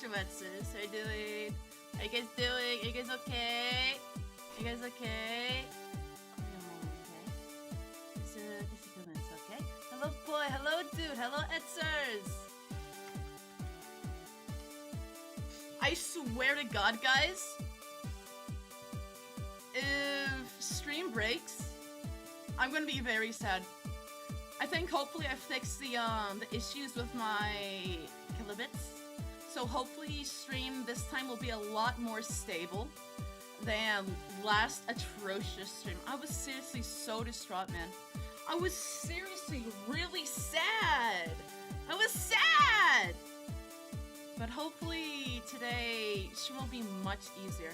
Mr. Wetsus. How you doing? How you guys doing? Are you guys okay? Are you guys okay? Okay. Hello, boy. Hello, dude. Hello, Edsers. I swear to God, guys, if stream breaks, I'm gonna be very sad. I think hopefully I fixed the issues with my kilobits, so hopefully stream this time will be a lot more stable than last atrocious stream. I was seriously so distraught, man. I was seriously really sad. I was sad. But hopefully today stream will be much easier.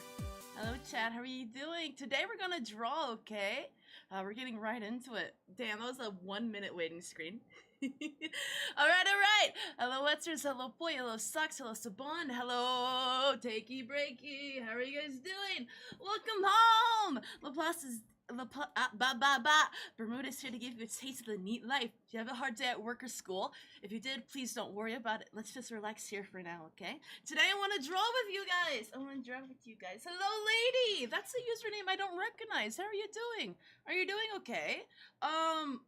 Hello, chat. How are you doing? Today we're gonna draw, okay? We're getting right into it. Damn, that was a 1 minute waiting screen. Alright. Hello, Wetzers. Hello, Boy. Hello, Socks. Hello, Saban. Hello, Takey Breaky. How are you guys doing? Welcome home! Laplace is... Bermuda's here to give you a taste of the NEET life. Do you have a hard day at work or school? If you did, please don't worry about it. Let's just relax here for now, okay? Today I want to draw with you guys. Hello, lady. That's a username I don't recognize. How are you doing? Are you doing okay?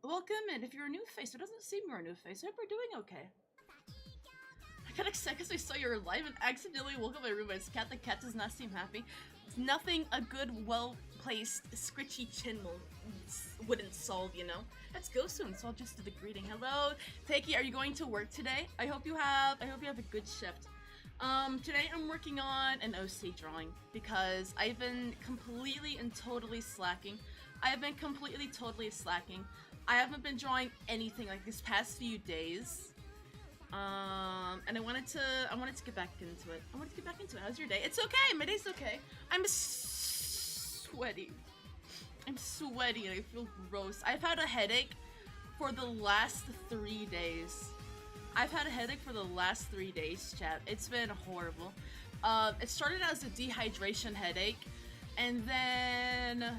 Welcome in. If you're a new face, it doesn't seem you're a new face. I hope you're doing okay. I got excited because I saw you were live and accidentally woke up my roommate's cat. The cat does not seem happy. It's nothing a good, well-placed, scritchy chin wouldn't solve, you know? Let's go soon, so I'll just do the greeting. Hello, Takey, are you going to work today? I hope you have a good shift. Today I'm working on an OC drawing because I've been completely and totally slacking. I haven't been drawing anything like these past few days. And I wanted to get back into it. How's your day? It's okay. My day's okay. I'm sweaty. And I feel gross. I've had a headache for the last 3 days. Chat. It's been horrible. It started as a dehydration headache, and then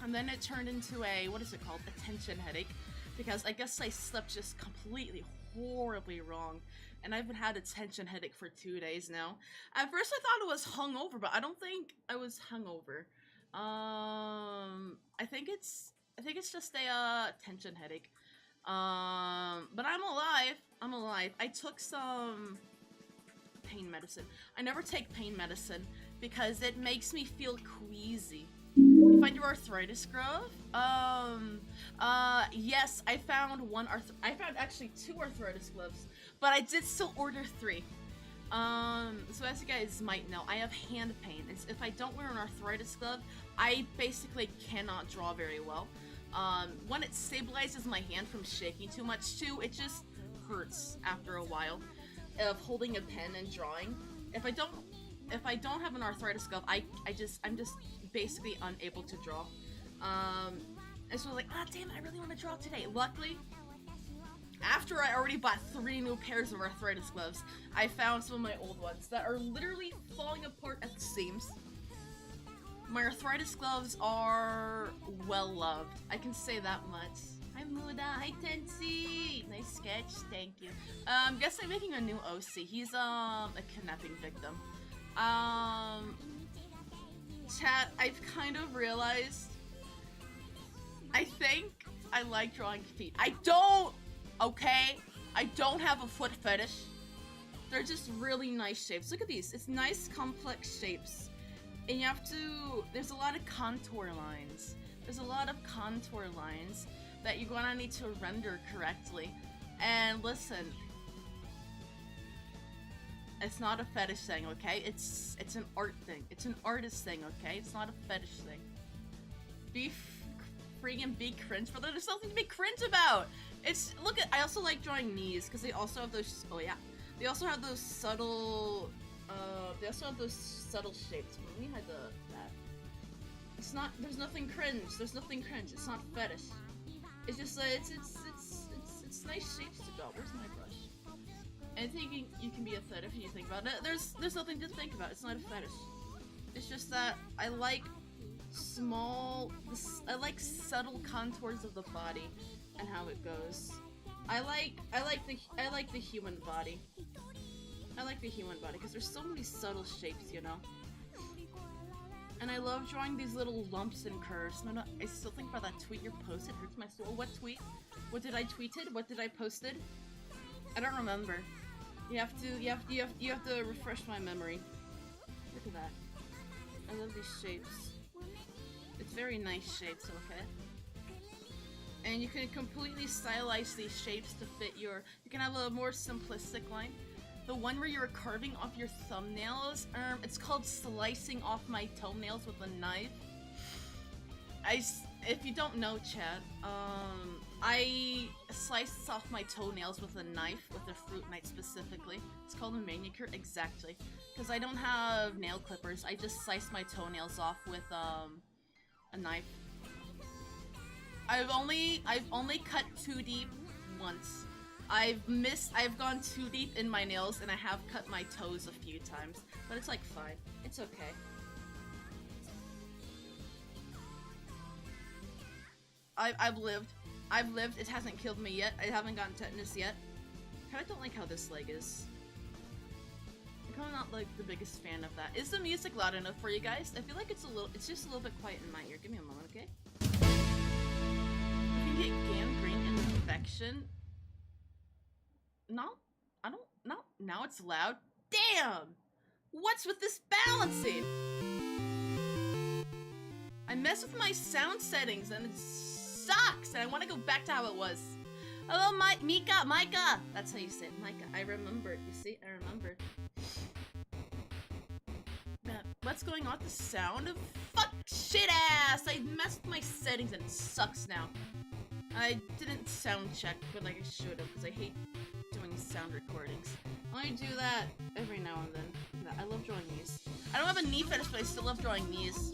it turned into a, what is it called? A tension headache. Because I guess I slept just completely horribly wrong, and I've had a tension headache for 2 days now. At first I thought it was hungover, but I don't think I was hungover. I think it's just a tension headache. But I'm alive. I took some pain medicine. I never take pain medicine because it makes me feel queasy. You find your arthritis glove? Yes, I found actually 2 arthritis gloves, but I did still order 3. So as you guys might know, I have hand pain. If I don't wear an arthritis glove, I basically cannot draw very well. One, it stabilizes my hand from shaking too much. 2, it just hurts after a while of holding a pen and drawing. If I don't have an arthritis glove, I'm just basically unable to draw. And so I was like, ah, damn it, I really want to draw today. Luckily, after I already bought 3 new pairs of arthritis gloves, I found some of my old ones that are literally falling apart at the seams. My arthritis gloves are well loved. I can say that much. Hi Muda, hi Tensi! Nice sketch, thank you. Guess I'm making a new OC. He's a kidnapping victim. Chat, I've kind of realized I think I like drawing feet. I don't have a foot fetish. They're just really nice shapes. Look at these. It's nice, complex shapes. And you have to... There's a lot of contour lines. That you're gonna need to render correctly. And listen, it's not a fetish thing, okay? It's an art thing. It's an artist thing, okay? It's not a fetish thing. Be cringe, brother. There's something to be cringe about. Look at, I also like drawing knees because they also have those, they also have those subtle shapes. Let me hide that. It's not, there's nothing cringe. It's not fetish. It's just it's nice shapes to draw. Where's my brush? And thinking you can be a fetish if you think about it. There's nothing to think about. It's not a fetish. It's just that I like subtle contours of the body and how it goes. I like the human body. I like the human body because there's so many subtle shapes, you know? And I love drawing these little lumps and curves. No, I still think about that tweet you posted. Hurts my soul. What tweet? What did I tweeted? What did I posted? I don't remember. You have to refresh my memory. Look at that. I love these shapes. It's very nice shapes, okay? And you can completely stylize these shapes to fit your... You can have a more simplistic line. The one where you're carving off your thumbnails, it's called slicing off my toenails with a knife. If you don't know, Chad, I sliced off my toenails with a knife, with a fruit knife specifically. It's called a manicure, exactly. Because I don't have nail clippers, I just slice my toenails off with, a knife. I've only cut too deep once. I've gone too deep in my nails and I have cut my toes a few times, but it's like fine. It's okay. I've lived. It hasn't killed me yet. I haven't gotten tetanus yet. I kinda don't like how this leg is. I'm kinda not like the biggest fan of that. Is the music loud enough for you guys? I feel like it's just a little bit quiet in my ear. Give me a moment, okay? You can get gangrene and infection. No, I don't, no, now it's loud. Damn! What's with this balancing? I mess with my sound settings and it sucks, and I want to go back to how it was. Hello, Micah! That's how you say it, Micah. I remembered, you see, I remembered. What's going on with the sound? Fuck shit ass! I messed with my settings and it sucks now. I didn't sound check, but like I should have, because I hate doing sound recordings. I only do that every now and then. I love drawing these. I don't have a knee fetish, but I still love drawing knees.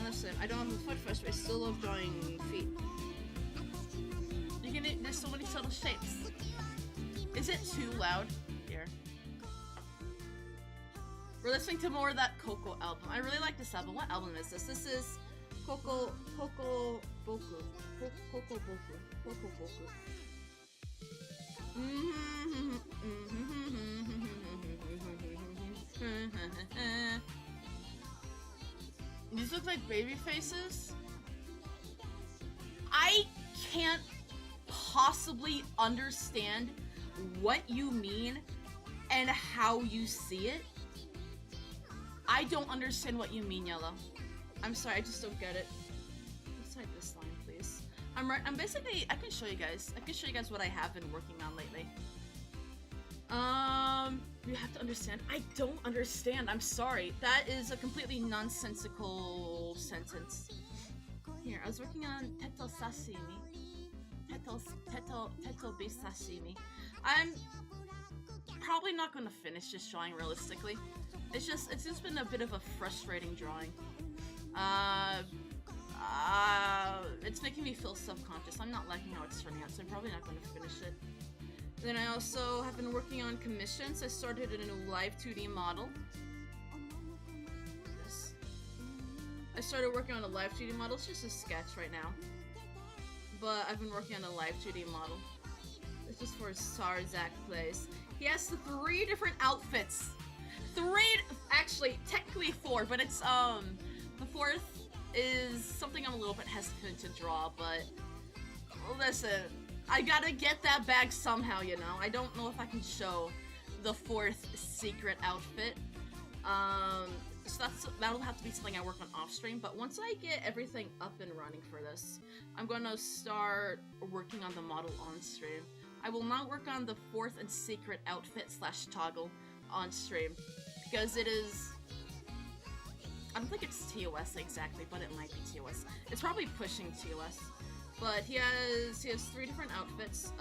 Listen, I don't have a foot fetish, but I still love drawing feet. There's so many subtle shapes. Is it too loud? Here. We're listening to more of that Coco album. I really like this album. What album is this? This is Coco Boku. These look like baby faces. I can't possibly understand what you mean and how you see it. I don't understand what you mean, Yellow. I'm sorry, I just don't get it. Let's hide this line, please. I'm basically, I can show you guys what I have been working on lately. You have to understand. I don't understand. I'm sorry. That is a completely nonsensical sentence. Here, I was working on teto sashimi. Teto beef sashimi. I'm probably not going to finish this drawing realistically. It's just been a bit of a frustrating drawing. It's making me feel subconscious. I'm not liking how it's turning out, so I'm probably not going to finish it. Then I also have been working on commissions. I started a new live 2D model. Yes. I started working on a live 2D model. It's just a sketch right now. But I've been working on a live 2D model. This is for Sarzak Place. He has 3 different outfits. 3, actually, technically 4, but it's, the 4th is something I'm a little bit hesitant to draw, but listen, I gotta get that bag somehow, you know? I don't know if I can show the 4th secret outfit. So that'll have to be something I work on off stream, but once I get everything up and running for this, I'm gonna start working on the model on stream. I will not work on the 4th and secret outfit / toggle on stream, because it is... I don't think it's TOS exactly, but it might be TOS. It's probably pushing TOS. But he has 3 different outfits,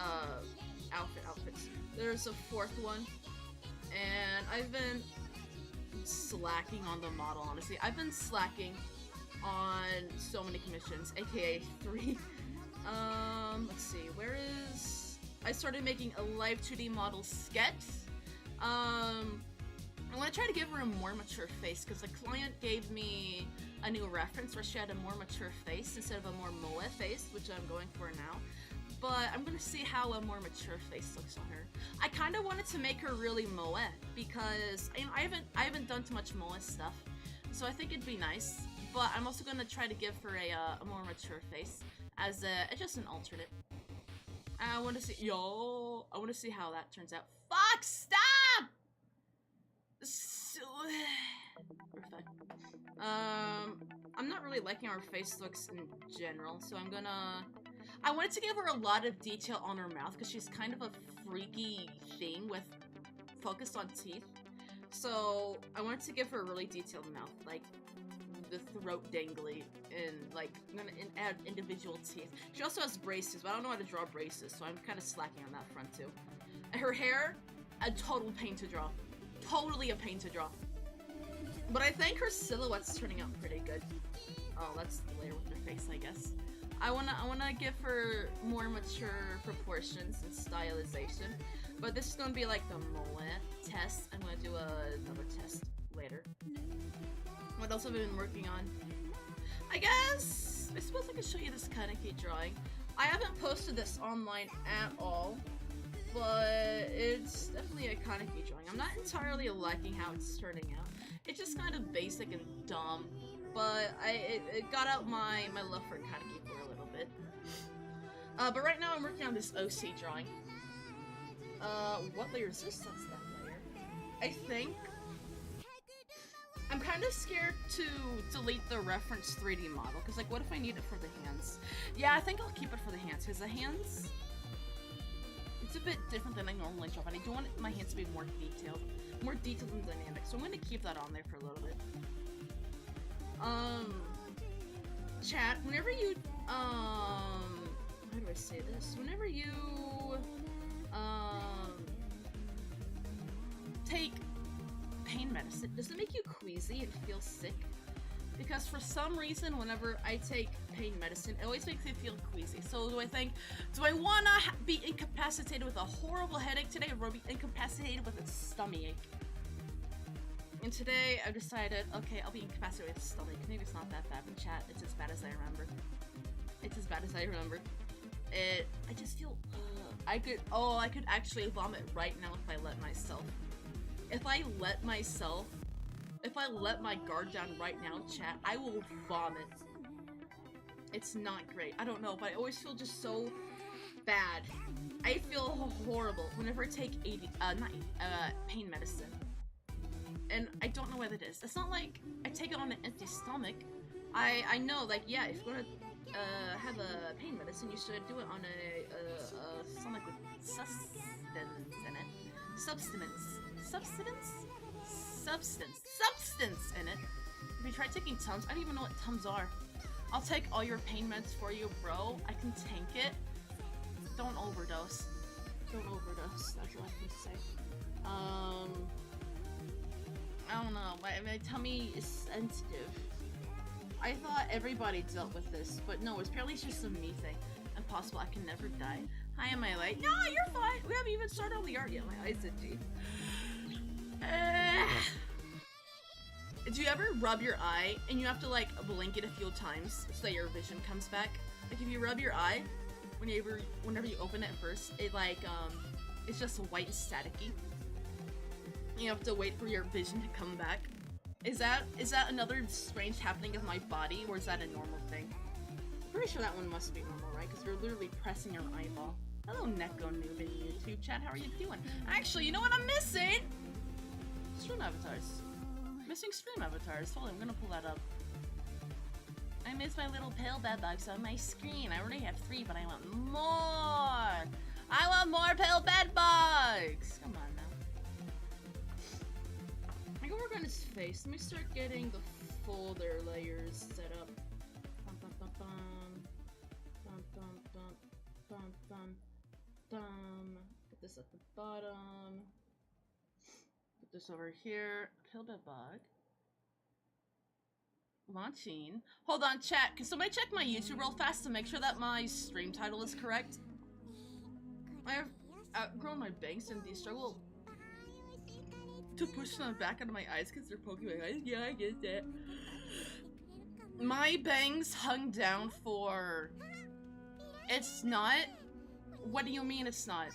outfits. There's a 4th one, and I've been slacking on the model, honestly. I've been slacking on so many commissions, aka 3. Let's see, where is... I started making a live 2D model sketch. I want to try to give her a more mature face, because the client gave me a new reference where she had a more mature face instead of a more moe face, which I'm going for now. but I'm gonna see how a more mature face looks on her. I kind of wanted to make her really moe because I haven't done too much moe stuff, so I think it'd be nice. But I'm also gonna try to give her a more mature face as just an alternate. I want to see I want to see how that turns out. Fuck! Stop! We're fine. I'm not really liking how her face looks in general, so I wanted to give her a lot of detail on her mouth because she's kind of a freaky thing with focused on teeth. So I wanted to give her a really detailed mouth, like the throat dangly, and like I'm gonna add individual teeth. She also has braces, but I don't know how to draw braces, so I'm kind of slacking on that front too. And her hair, a total pain to draw. Totally a pain to draw. But I think her silhouette's turning out pretty good. Oh, that's later with her face, I guess. I wanna give her more mature proportions and stylization. But this is gonna be like the mole test. I'm gonna do another test later. What else have I been working on? I suppose I can show you this Kaneki drawing. I haven't posted this online at all, but it's definitely a Kaneki drawing. I'm not entirely liking how it's turning out. It's just kind of basic and dumb, but it got out my love for Kaneki for a little bit. But right now I'm working on this OC drawing. What layer is this? That's that layer. I think I'm kind of scared to delete the reference 3D model, because like what if I need it for the hands? Yeah, I think I'll keep it for the hands, because the hands, it's a bit different than I normally draw, but I do want my hands to be more detailed and dynamic, so I'm going to keep that on there for a little bit. Chat, whenever you, how do I say this? Whenever you, take pain medicine, does it make you queasy and feel sick? Because for some reason, whenever I take pain medicine, it always makes me feel queasy. So do I wanna be incapacitated with a horrible headache today, or be incapacitated with a stomach ache? And today I've decided, okay, I'll be incapacitated with a stomach. Maybe it's not that bad, but chat, it's as bad as I remember. It's as bad as I remember. I just feel, I could actually vomit right now if I let myself. If I let my guard down right now, chat, I will vomit. It's not great. I don't know, but I always feel just so bad. I feel horrible whenever I take pain medicine. And I don't know what it is. It's not like I take it on an empty stomach. I know, like, yeah, if you're gonna have a pain medicine, you should do it on a stomach with substance in it. Substance in it. If you try taking Tums, I don't even know what Tums are. I'll take all your pain meds for you, bro. I can tank it. Don't overdose. Don't overdose. That's all I can say. I don't know. My tummy is sensitive. I thought everybody dealt with this, but no, it's apparently just a me thing. Impossible. I can never die. Hi, am I late? No, you're fine. We haven't even started on the art yet. My eyes itchy. Do you ever rub your eye and you have to like blink it a few times so that your vision comes back? Like if you rub your eye, whenever you open it first, it like it's just white and staticky. You have to wait for your vision to come back. Is that another strange happening of my body, or is that a normal thing? I'm pretty sure that one must be normal, right? Because you're literally pressing your eyeball. Hello, Neko Noob in YouTube chat. How are you doing? Actually, you know what I'm missing? Stream avatars. Missing stream avatars. Hold on, I'm gonna pull that up. I miss my little pale bed bugs on my screen. I already have 3, but I want more. I want more pale bed bugs. Come on now. I can work on his face. Let me start getting the folder layers set up. Bum, bum, bum, bum. Bum, bum, bum, bum, bum, bum. Put this at the bottom. Put this over here. Pale bed bug. Launching. Hold on, chat. Can somebody check my YouTube real fast to make sure that my stream title is correct? I have outgrown my bangs and they struggle to push them back out of my eyes because they're poking my eyes. Yeah, I get that. My bangs hung down for... It's not What do you mean it's not?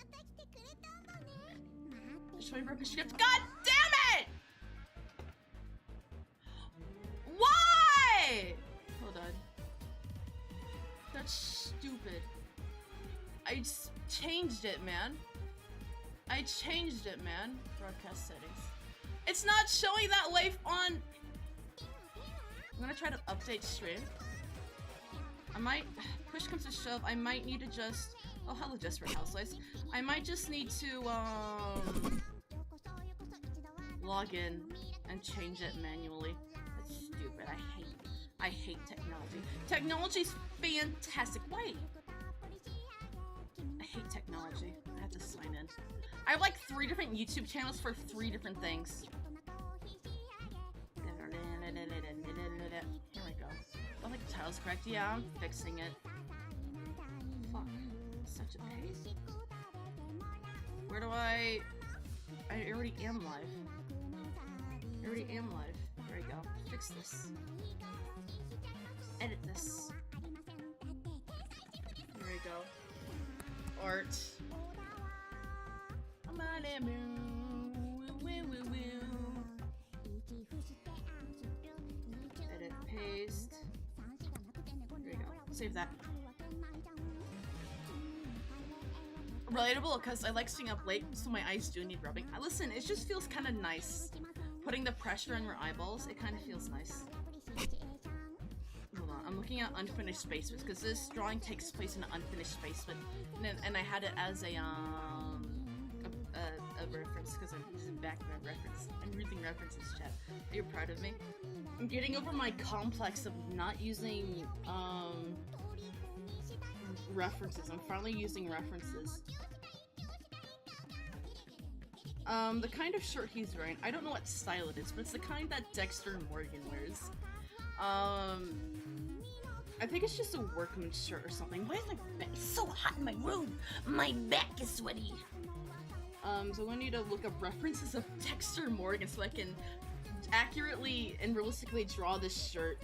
Showing for a script. God damn it! Why? Hold on. That's stupid. I just changed it, man. I changed it, man. Broadcast settings. It's not showing that way on... I'm gonna try to update stream. I might... Push comes to shove, I might need to just... Oh, hello, Desperate Housewives. I might just need to, log in and change it manually. That's stupid. I hate technology. Technology's fantastic. Wait. I hate technology. I have to sign in. I have like 3 different YouTube channels for 3 different things. Here we go. I think the title's correct. Yeah, I'm fixing it. Fuck. Such a pain. Where do I already am live. I already am live. There we go. Fix this. Edit this. There we go. Art. Edit, paste. There we go. Save that. Relatable, because I like staying up late, so my eyes do need rubbing. Listen, it just feels kind of nice. Putting the pressure on your eyeballs, it kind of feels nice. Hold on, I'm looking at unfinished spaces, because this drawing takes place in an unfinished space, but and I had it as a reference, because I'm using background reference. I'm reading references, chat. Are you proud of me? I'm getting over my complex of not using, references. I'm finally using references. The kind of shirt he's wearing, I don't know what style it is, but it's the kind that Dexter Morgan wears. I think it's just a workman's shirt or something. Why is my back so hot in my room? My back is sweaty. So I need to look up references of Dexter Morgan so I can accurately and realistically draw this shirt.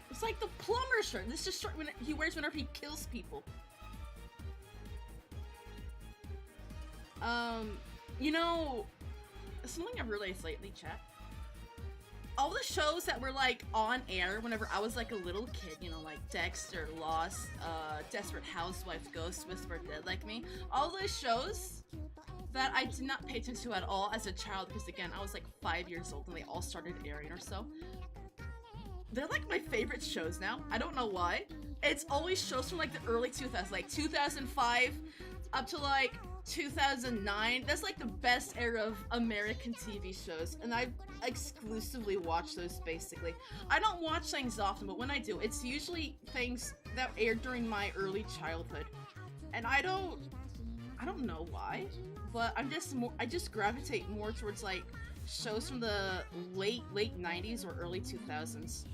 It's like the plumber shirt. This is shirt when he wears whenever he kills people. You know, something I've realized lately, chat. All the shows that were like on air whenever I was like a little kid, you know, like Dexter, Lost, Desperate Housewives, Ghost Whisperer, Dead Like Me. All those shows that I did not pay attention to at all as a child, because again, I was like 5 years old when they all started airing or so. They're like my favorite shows now. I don't know why. It's always shows from like the early 2000s, like 2005 up to like 2009. That's like the best era of American TV shows, and I exclusively watch those basically. I don't watch things often, but when I do, it's usually things that aired during my early childhood. And I don't know why, but I just gravitate more towards like shows from the late 90s or early 2000s.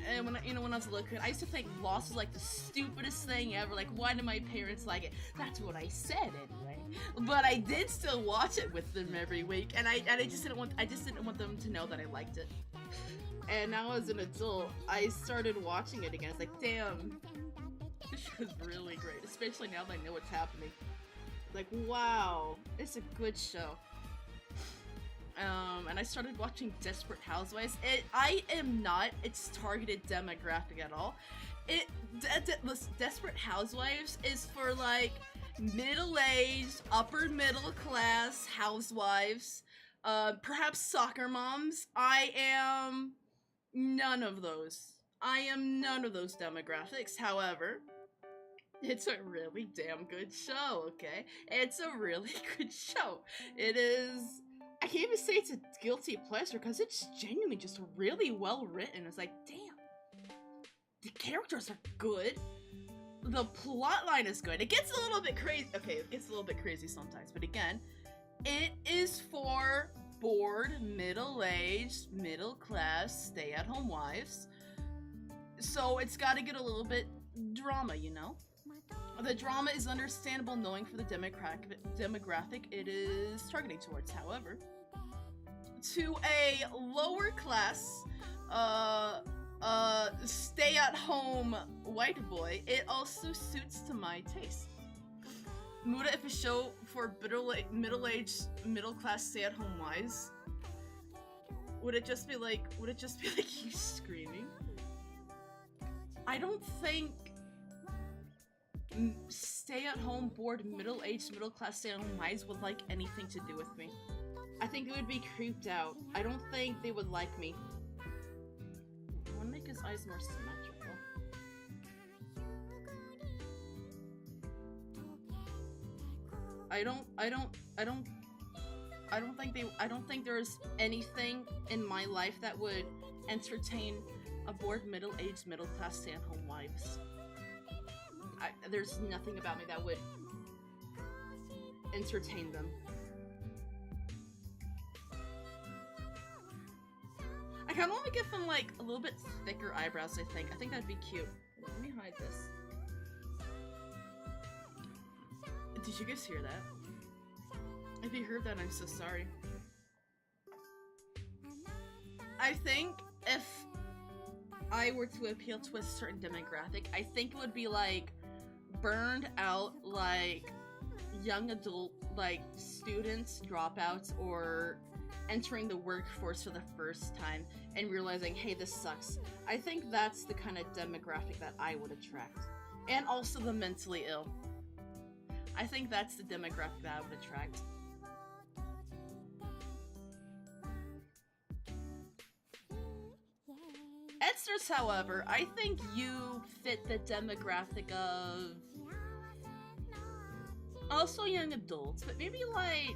And when I was a little kid, I used to think Lost was like the stupidest thing ever. Like, why did my parents like it? That's what I said anyway. But I did still watch it with them every week, and I just didn't want them to know that I liked it. And now as an adult, I started watching it again. It's like, damn, this show's really great, especially now that I know what's happening. Like, wow, it's a good show. And I started watching Desperate Housewives. I am not its targeted demographic at all. Desperate Housewives is for like middle-aged, upper middle class housewives, perhaps soccer moms. I am none of those. I am none of those demographics. However, it's a really damn good show, okay? It's a really good show. It is... I can't even say it's a guilty pleasure, because it's genuinely just really well written. It's like, damn. The characters are good. The plot line is good. It gets a little bit crazy. Okay, it gets a little bit crazy sometimes, but again, it is for bored, middle-aged, middle-class, stay-at-home wives. So it's gotta get a little bit drama, you know? The drama is understandable knowing for the demographic it is targeting towards. However, to a lower class, stay-at-home white boy, it also suits to my taste. Muda if a show for middle-aged, middle-class stay-at-home wives. Would it just be like you screaming? I don't think stay-at-home bored middle-aged, middle-class stay-at-home wives would like anything to do with me. I think they would be creeped out. I don't think they would like me. I want to make his eyes more symmetrical. I don't think there's anything in my life that would entertain a bored middle-aged, middle-class stay-at-home wives. There's nothing about me that would entertain them. I kind of want to give them like a little bit thicker eyebrows, I think. I think that'd be cute. Let me hide this. Did you guys hear that? If you heard that, I'm so sorry. I think if I were to appeal to a certain demographic, I think it would be like burned out, like young adult, like students, dropouts, or entering the workforce for the first time and realizing, hey, this sucks. I think that's the kind of demographic that I would attract. And also the mentally ill. I think that's the demographic that I would attract. Edsters, however, I think you fit the demographic of also young adults, but maybe like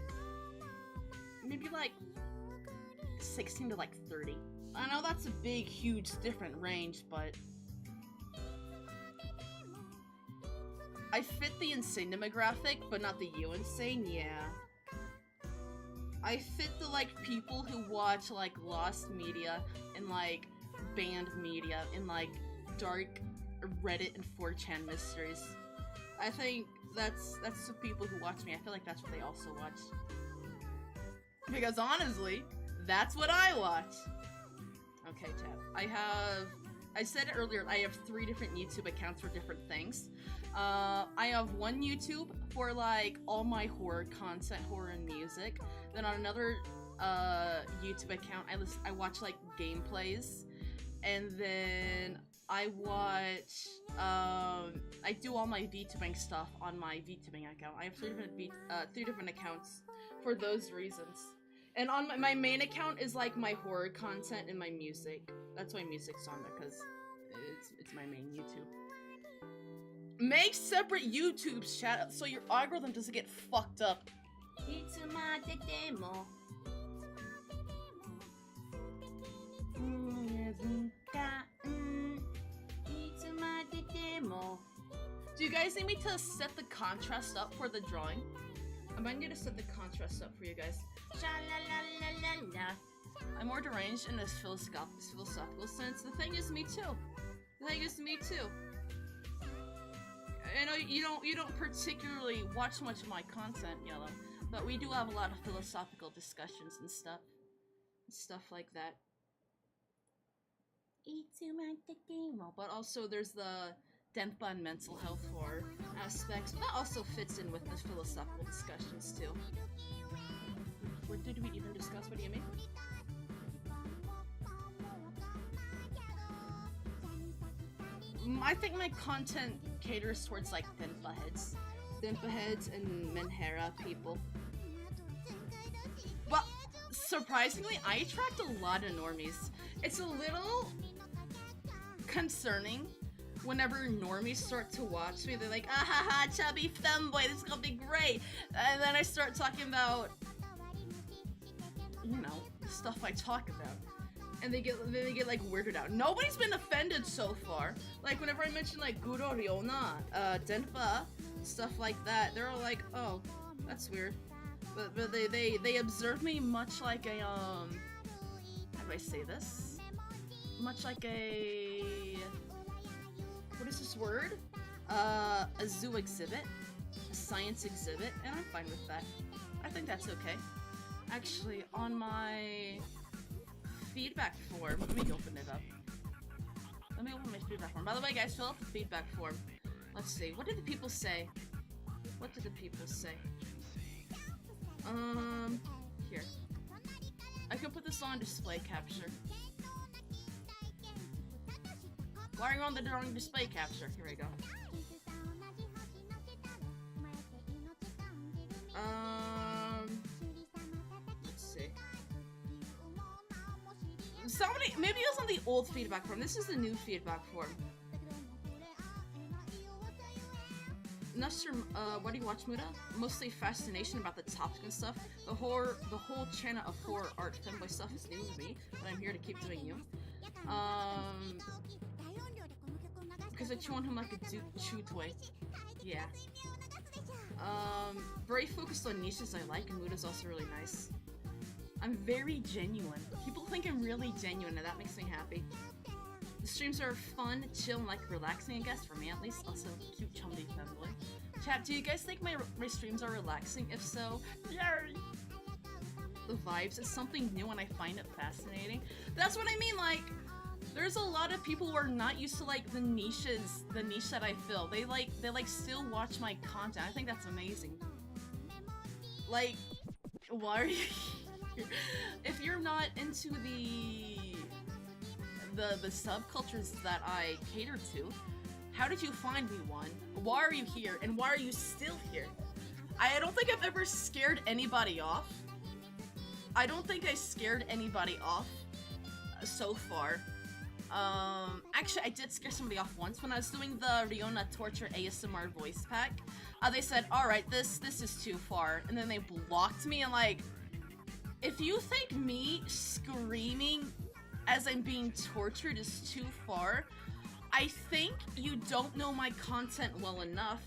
16 to like 30. I know that's a big, huge, different range, but I fit the insane demographic, but not the you insane, yeah. I fit the like people who watch like Lost Media and like banned media and like dark Reddit and 4chan mysteries. I think that's the people who watch me. I feel like that's what they also watch. Because honestly, that's what I watch. Okay, chat. I said it earlier, I have 3 different YouTube accounts for different things. I have one YouTube for like all my horror content, horror and music. Then on another YouTube account, I watch like gameplays. And then I watch, I do all my VTubing stuff on my VTubing account. I have 3 different accounts for those reasons. And on my main account is like my horror content and my music. That's why music's on there, because it's my main YouTube. Make separate YouTubes, chat, so your algorithm doesn't get fucked up. Do you guys need me to set the contrast up for the drawing? I might need to set the contrast up for you guys. I'm more deranged in this philosophical sense. The thing is, me too. I know you don't particularly watch much of my content, Yellow, but we do have a lot of philosophical discussions and stuff like that. But also there's the Denpa and mental health horror aspects, but that also fits in with the philosophical discussions too. What did we even discuss? What do you mean? I think my content caters towards like Denpa heads and Menhera people. But surprisingly, I attract a lot of normies. It's a little concerning whenever normies start to watch me. They're like, ah ha ha, chubby femboy, this is gonna be great. And then I start talking about, you know, the stuff I talk about. And they get like weirded out. Nobody's been offended so far. Like whenever I mention like Guro Ryona, Denpa, stuff like that, they're all like, oh, that's weird. But they observe me much like a how do I say this? Much like a, what is this word? A zoo exhibit, a science exhibit, and I'm fine with that. I think that's okay. Actually, on my feedback form, let me open it up. Let me open my feedback form. By the way, guys, fill out the feedback form. Let's see. What did the people say? What did the people say? Here. I can put this on display capture. Why are you on the wrong display capture? Here we go. Let's see. Somebody, maybe it was on the old feedback form. This is the new feedback form. Nestor, what do you watch, Muda? Mostly fascination about the topic and stuff. The whole channel of horror art fanboy stuff is new to me, but I'm here to keep doing you. Because I chew on him like a chew toy. Yeah. Very focused on niches I like, and Muda's also really nice. I'm very genuine. People think I'm really genuine, and that makes me happy. The streams are fun, chill, and like relaxing, I guess, for me at least. Also, cute chummy family. Chat, do you guys think my streams are relaxing? If so, yay! The vibes is something new and I find it fascinating. That's what I mean, like, there's a lot of people who are not used to like the niche that I fill. They still watch my content. I think that's amazing. Like, why are you here? If you're not into the subcultures that I cater to, how did you find me, one? Why are you here? And why are you still here? I don't think I've ever scared anybody off. I don't think I scared anybody off so far. Actually, I did scare somebody off once when I was doing the Riona Torture ASMR voice pack. They said, alright, this is too far. And then they blocked me, and like, if you think me screaming as I'm being tortured is too far, I think you don't know my content well enough.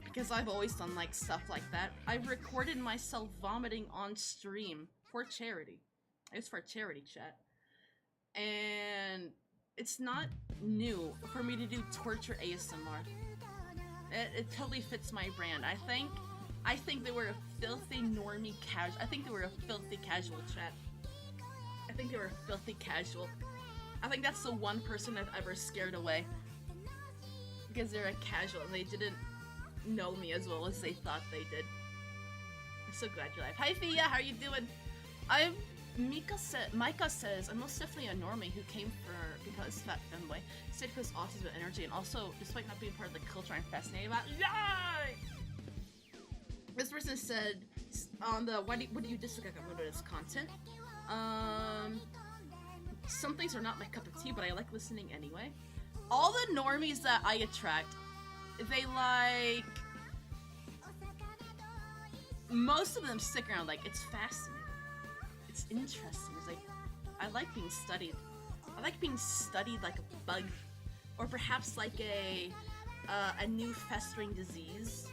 Because I've always done like stuff like that. I've recorded myself vomiting on stream for charity. It's for charity, chat. And it's not new for me to do torture ASMR. It totally fits my brand. I think they were a filthy normie casual. I think they were a filthy casual, chat. I think they were a filthy casual. I think that's the one person I've ever scared away. Because they're a casual and they didn't know me as well as they thought they did. I'm so glad you're alive. Hi Fia, how are you doing? Micah says, I'm most definitely a normie who came because fat femboy. Said because autism and energy, and also, despite not being part of the culture I'm fascinated about. Yay! This person said, on the, what do you dislike about this content? Some things are not my cup of tea, but I like listening anyway. All the normies that I attract, they like... Most of them stick around, like, it's fascinating. It's interesting. It's like, I like being studied. I like being studied like a bug. Or perhaps like a new festering disease.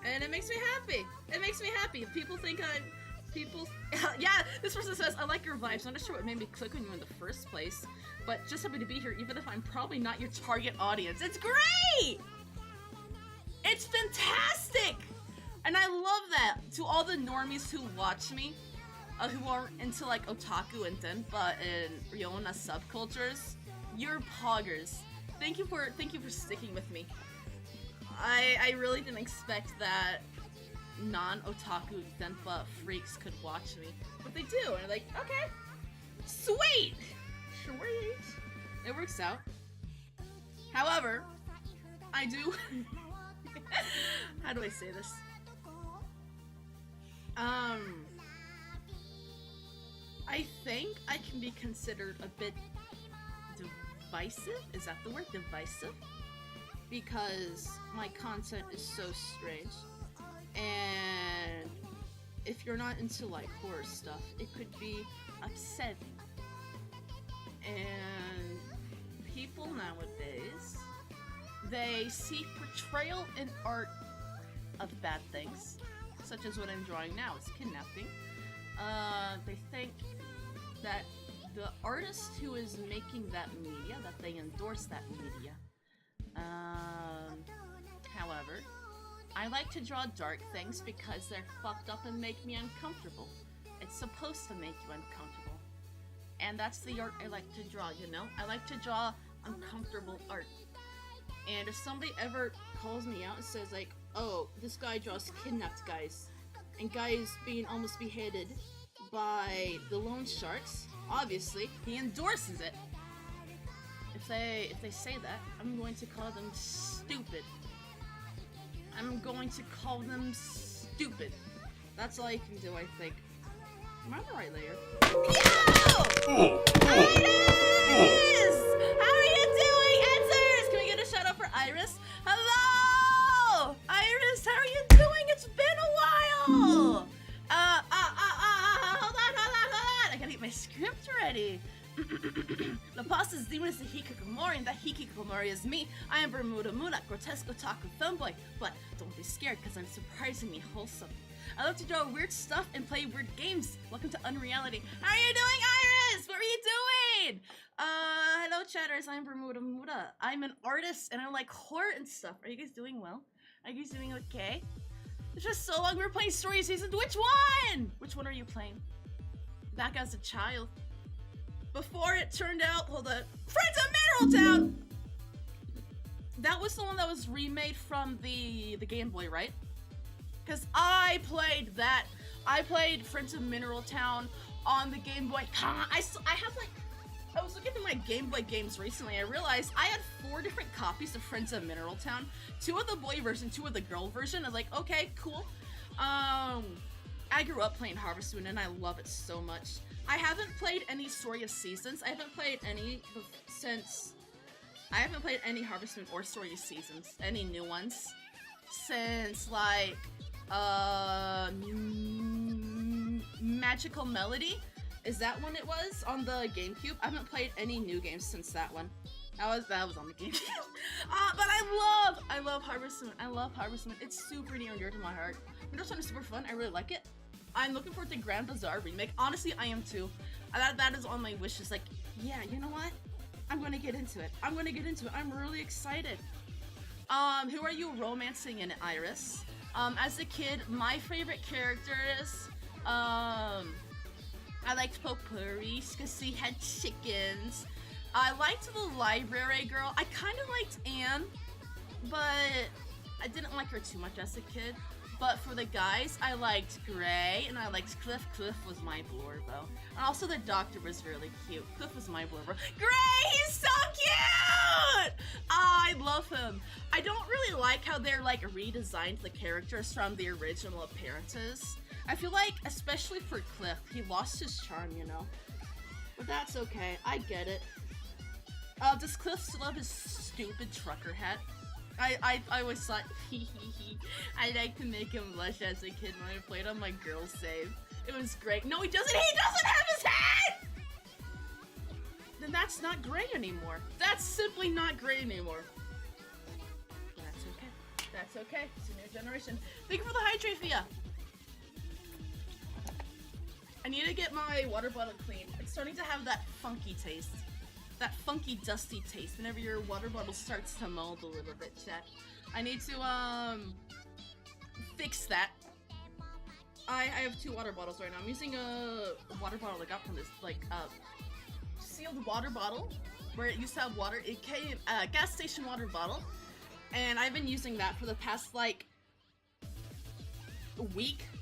And it makes me happy. It makes me happy. People think yeah, this person says, I like your vibes. I'm not sure what made me click on you in the first place, but just happy to be here even if I'm probably not your target audience. It's great! It's fantastic! And I love that to all the normies who watch me, who are into like otaku and denpa and Riona subcultures. You're poggers. Thank you for sticking with me. I really didn't expect that non-otaku denpa freaks could watch me, but they do, and I'm like, okay, sweet, sweet. It works out. However, I do. How do I say this? I think I can be considered a bit divisive. Is that the word? Divisive? Because my content is so strange. And if you're not into like horror stuff, it could be upsetting. And people nowadays, they see portrayal in art of bad things, such as what I'm drawing now. It's kidnapping. They think that the artist who is making that media, that they endorse that media. However, I like to draw dark things because they're fucked up and make me uncomfortable. It's supposed to make you uncomfortable. and that's the art I like to draw, you know? I like to draw uncomfortable art. And if somebody ever calls me out and says like, oh, this guy draws kidnapped guys, and guys being almost beheaded by the loan sharks, obviously, he endorses it. If they say that, I'm going to call them stupid. I'm going to call them stupid. That's all I can do, I think. Am I on the right layer? Yo! Iris! How are you doing? Answers! Can we get a shout out for Iris? Hello! Iris, how are you doing? It's been a while! Hold on. I gotta get my script ready. Laplace's demon is the hikikomori, and that hikikomori is me. I am Bermuda Muda, grotesque otaku femboy. But don't be scared, because I'm surprisingly wholesome. I love to draw weird stuff and play weird games. Welcome to Unreality. How are you doing, Iris? What are you doing? Hello, chatters. I'm Bermuda Muda. I'm an artist, and I like horror and stuff. Are you guys doing well? Are you guys doing okay? It's just so long we were playing Story Seasons. Which one? Which one are you playing? Back as a child. Before it turned out, hold on, Friends of Mineral Town! That was the one that was remade from the Game Boy, right? Because I played that. I played Friends of Mineral Town on the Game Boy. I was looking through my Game Boy games recently. I realized I had 4 different copies of Friends of Mineral Town. 2 of the boy version, 2 of the girl version. I was like, okay, cool. I grew up playing Harvest Moon and I love it so much. I haven't played any Story of Seasons. I haven't played any Harvest Moon or Story of Seasons, any new ones, since like Magical Melody. Is that when it was on the GameCube? I haven't played any new games since that one. That was on the GameCube. But I love Harvest Moon. I love Harvest Moon. It's super near and dear to my heart. Windows Phone is super fun. I really like it. I'm looking forward to Grand Bazaar remake. Honestly, I am too. That is on my wish list. Like, yeah, you know what? I'm gonna get into it. I'm really excited. Who are you romancing in, Iris? As a kid, my favorite characters, I liked Potpourri because he had chickens. I liked the library girl. I kind of liked Anne, but I didn't like her too much as a kid. But for the guys, I liked Gray, and I liked Cliff. Cliff was my blorbo. And also the doctor was really cute. Cliff was my blorbo. Gray, he's so cute! I love him. I don't really like how they're like redesigned the characters from the original appearances. I feel like, especially for Cliff, he lost his charm, you know? But that's okay. I get it. Does Cliff still have his stupid trucker hat? I always thought, I like to make him blush as a kid when I played on my girl save. It was great. No, he doesn't have his hat! Then that's not Gray anymore. That's simply not Gray anymore. That's okay. That's okay. It's a new generation. Thank you for the hydrate, Fia. I need to get my water bottle clean. It's starting to have that funky taste. That funky, dusty taste whenever your water bottle starts to mold a little bit, chat. I need to, fix that. I have 2 water bottles right now. I'm using a water bottle I got from this, like, sealed water bottle, where it used to have water. It came, gas station water bottle, and I've been using that for the past, like,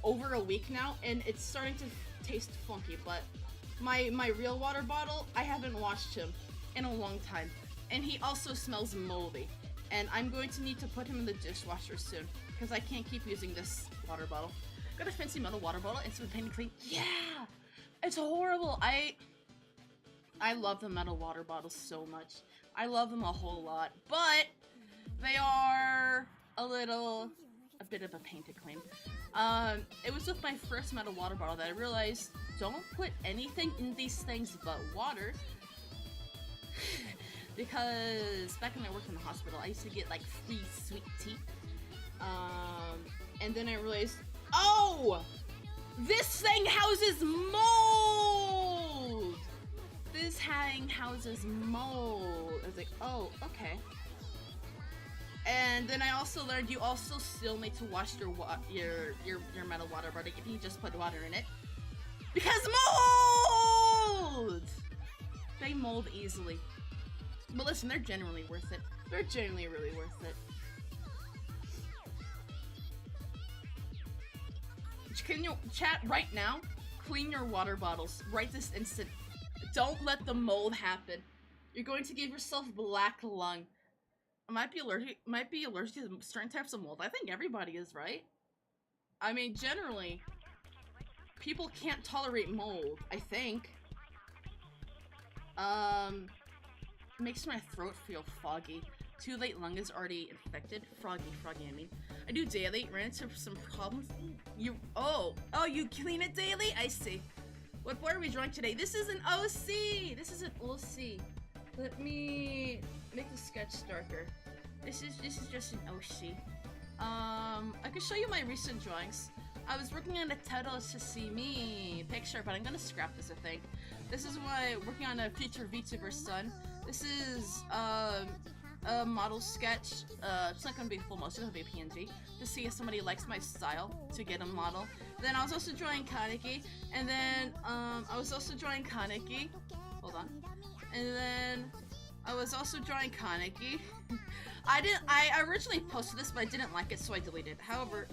over a week now, and it's starting to taste funky, but my real water bottle, I haven't washed him in a long time, and he also smells moldy, and I'm going to need to put him in the dishwasher soon because I can't keep using this water bottle. Got a fancy metal water bottle, it's been painted clean. Yeah, it's horrible. I love the metal water bottles so much. I love them a whole lot, but they are a bit of a pain to clean. It was with my first metal water bottle that I realized, don't put anything in these things but water. Because back when I worked in the hospital, I used to get like free sweet tea. And then I realized, oh! This thing houses mold! This thing houses mold. I was like, oh, okay. And then I also learned you also still need to wash your metal water bottle if you just put water in it. Because mold! easily. But listen, they're genuinely worth it. They're genuinely really worth it. Can you chat right now? Clean your water bottles right this instant. Don't let the mold happen. You're going to give yourself black lung. I might be allergic to certain types of mold. I think everybody is, right? I mean, generally, people can't tolerate mold, I think. Makes my throat feel foggy. Too late, lung is already infected. Froggy, I mean. I do daily, ran into some problems. You clean it daily? I see. What board are we drawing today? This is an OC! This is an OC. Let me make the sketch darker. This is just an OC. I can show you my recent drawings. I was working on a Total Sashimi picture, but I'm gonna scrap this, I think. This is why working on a future VTuber son. This is a model sketch. It's not gonna be full motion, it'll be PNG. To see if somebody likes my style to get a model. Then I was also drawing Kaneki, and then I was also drawing Kaneki. Hold on. And then I was also drawing Kaneki. I originally posted this, but I didn't like it, so I deleted it. However,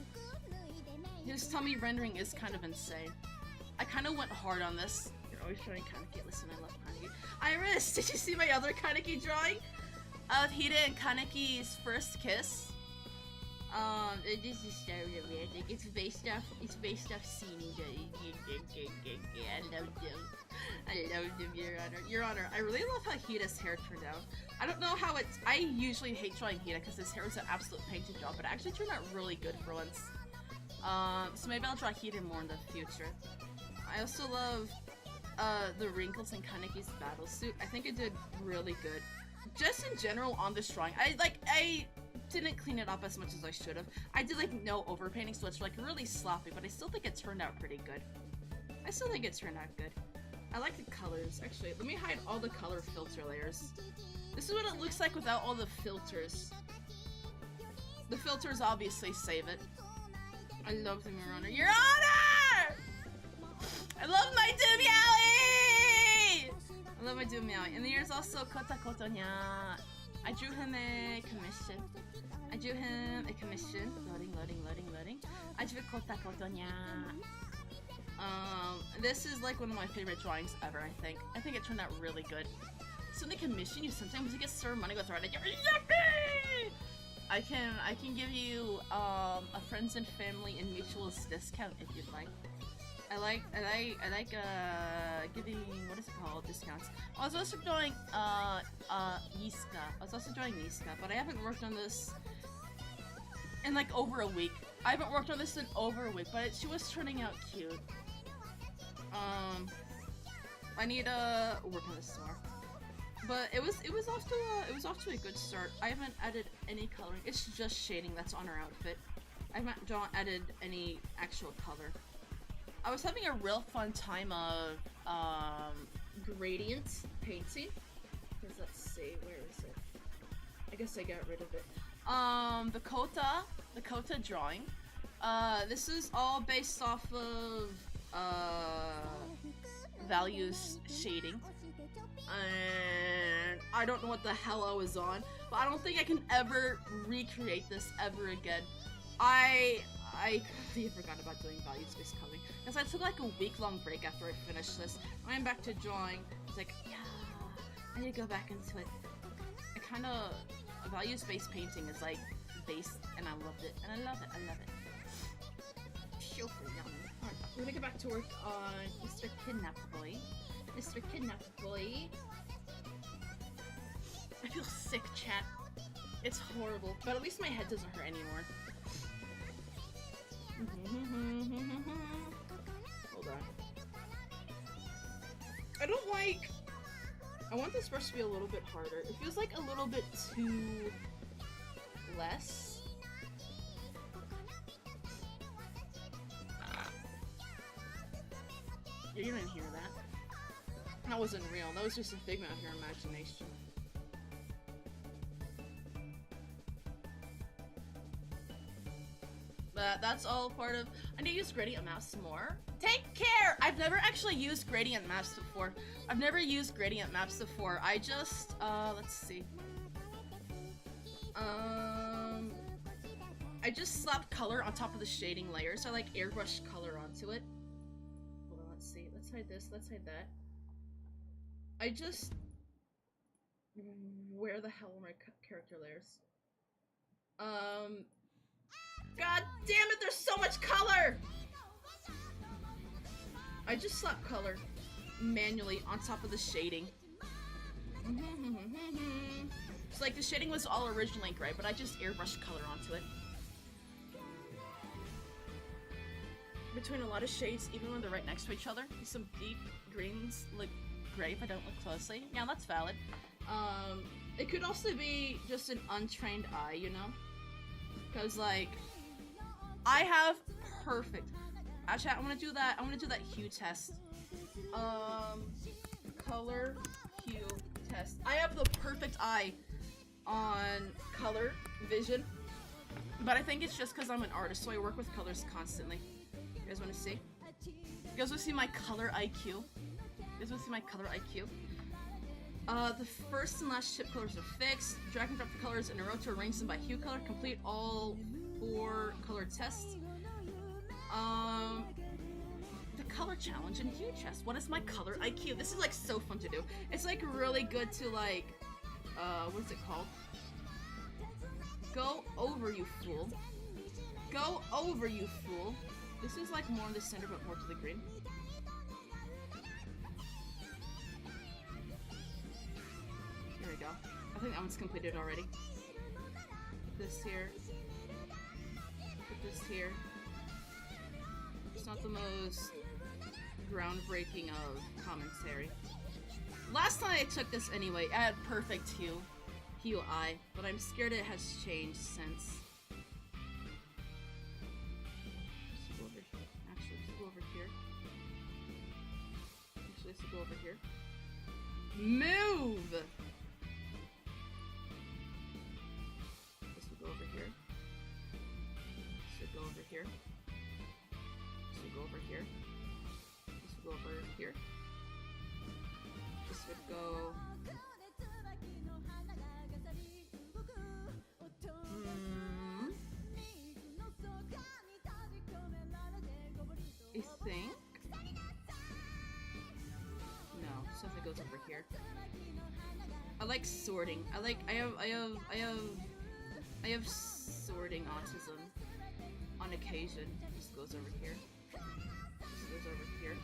his tummy rendering is kind of insane. I kind of went hard on this. You're always drawing Kaneki. Listen, I love Kaneki. Iris, did you see my other Kaneki drawing? Of Hida and Kaneki's first kiss. This is so romantic. It's based off Sini. I love them. I love them, Your Honor. Your Honor, I really love how Hida's hair turned out. I don't know how it's. I usually hate drawing Hida because his hair is an absolute pain to draw, but it actually turned out really good for once. So maybe I'll draw Hida more in the future. I also love the wrinkles in Kaneki's battle suit. I think it did really good. Just in general on this drawing, I didn't clean it up as much as I should have. I did like no overpainting, so it's like really sloppy, but I still think it turned out pretty good. I still think it turned out good. I like the colors. Actually, let me hide all the color filter layers. This is what it looks like without all the filters. The filters obviously save it. I love them, Your Honor. Your Honor! I love my Dumyowie! I love my Dumyowie. And there's also Kota Kotonya. I drew him a commission. Loading. I drew Kota Kotonya. This is like one of my favorite drawings ever, I think. I think it turned out really good. So they commission you sometimes you get served money with Reddit. I can give you a friends and family and mutuals discount if you'd like. I like giving, what is it called, discounts. I was also drawing Yiska. But I haven't worked on this in like over a week. I haven't worked on this in over a week, but she was turning out cute. I need to work on this more. But it was off to a good start. I haven't added any coloring. It's just shading that's on her outfit. I haven't added any actual color. I was having a real fun time of gradient painting. Because let's see, where is it? I guess I got rid of it. The Kota drawing. This is all based off of values shading. And I don't know what the hell I was on, but I don't think I can ever recreate this ever again. I completely forgot about doing values-based coloring because I took like a week-long break after I finished this. I'm back to drawing. It's like, yeah, I need to go back into it. I kind of values-based painting is like based, and I loved it, and I love it. Super yummy. All right, we're gonna get back to work on Mr. Kidnapped Boy. Mr. Kidnapped Boy. I feel sick, chat. It's horrible, but at least my head doesn't hurt anymore. Hold on. I don't like... I want this brush to be a little bit harder. It feels like a little bit too... less. You didn't hear that. That wasn't real. That was just a figment of your imagination. That's all part of... I need to use gradient maps more. Take care! I've never actually used gradient maps before. I just, let's see. I just slapped color on top of the shading layer, so I like airbrush color onto it. Hold on, let's see. Let's hide this, let's hide that. I just... Where the hell are my character layers? God damn it, there's so much color! I just slapped color manually on top of the shading. It's like the shading was all originally gray, but I just airbrushed color onto it. Between a lot of shades, even when they're right next to each other, some deep greens look gray if I don't look closely. Yeah, that's valid. It could also be just an untrained eye, you know? Because, like, I have perfect... Actually, I want to do that hue test. Color hue test. I have the perfect eye on color vision, but I think it's just because I'm an artist, so I work with colors constantly. You guys want to see? You guys want to see my color IQ? The first and last chip colors are fixed. Drag and drop the colors in a row to arrange them by hue color. Complete all 4 color tests. The color challenge and hue test. What is my color IQ? This is like so fun to do. It's like really good to like, what is it called? Go over, you fool. Go over, you fool. This is like more in the center, but more to the green. Here we go. I think that one's completed already. Put this here. Put this here. It's not the most groundbreaking of commentary. Last time I took this anyway, I had perfect hue eye, but I'm scared it has changed since. Let's go over here. Let's go over here. Move! This will go over here. This will go over here. This will go over here. This will go over here. This would go... I think... No, something goes over here. I like sorting. I have sorting autism on occasion. This goes over here. This goes over here.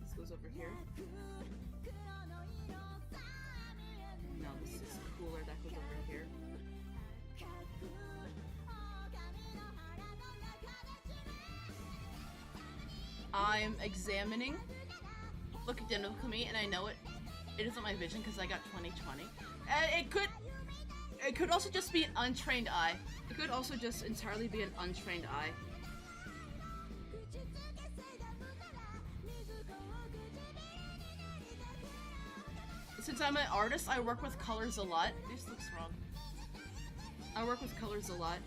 This goes over here. No, this is cooler. That goes over here. I'm examining. Look at me, and I know it. It isn't my vision because I got 20/20. It could also just be an untrained eye. It could also just entirely be an untrained eye. Since I'm an artist, I work with colors a lot. This looks wrong. I work with colors a lot,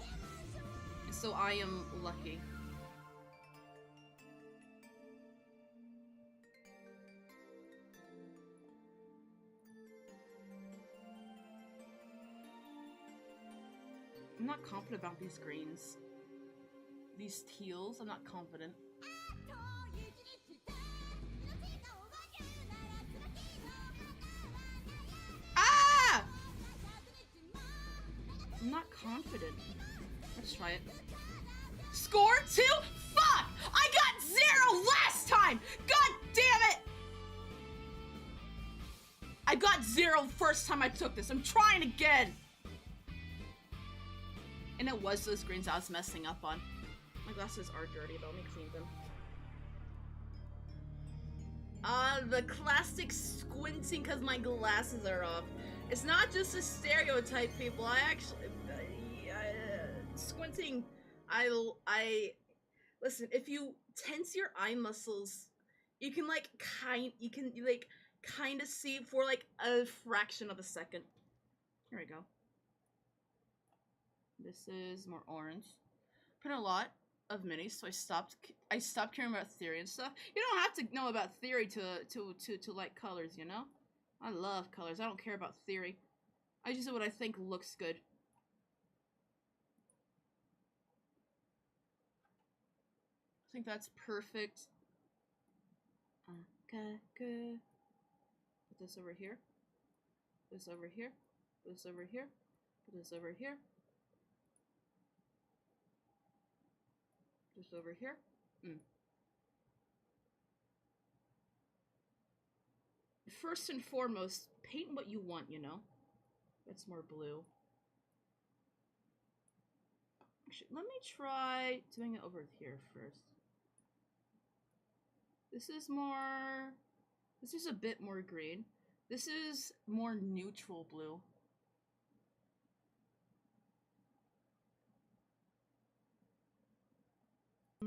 so I am lucky. I'm not confident about these greens. These teals, I'm not confident. Ah! I'm not confident. Let's try it. Score 2? Fuck! I got 0 last time! God damn it! I got 0 first time I took this. I'm trying again! And it was those greens I was messing up on. My glasses are dirty, but let me clean them. The classic squinting because my glasses are off. It's not just a stereotype, people. I actually... squinting... Listen, if you tense your eye muscles, you can, like, kind of see for, like, a fraction of a second. Here we go. This is more orange. Put a lot of minis, so I stopped caring about theory and stuff. You don't have to know about theory to like colors, you know? I love colors. I don't care about theory. I just do what I think looks good. I think that's perfect. Okay, good. Put this over here. This over here. This over here. Put this over here. This over here. First and foremost, paint what you want, you know? That's more blue. Actually, let me try doing it over here first. This is a bit more green. This is more neutral blue. I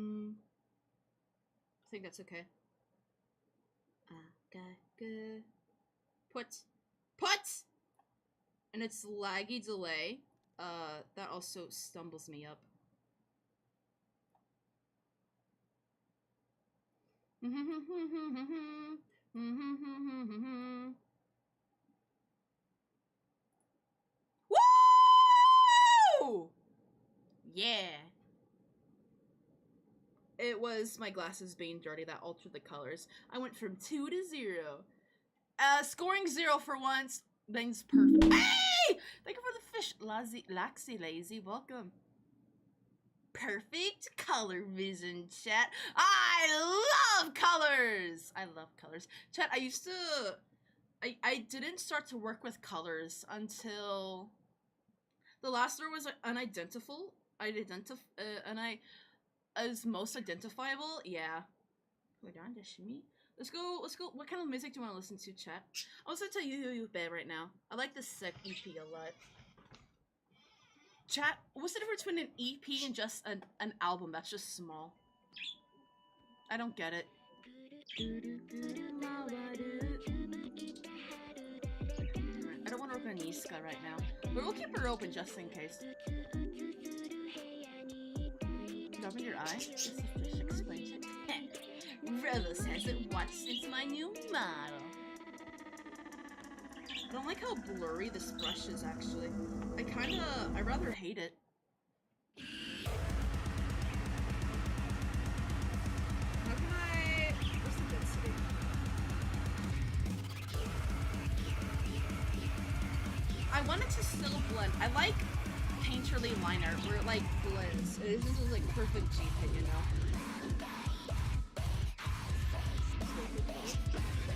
think that's okay. Good. Put! And it's laggy delay. That also stumbles me up. Woo! Yeah. It was my glasses being dirty that altered the colors. I went from 2 to 0. Scoring 0 for once. Things perfect. Hey! Thank you for the fish. Lazy, welcome. Perfect color vision, chat. I love colors! I love colors. Chat, I used to... I didn't start to work with colors until... The last word was unidentifiable. As most identifiable, yeah. Hold on, that's me. Let's go. What kind of music do you want to listen to, chat? I'll listen to utopia right now. I like this sick EP a lot. Chat, what's the difference between an EP and just an album that's just small? I don't get it. I don't want to open Niska right now, but we'll keep her open just in case. Open your eye. This is fish explains it. Revis hasn't watched since my new model. I don't like how blurry this brush is, actually. I rather hate it. How can I... Where's the density? I want it to still blend. I like painterly line art where it like blends. It isn't just like perfect G-pin, you know?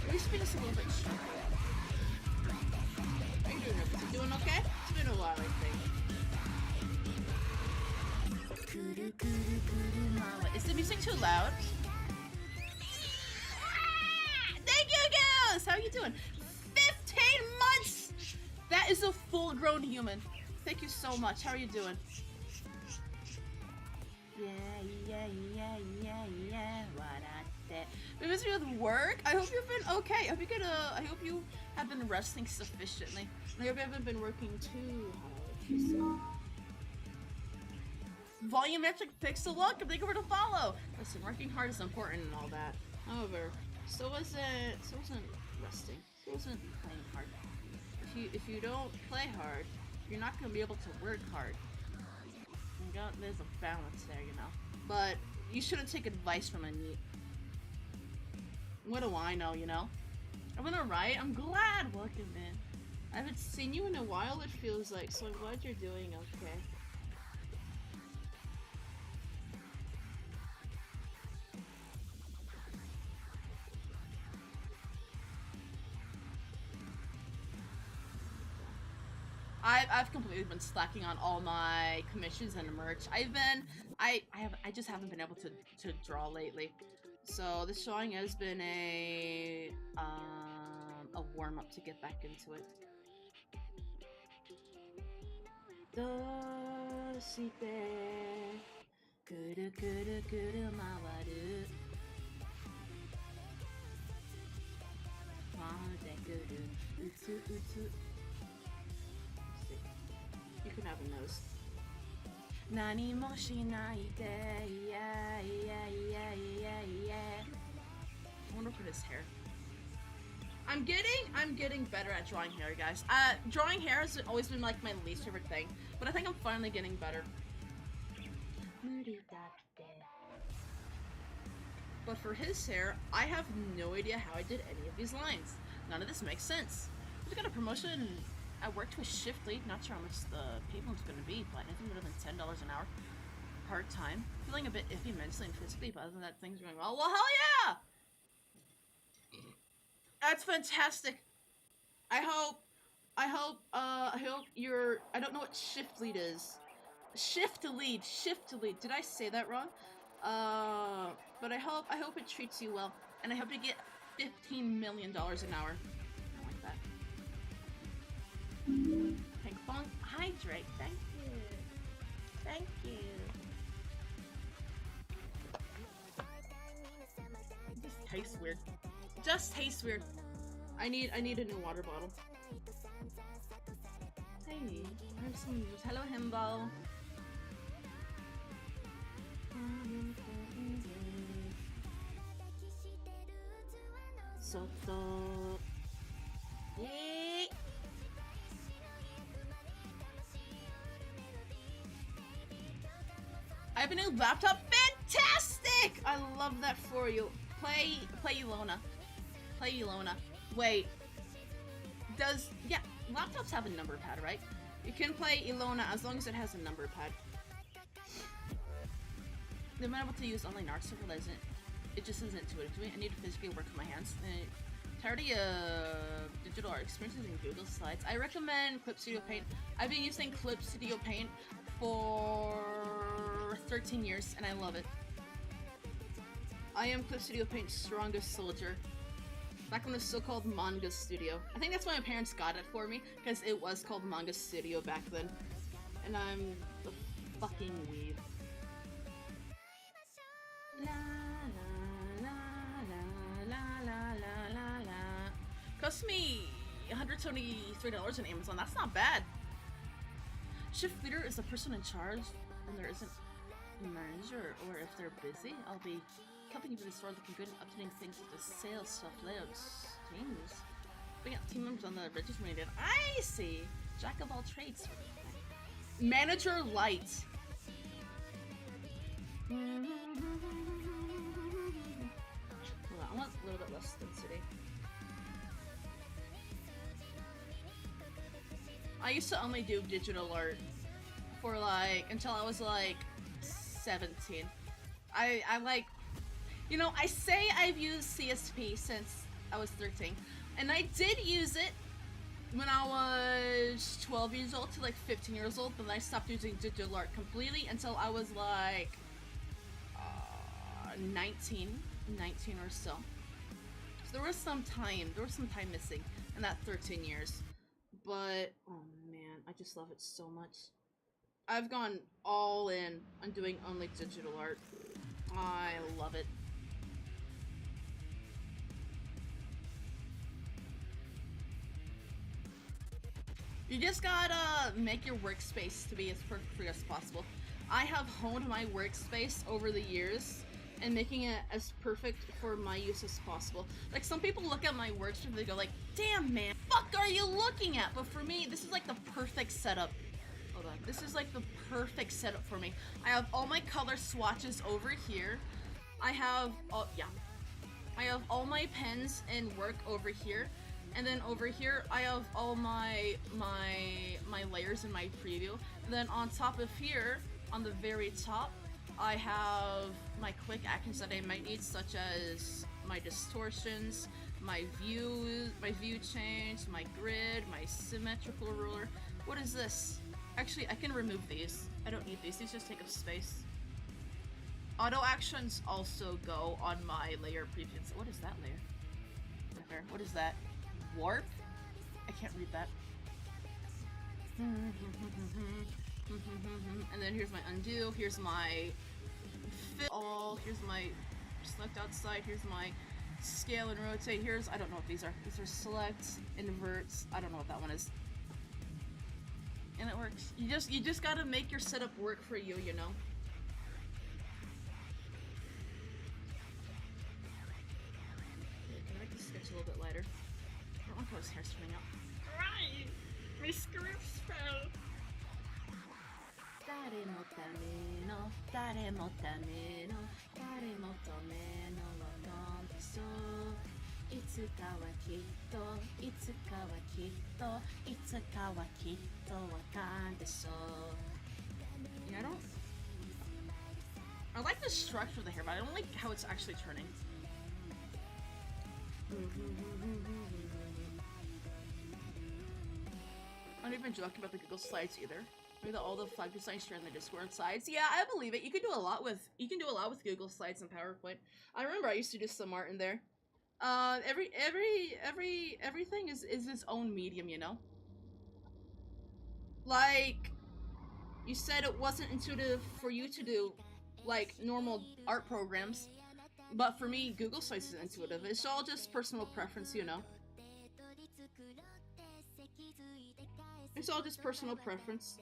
At least be just a little bit sharper. How you doing, Rufus? You doing okay? It's been a while, I think. Is the music too loud? Thank you, Ghost! How are you doing? 15 months! That is a full-grown human. Thank you so much. How are you doing? Yeah. What I said. Been busy with work? I hope you've been okay. I hope you have been resting sufficiently. I hope you haven't been working too hard. Volumetric Pixel, welcome. Thank you for the follow. Listen, working hard is important and all that. However, so wasn't resting. So wasn't playing hard. If you don't play hard, you're not gonna be able to work hard. There's a balance there, you know. But you shouldn't take advice from a NEET. What do I know, you know? I'm alright. I'm glad. Welcome in. I haven't seen you in a while, it feels like, so I'm glad you're doing okay. I've completely been slacking on all my commissions and merch. I just haven't been able to draw lately. So this showing has been a warm up to get back into it. You can have a nose. Nani mo shinai de, yeah, yeah, yeah, yeah, yeah. I wonder for his hair. I'm getting better at drawing hair, guys. Drawing hair has always been like my least favorite thing, but I think I'm finally getting better. But for his hair, I have no idea how I did any of these lines. None of this makes sense. I just got a promotion at work to a shift lead. Not sure how much the payment's going to be, but anything better than $10 an hour. Part-time. Feeling a bit iffy mentally and physically, but other than that, things are going well. Well, hell yeah! That's fantastic. I hope you're, I don't know what shift lead is. Shift lead. Did I say that wrong? But I hope it treats you well, and I hope you get $15 million an hour. I like that. Pink Fong, hydrate. Thank you. Thank you. It just tastes weird. Just tastes weird. I need a new water bottle. Hey, I have some news. Hello, Himbo. Soto. Yay! I have a new laptop. Fantastic! I love that for you. Play Ilona. Play Ilona. Wait. Yeah, laptops have a number pad, right? You can play Ilona as long as it has a number pad. They've been able to use online art, so realize it just isn't intuitive to me. I need to physically work with my hands. Tired of digital art experiences in Google Slides. I recommend Clip Studio Paint. I've been using Clip Studio Paint for 13 years, and I love it. I am Clip Studio Paint's strongest soldier. Back when it was still called Manga Studio. I think that's why my parents got it for me, because it was called Manga Studio back then. And I'm the fucking weeb. La la la la la la la la. Cost me $173 on Amazon. That's not bad. Shift leader is the person in charge, and there isn't a manager, or if they're busy, I'll be helping you with the store looking good and updating things with the sales stuff, layouts, teams. We got team members on the register when I did. I see. Jack of all trades sort of thing. Manager light. Hold on, I want a little bit less density. I used to only do digital art for like until I was like 17. I like, you know, I say I've used CSP since I was 13, and I did use it when I was 12 years old to like 15 years old, but then I stopped using digital art completely until I was like 19 or so. So there was some time missing in that 13 years. But, oh man, I just love it so much. I've gone all in on doing only digital art. I love it. You just gotta make your workspace to be as perfect for you as possible. I have honed my workspace over the years and making it as perfect for my use as possible. Like, some people look at my workspace and they go like, damn man, fuck are you looking at? But for me, this is like the perfect setup. Hold on, this is like the perfect setup for me. I have all my color swatches over here. I have all my pens and work over here. And then over here, I have all my layers in my preview. And then on top of here, on the very top, I have my quick actions that I might need, such as my distortions, my view change, my grid, my symmetrical ruler. What is this? Actually, I can remove these. I don't need these. These just take up space. Auto actions also go on my layer previews. What is that layer? Okay, what is that? Warp? I can't read that. And then here's my undo, here's my fill all, here's my select outside, here's my scale and rotate, here's, I don't know what these are. These are select, inverts, I don't know what that one is. And it works. You just gotta make your setup work for you, you know? Yeah, can I make the sketch a little bit lighter? I don't want how his hair's turning out. Right! My scripts fell! 誰のための誰のための誰のためのわかんでしょういつかはきっといつかはきっといつかはきっとわかんでしょう Yeah, I like the structure of the hair, but I don't like how it's actually turning. I'm not even joking about the Google Slides either. Maybe all the flag design share in the Discord sides. Yeah, I believe it. You can do a lot with Google Slides and PowerPoint. I remember I used to do some art in there. Everything is its own medium, you know? Like, you said it wasn't intuitive for you to do, like, normal art programs. But for me, Google Slides is intuitive. It's all just personal preference, you know? It's all just personal preference.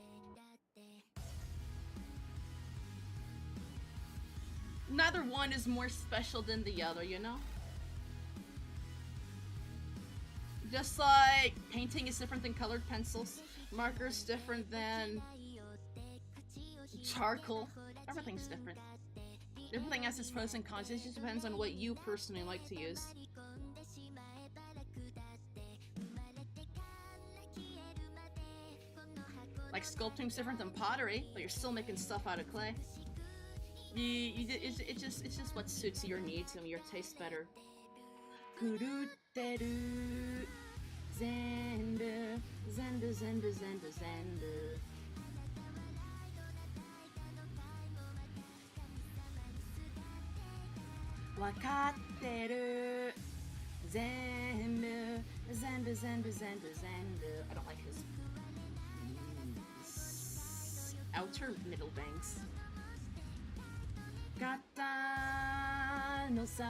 Neither one is more special than the other, you know? Just like painting is different than colored pencils, markers different than charcoal. Everything's different. Everything has its pros and cons. It just depends on what you personally like to use. Like sculpting's different than pottery, but you're still making stuff out of clay. It's just what suits your needs and your taste better. Kuruteru, zendu, zendu, zendu, zendu, zendu. Wakatteru, zendu, zendu, zendu, zendu, zendu. I don't like his outer middle bangs. Kata no sa.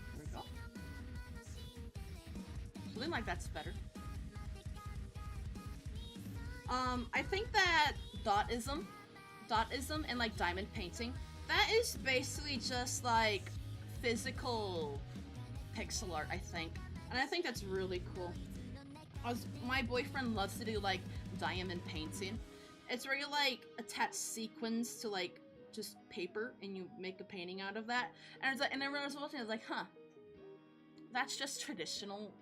There we go. Feeling like that's better. I think that dotism and like diamond painting, that is basically just like physical pixel art, I think. And I think that's really cool. My boyfriend loves to do like diamond painting. It's where you like attach sequins to like just paper and you make a painting out of that. And it's like, and everyone was watching, I was like, huh, that's just traditional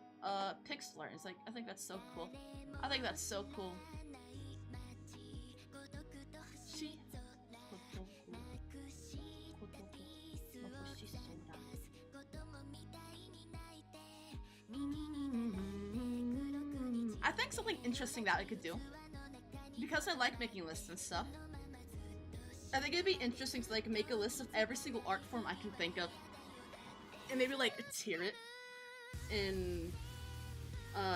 pixel art. It's like, I think that's so cool. I think that's so cool. I think something interesting that I could do, because I like making lists and stuff, I think it'd be interesting to like make a list of every single art form I can think of, and maybe like tier it in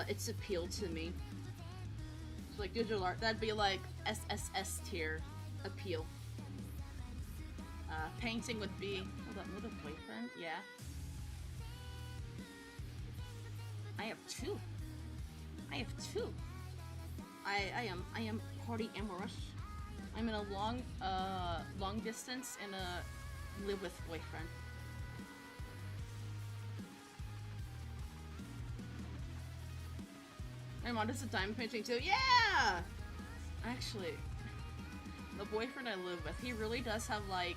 its appeal to me. So like digital art, that'd be like SSS tier appeal. Painting would be, hold on, with a boyfriend? Yeah. I have two. I am polyamorous. I'm in a long distance and a live with boyfriend. My mom does a diamond painting too. Yeah! Actually, the boyfriend I live with, he really does have like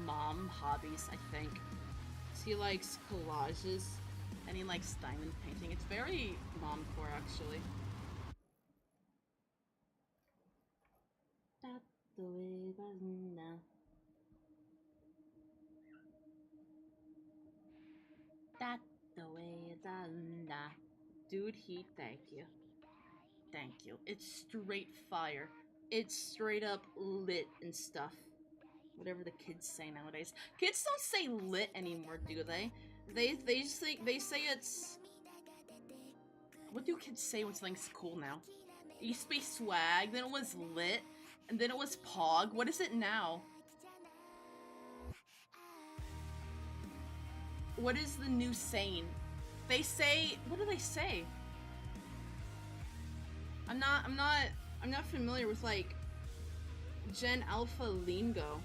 mom hobbies, I think. So he likes collages and he likes diamond painting. It's very mom-core, actually. Dude, thank you. Thank you. It's straight fire. It's straight up lit and stuff. Whatever the kids say nowadays. Kids don't say lit anymore, do they? They say it's... What do kids say when something's cool now? It used to be swag, then it was lit, and then it was pog. What is it now? What is the new saying? They say, what do they say? I'm not familiar with like Gen Alpha lingo.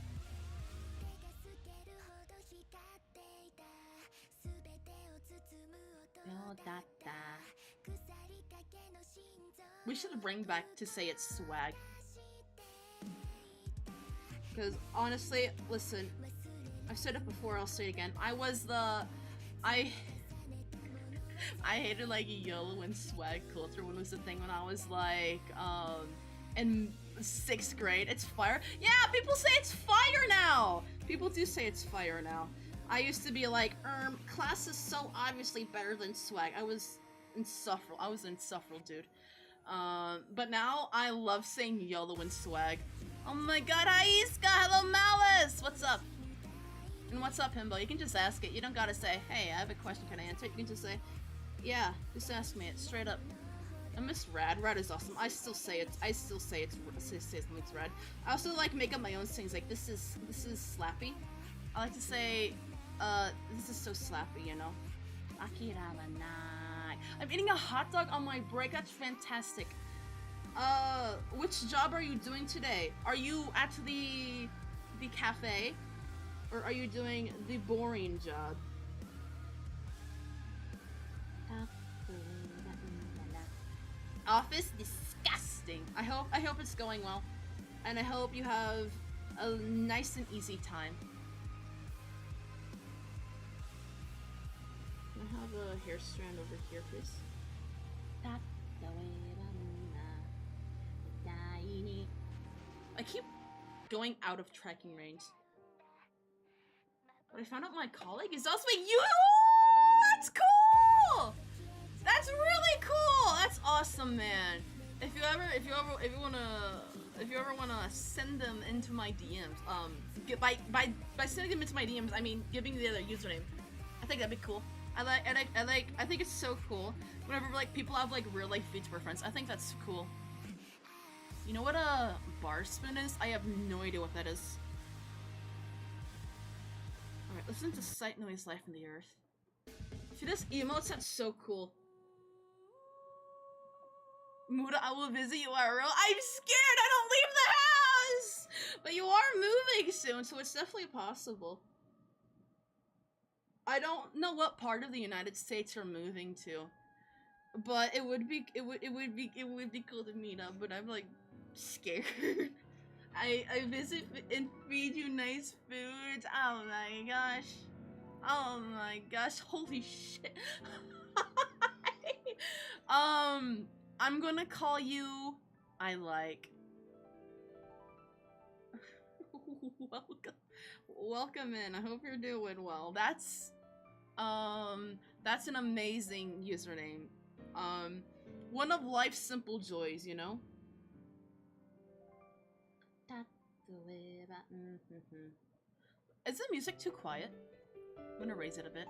We should bring back to say it's swag. Because honestly, listen, I've said it before, I'll say it again. I hated like YOLO and swag culture when it was a thing when I was like in 6th grade. It's fire. Yeah, people say it's fire now. People do say it's fire now. I used to be like, class is so obviously better than swag. I was insufferable, dude. But now I love saying YOLO and swag. Oh my god, Aiska, hello Malice! What's up? And what's up, Himbo? You can just ask it. You don't gotta say, hey, I have a question, can I answer it? You can just say, yeah, just ask me it, straight up. I miss Rad. Rad is awesome. I still say it's Rad. I also like make up my own things, like this is slappy. I like to say, this is so slappy, you know? Akira wa nai. I'm eating a hot dog on my break, that's fantastic. Which job are you doing today? Are you at the cafe? Or are you doing the boring job? Office disgusting. I hope it's going well. And I hope you have a nice and easy time. Can I have a hair strand over here, please? I keep going out of tracking range. But I found out my colleague is also a That's cool! That's really cool! That's awesome, man. If you ever wanna send them into my DMs, by sending them into my DMs, I mean giving the other username. I think that'd be cool. I think it's so cool whenever like people have like real life VTuber friends. I think that's cool. You know what a bar spin is? I have no idea what that is. Alright, listen to sight, noise, life, and the earth. See this emotes? That's so cool. Muda, I will visit you IRL. I'm scared! I don't leave the house! But you are moving soon, so it's definitely possible. I don't know what part of the United States you're moving to, but it would be cool to meet up. But I'm like scared. I visit and feed you nice food. Oh my gosh! Oh my gosh! Holy shit! I'm gonna call you. I like. Welcome in. I hope you're doing well. That's an amazing username. One of life's simple joys, you know? Is the music too quiet? I'm gonna raise it a bit.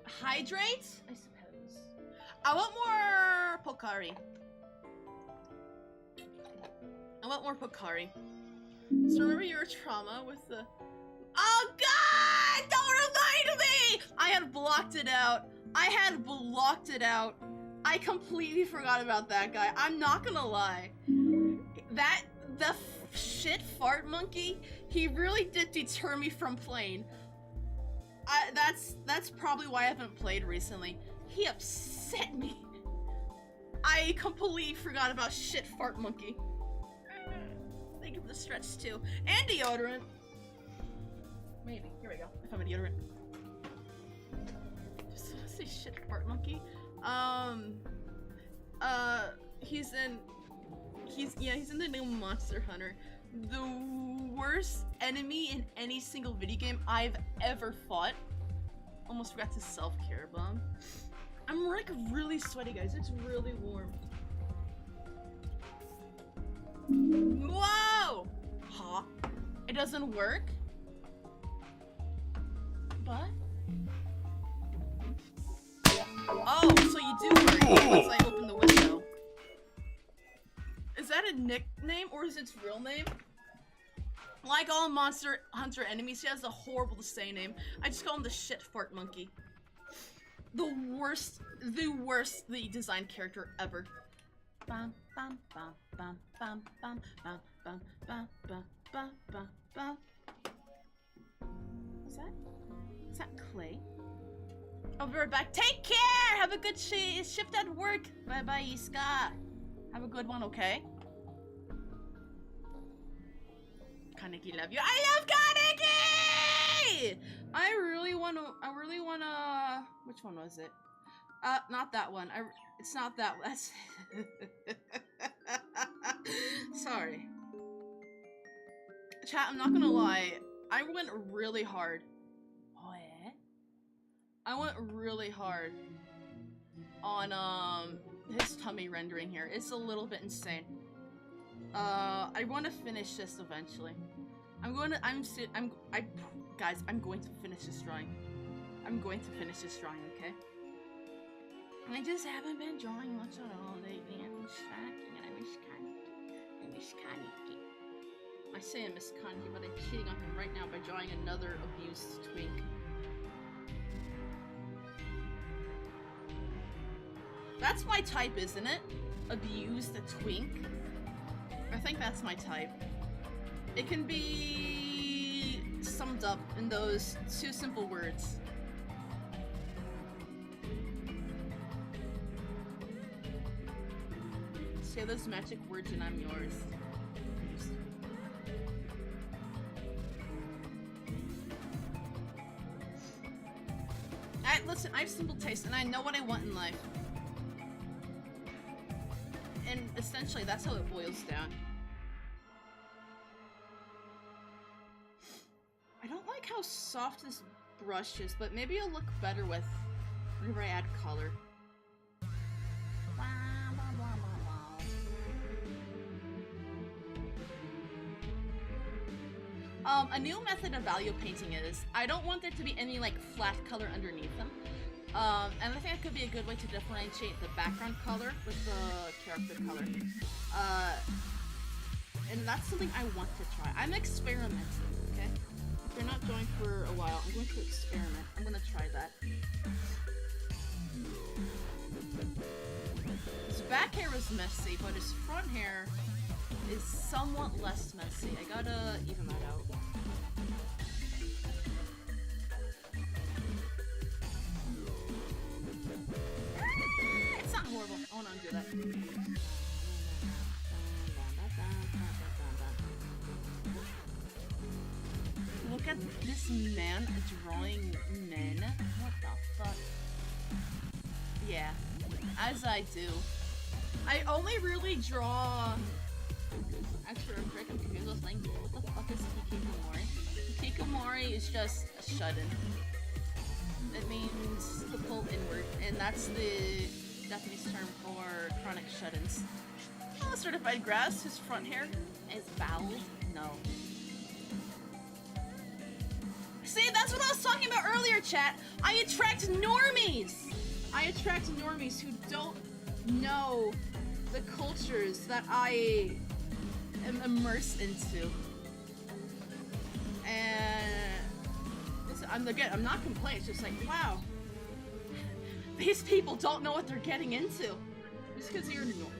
Hydrate? I suppose. I want more Pocari. So remember your trauma with the... Oh god! Don't remind me! I had blocked it out. I completely forgot about that guy. I'm not gonna lie. The shit fart monkey, he really did deter me from playing. That's probably why I haven't played recently. He upset me. I completely forgot about shit fart monkey. Think of the stretch too. And deodorant. Maybe. Here we go. I found my deodorant. Just want to say shit fart monkey. He's in the new Monster Hunter. The worst enemy in any single video game I've ever fought. Almost forgot to self-care bomb. I'm like really sweaty, guys. It's really warm. Whoa! Huh? It doesn't work? But Oh, so you do worry once I open the window. Is that a nickname or is it its real name? Like all Monster Hunter enemies, he has a horrible to say name. I just call him the shit fart monkey. The worst designed character ever. Bum, bum, bum, bum, bum, bum, bum, bum, bum, bum, bum, bum, bum. What's that? Is that Clay? I'll be right back. Take care! Have a good shift at work. Bye-bye, Iska. Have a good one, okay? Kaneki, love you. I love Kaneki! I really wanna... Which one was it? Not that one. It's not that one. That's... Sorry. Chat, I'm not gonna lie. I went really hard. Oh, yeah? I went really hard on, his tummy rendering here. It's a little bit insane. I want to finish this eventually. Guys, I'm going to finish this drawing. I'm going to finish this drawing, okay? I just haven't been drawing much at all lately. I miss Kaneki and I miss Kaneki. I miss Kaneki. I say I miss Kaneki, but I'm cheating on him right now by drawing another abused twink. That's my type, isn't it? Abused twink. I think that's my type. It can be summed up in those two simple words. Say those magic words and I'm yours. Listen, I have simple taste and I know what I want in life. And essentially, that's how it boils down. I don't like how soft this brush is, but maybe it'll look better with whenever I add color. A new method of value painting is, I don't want there to be any like flat color underneath them. And I think it could be a good way to differentiate the background color with the character color. And that's something I want to try. I'm experimenting, okay? If you're not drawing for a while, I'm going to experiment. I'm going to try that. His back hair is messy, but his front hair is somewhat less messy. I gotta even that out. It's not horrible. I wanna undo that. Look at this man drawing men. What the fuck? Yeah, as I do. I only really draw... Actually, I'm freaking confused. I was like, what the fuck is hikikomori? Hikikomori is just a shut-in. It means to pull inward, and that's the Japanese term for chronic shut-ins. Oh, certified grass. His front hair is bald. No. See, that's what I was talking about earlier, chat. I attract normies. I attract normies who don't know the cultures that I am immersed into. And listen, I'm not complaining. It's just like, wow, these people don't know what they're getting into. Just because you're don't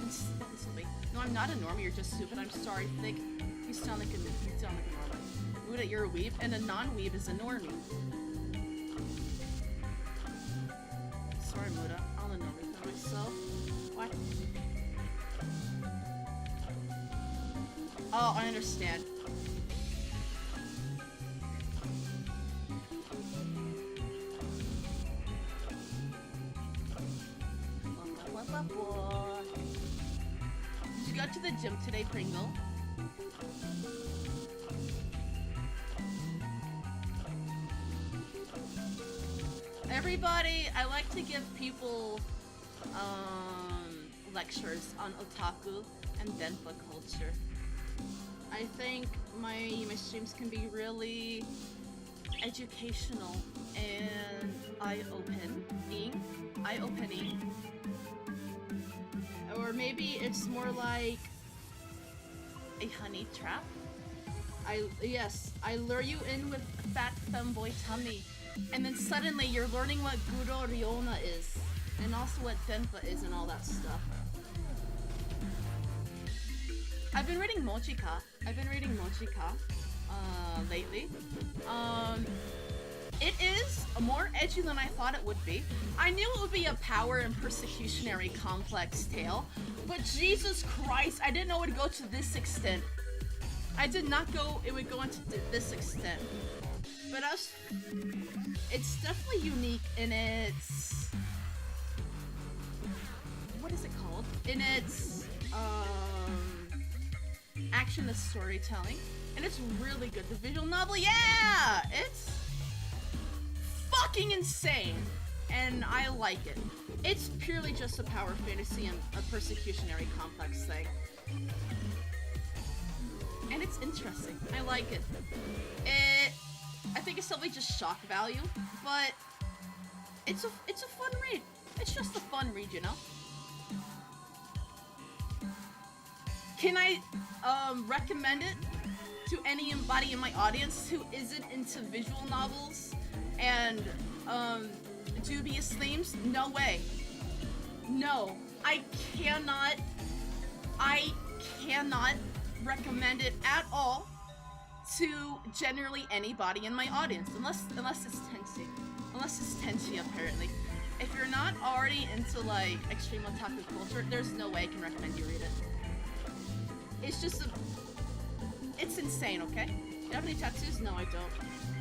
insult me. No, I'm not a normie. You're just stupid. I'm sorry. Think you sound like a normie. Muda, you're a weeb, and a non-weeb is a normie. Sorry, Muda. I'll know for myself. What? Oh, I understand. Did you go to the gym today, Pringle? Everybody, I like to give people lectures on otaku and denpa culture. I think my streams can be really educational and eye-opening. Or maybe it's more like a honey trap. Yes, I lure you in with fat femboy tummy, and then suddenly you're learning what Guro Ryona is, and also what Denpa is and all that stuff. I've been reading Mochika lately. It is more edgy than I thought it would be. I knew it would be a power and persecutionary complex tale, but Jesus Christ, I didn't know it would go to this extent. I did not go it would go into this extent. But it's definitely unique in its, what is it called? In its action and storytelling. And it's really good. The visual novel, yeah! It's fucking insane. And I like it. It's purely just a power fantasy and a persecutionary complex thing. And it's interesting. I like it. I think it's definitely just shock value, but it's a fun read. It's just a fun read, you know? Can I recommend it to anybody in my audience who isn't into visual novels and dubious themes? No way. No. I cannot recommend it at all to generally anybody in my audience, unless it's Tenchi. Unless it's Tenchi, apparently. If you're not already into, like, extreme otaku culture, there's no way I can recommend you read it. It's just it's insane, okay? Do you have any tattoos? No, I don't.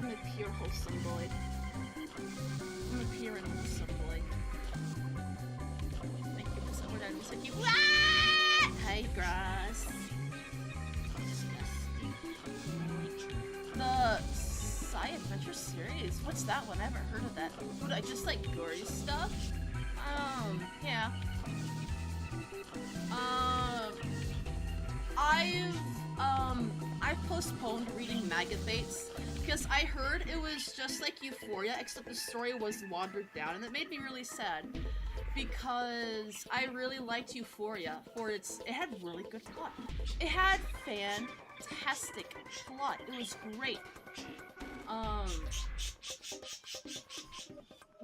I'm a pure wholesome boy. I'm a pure and wholesome boy. Thank you for someone that was like, hi, grass. The Psy Adventure series? What's that one? I haven't heard of that. What, I just like gory stuff? Yeah. I've postponed reading Maggot Baits because I heard it was just like Euphoria, except the story was watered down, and it made me really sad because I really liked Euphoria for it had really good plot. It had fantastic plot. It was great.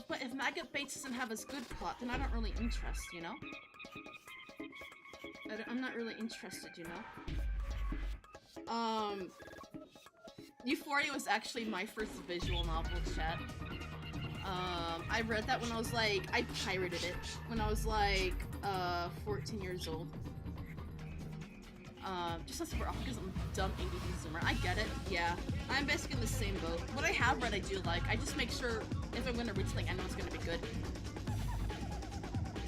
But if Maggot Baits doesn't have as good plot, then I don't really interest, you know? I'm not really interested, you know? Euphoria was actually my first visual novel, chat. I read that when I was like, I pirated it when I was like, 14 years old. Just as we're all because I'm a dumb ADD zoomer. I get it, yeah. I'm basically in the same boat. What I have read I do like, I just make sure if I'm gonna read something, I know it's gonna be good.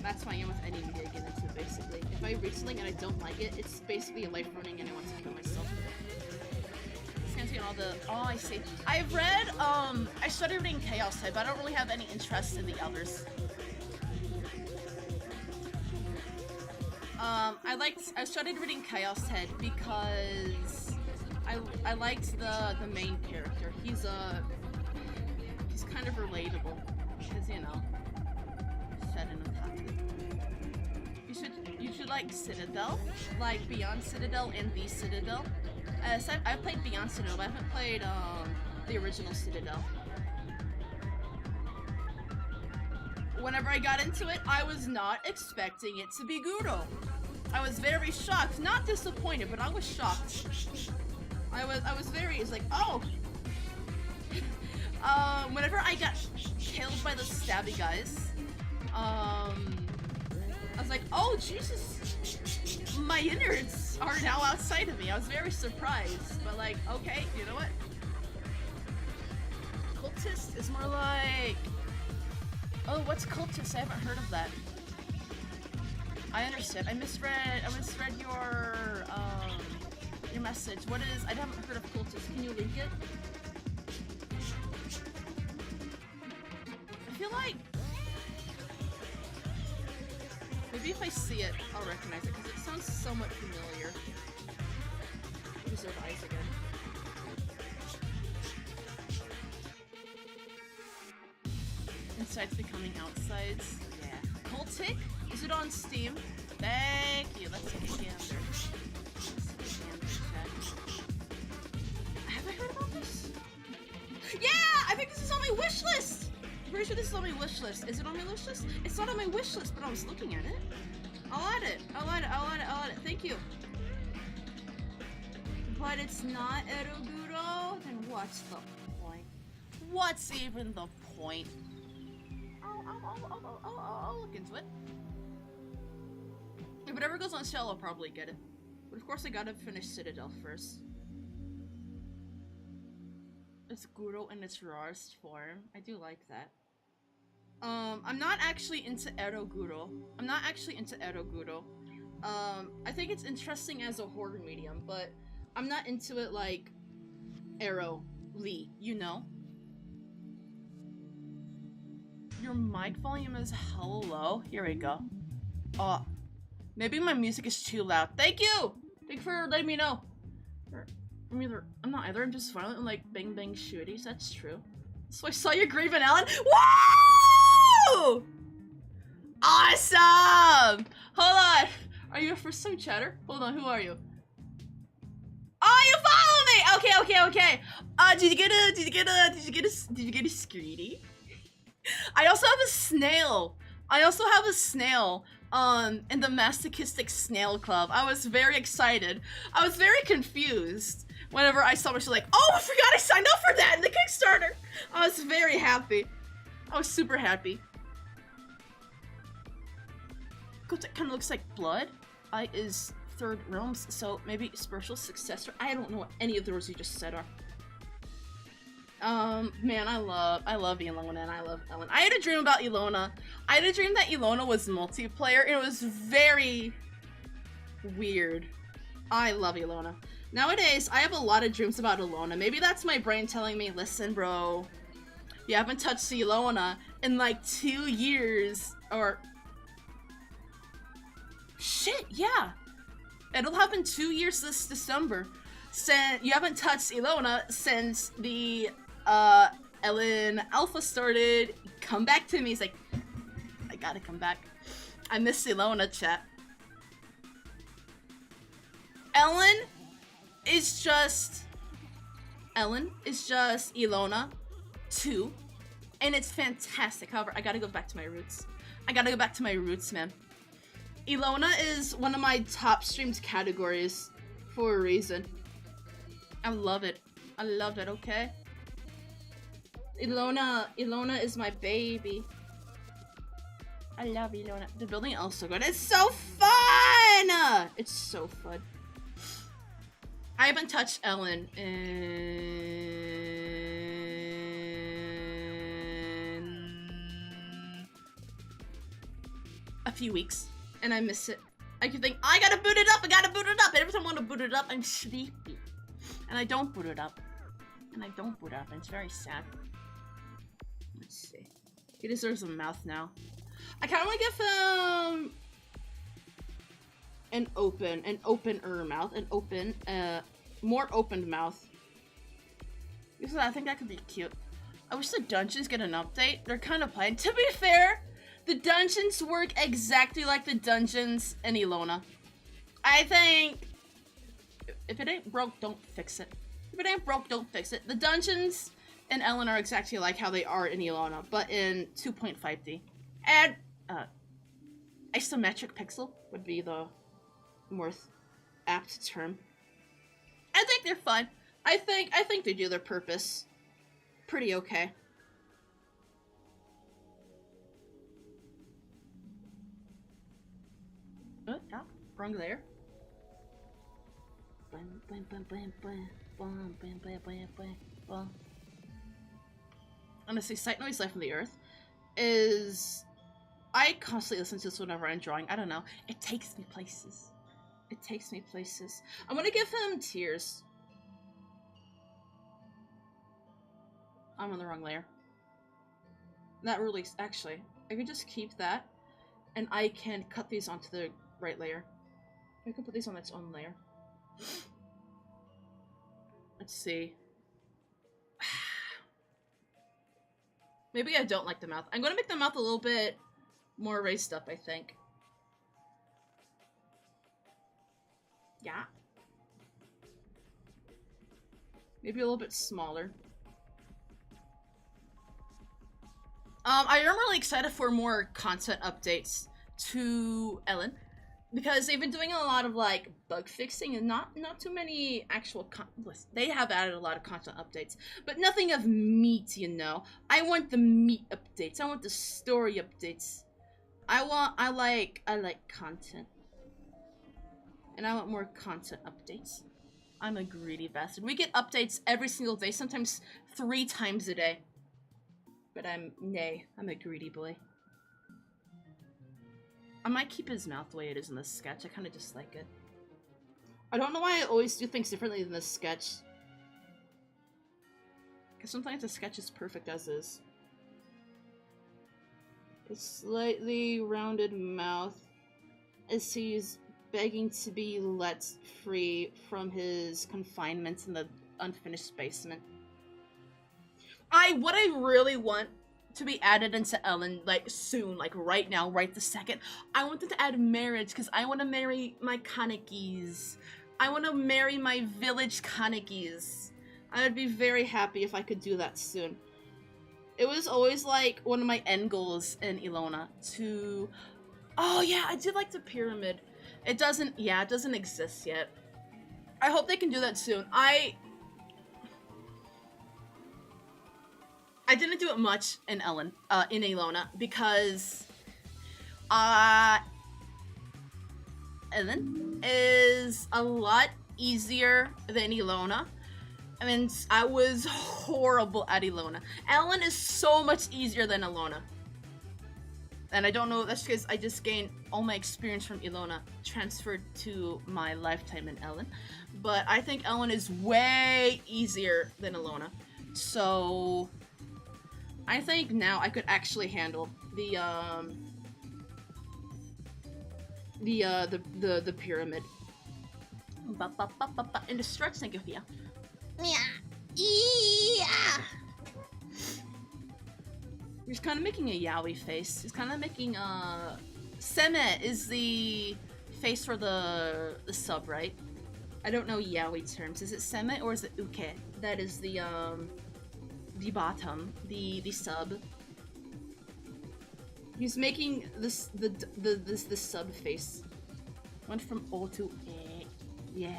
That's why I am with any media I get into, basically. If I read something and I don't like it, it's basically a life ruining and I want to kill myself. Fancy all the, oh, I see. I've read, I started reading Chaos Head, but I don't really have any interest in the others. I started reading Chaos Head because I liked the main character. He's kind of relatable, because, you know, set in otaku. You should like Citadel, like Beyond Citadel and The Citadel. So I've played Beyond Citadel, but I haven't played the original Citadel. Whenever I got into it, I was not expecting it to be Guro. I was very shocked, not disappointed, but I was shocked. I was very, it's like, oh! Whenever I got killed by the stabby guys, I was like, oh, Jesus! My innards are now outside of me. I was very surprised, but like, okay, you know what? Cultist is more like... Oh, what's cultist? I haven't heard of that. I understand. I misread your message. What is... I haven't heard of cultist. Can you link it? I feel like... Maybe if I see it, I'll recognize it, because it sounds somewhat familiar. Reserve eyes again. insides becoming outsides. Yeah. Cold Tick? Is it on Steam? Thank you. Let's take a gander. Have I heard about this? Yeah! I think this is on my wish list! I'm pretty sure this is on my wish list. Is it on my wish list? It's not on my wish list, but I was looking at it. I'll add it. I'll add it. I'll add it. I'll add it. Thank you. But it's not Eroguro? Then what's the point? What's even the point? I'll look into it. If whatever goes on sale, I'll probably get it. But of course I gotta finish Citadel first. It's Guro in its rawest form. I do like that. I'm not actually into Eroguro. I think it's interesting as a horror medium, but I'm not into it like Ero Lee, you know? Your mic volume is hella low. Here we go. Maybe my music is too loud. Thank you! Thank you for letting me know. I'm not either. I'm just violent and like bang bang shooties. That's true. So I saw your Graven Allen. Woo! Awesome! Hold on. Are you a first time chatter? Hold on. Who are you? Oh, you follow me! Okay. Did you get a Screedy? I also have a snail. In the Masochistic Snail Club. I was very excited. I was very confused whenever I saw it. She was like, oh, I forgot I signed up for that in the Kickstarter. I was very happy. I was super happy. It kind of looks like blood. I is third realms, so maybe spiritual successor. I don't know what any of the words you just said are. Man, I love Ilona and I love Ellen. I had a dream about Ilona. I had a dream that Ilona was multiplayer. It was very weird. I love Ilona. Nowadays, I have a lot of dreams about Ilona. Maybe that's my brain telling me, listen, bro, you haven't touched Ilona in like 2 years, or... Shit, yeah. It'll happen 2 years this December. Since you haven't touched Ilona since the Ellen Alpha started. Come back to me. He's like, I gotta come back. I miss Ilona, chat. Ellen is just Ilona 2, and it's fantastic. However, I gotta go back to my roots. Man. Ilona is one of my top streamed categories for a reason. I love it, okay? Ilona is my baby. I love Ilona. The building is also good. It's so fun! It's so fun. I haven't touched Ellen in a few weeks, and I miss it. I can think, I gotta boot it up, and every time I want to boot it up, I'm sleepy. And I don't boot it up. And it's very sad. Let's see. He deserves a mouth now. I kind of want to give him an opener mouth, more opened mouth. Because I think that could be cute. I wish the dungeons get an update. They're kind of plain. To be fair, the dungeons work exactly like the dungeons in Ilona. I think if it ain't broke, don't fix it. The dungeons in Ellen are exactly like how they are in Ilona, but in 2.5D. And isometric pixel would be the more apt term. I think they're fun. I think they do their purpose pretty okay. Yeah, wrong there. Honestly, sight noise life on the earth is... I constantly listen to this whenever I'm drawing. I don't know. It takes me places. I'm gonna give him tears. I'm on the wrong layer. Not really, actually. I could just keep that, and I can cut these onto the right layer. I can put these on its own layer. Let's see. Maybe I don't like the mouth. I'm gonna make the mouth a little bit more raised up, I think. Yeah. Maybe a little bit smaller. I am really excited for more content updates to Ellen, because they've been doing a lot of like bug fixing and not too many actual they have added a lot of content updates, but nothing of meat, you know. I want the meat updates. I want the story updates. I like content. And I want more content updates. I'm a greedy bastard. We get updates every single day, sometimes 3 times a day. But I'm a greedy boy. I might keep his mouth the way it is in this sketch. I kind of just like it. I don't know why I always do things differently than this sketch. Because sometimes the sketch is perfect as is. A slightly rounded mouth as he's begging to be let free from his confinement in the unfinished basement. What I really want to be added into Ellen, like, soon, like, right now, right this second, I want them to add marriage, because I want to marry my Kanekis. I want to marry my village Kanekis. I would be very happy if I could do that soon. It was always, like, one of my end goals in Ilona to... Oh, yeah, I did like the pyramid. It doesn't exist yet. I hope they can do that soon. I didn't do it much in Ellen, in Ilona, because, Ellen is a lot easier than Ilona. I mean, I was horrible at Ilona. Ellen is so much easier than Ilona. And I don't know, that's because I just gained all my experience from Ilona transferred to my lifetime in Ellen. But I think Ellen is way easier than Ilona. So I think now I could actually handle the pyramid. And the stretch, thank you, Fia. Yeah. He's kind of making a yaoi face. He's kind of making Seme is the face for the sub, right? I don't know yaoi terms. Is it Seme or is it uke? That is the bottom, the sub. He's making this the sub face. Went from O to E. Yeah.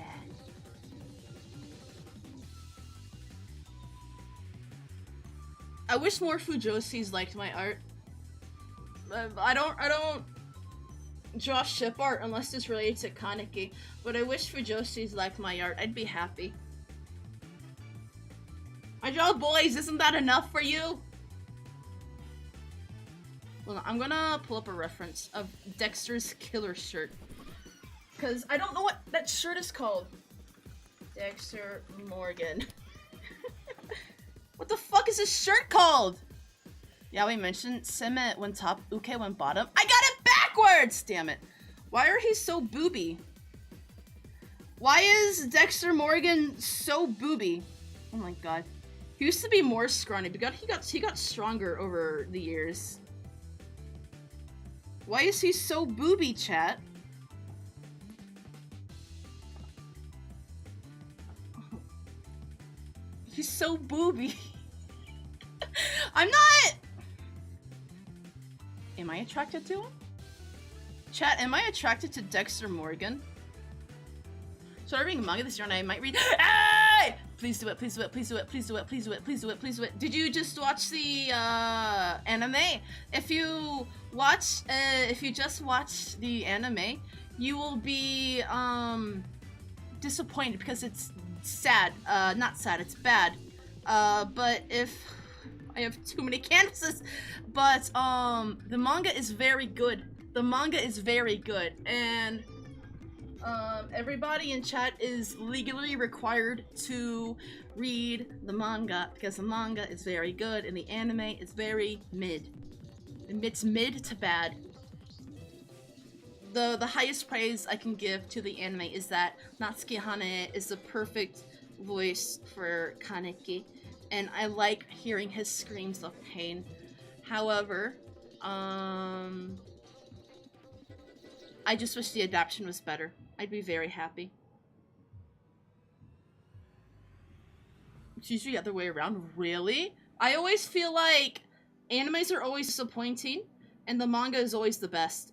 I wish more Fujoshis liked my art. I don't draw ship art unless it's related to Kaneki, but I wish Fujoshis liked my art. I'd be happy. I draw boys, isn't that enough for you? Well, I'm gonna pull up a reference of Dexter's killer shirt. Because I don't know what that shirt is called. Dexter Morgan. What the fuck is this shirt called? Yeah, we mentioned Seme went top, Uke went bottom. I got it backwards! Damn it. Why are he so booby? Why is Dexter Morgan so booby? Oh my god. He used to be more scrawny, but he got stronger over the years. Why is he so booby, chat? He's so booby. I'm not... Am I attracted to him? Chat, am I attracted to Dexter Morgan? So I'm reading manga this year and I might read... Hey! Please do it, please do it, please do it, please do it, please do it, please do it, please do it. Did you just watch the anime? If you just watch the anime, you will be disappointed because it's sad. Not sad, it's bad. But if I have too many canvases, but the manga is very good. The manga is very good, and everybody in chat is legally required to read the manga because the manga is very good and the anime is very mid. It's mid to bad. The highest praise I can give to the anime is that Natsuki Hane is the perfect voice for Kaneki, and I like hearing his screams of pain. However, I just wish the adaptation was better. I'd be very happy. It's usually the other way around. Really? I always feel like animes are always disappointing, and the manga is always the best.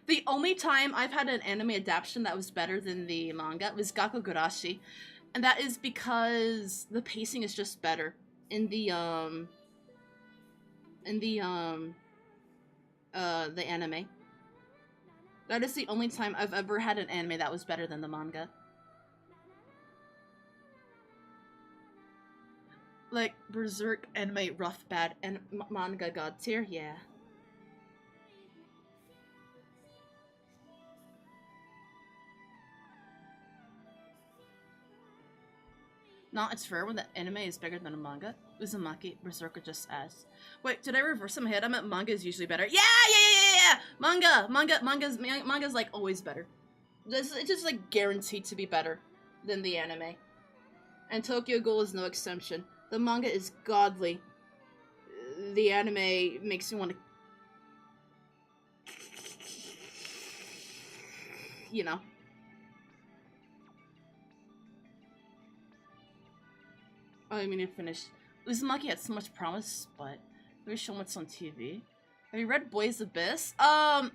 The only time I've had an anime adaptation that was better than the manga was Gakugurashi, and that is because the pacing is just better in the anime. That is the only time I've ever had an anime that was better than the manga. Like, Berserk anime rough bad and manga god tier, yeah. Not it's rare when the anime is bigger than a manga. Uzumaki, Berserk are just ass. Wait, did I reverse in my head? I meant manga is usually better. Yeah! Manga's like always better. It's just like guaranteed to be better than the anime. And Tokyo Ghoul is no exception. The manga is godly. The anime makes me want to... You know. Oh, I mean, I finished. Uzumaki had so much promise, but maybe show what's on TV. Have you read Boys Abyss? I've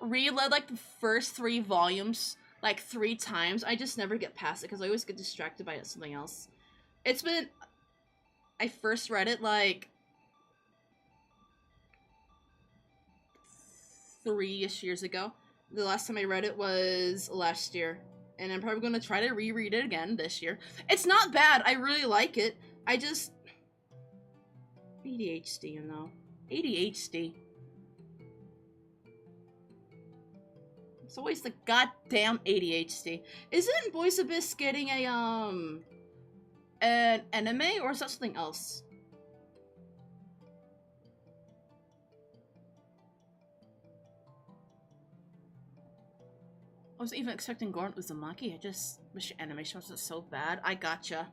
reread like the first 3 volumes like 3 times. I just never get past it because I always get distracted by something else. It's been... I first read it like 3-ish years ago. The last time I read it was last year. And I'm probably going to try to reread it again this year. It's not bad. I really like it. I just... ADHD, you know. ADHD. It's always the goddamn ADHD. Isn't Boys Abyss getting an anime, or is that something else? I wasn't even expecting Goran Uzumaki. I just wish your animation wasn't so bad. I gotcha.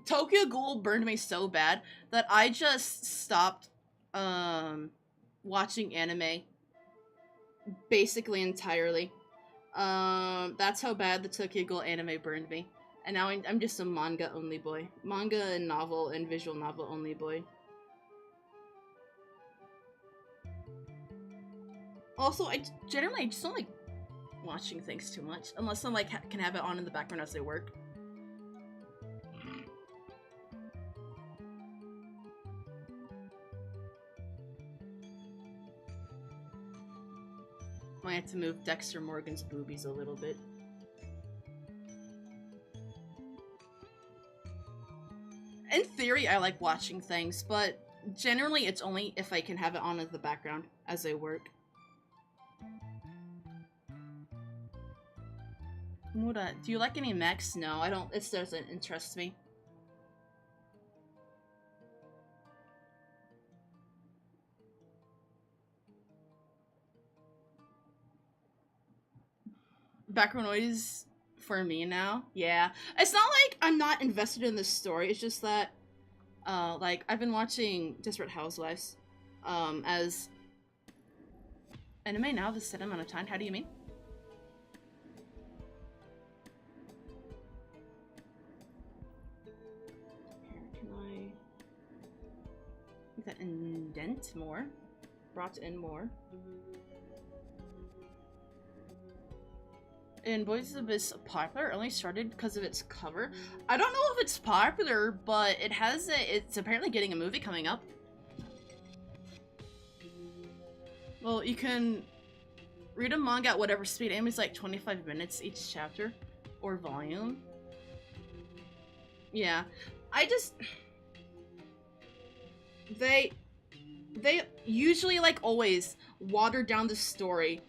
Tokyo Ghoul burned me so bad that I just stopped watching anime basically entirely. That's how bad the Tokyo Ghoul anime burned me. And now I'm just a manga only boy. Manga and novel and visual novel only boy. Also, I generally just don't like watching things too much, unless I'm like can have it on in the background as they work. Might have to move Dexter Morgan's boobies a little bit. In theory, I like watching things, but generally it's only if I can have it on in the background as I work. Muda, do you like any mechs? No, I don't. It doesn't interest me. Background noise for me now? Yeah. It's not like I'm not invested in this story. It's just that, like, I've been watching Desperate Housewives, as anime now, the set amount of time. How do you mean? That indent more, brought in more. And Boys Abyss popular only started because of its cover. I don't know if it's popular, but it's apparently getting a movie coming up. Well, you can read a manga at whatever speed. Anime is like 25 minutes each chapter or volume. Yeah, I just... They usually, like always, water down the story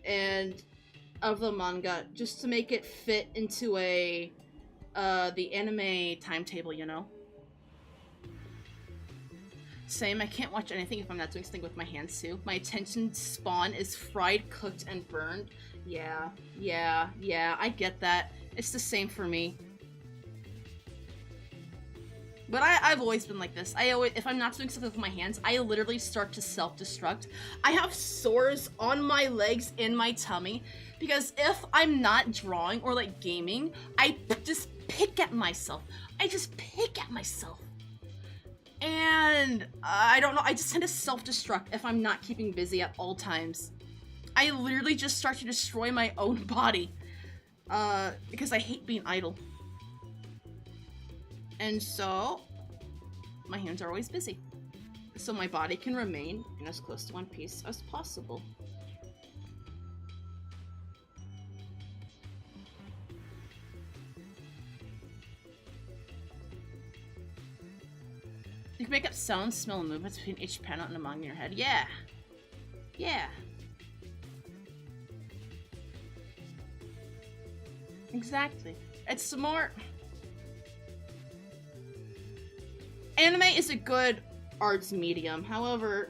and of the manga just to make it fit into the anime timetable, you know? Same, I can't watch anything if I'm not doing something with my hands too. My attention span is fried, cooked, and burned. Yeah, I get that. It's the same for me. But I've always been like this. If I'm not doing something with my hands, I literally start to self-destruct. I have sores on my legs and my tummy because if I'm not drawing or like gaming, I just pick at myself. I just pick at myself. And I don't know, I just tend to self-destruct if I'm not keeping busy at all times. I literally just start to destroy my own body because I hate being idle. And so, my hands are always busy. So my body can remain in as close to one piece as possible. You can make up sounds, smell, and movements between each panel and among your head. Yeah. Yeah. Exactly. It's more... Anime is a good arts medium, however,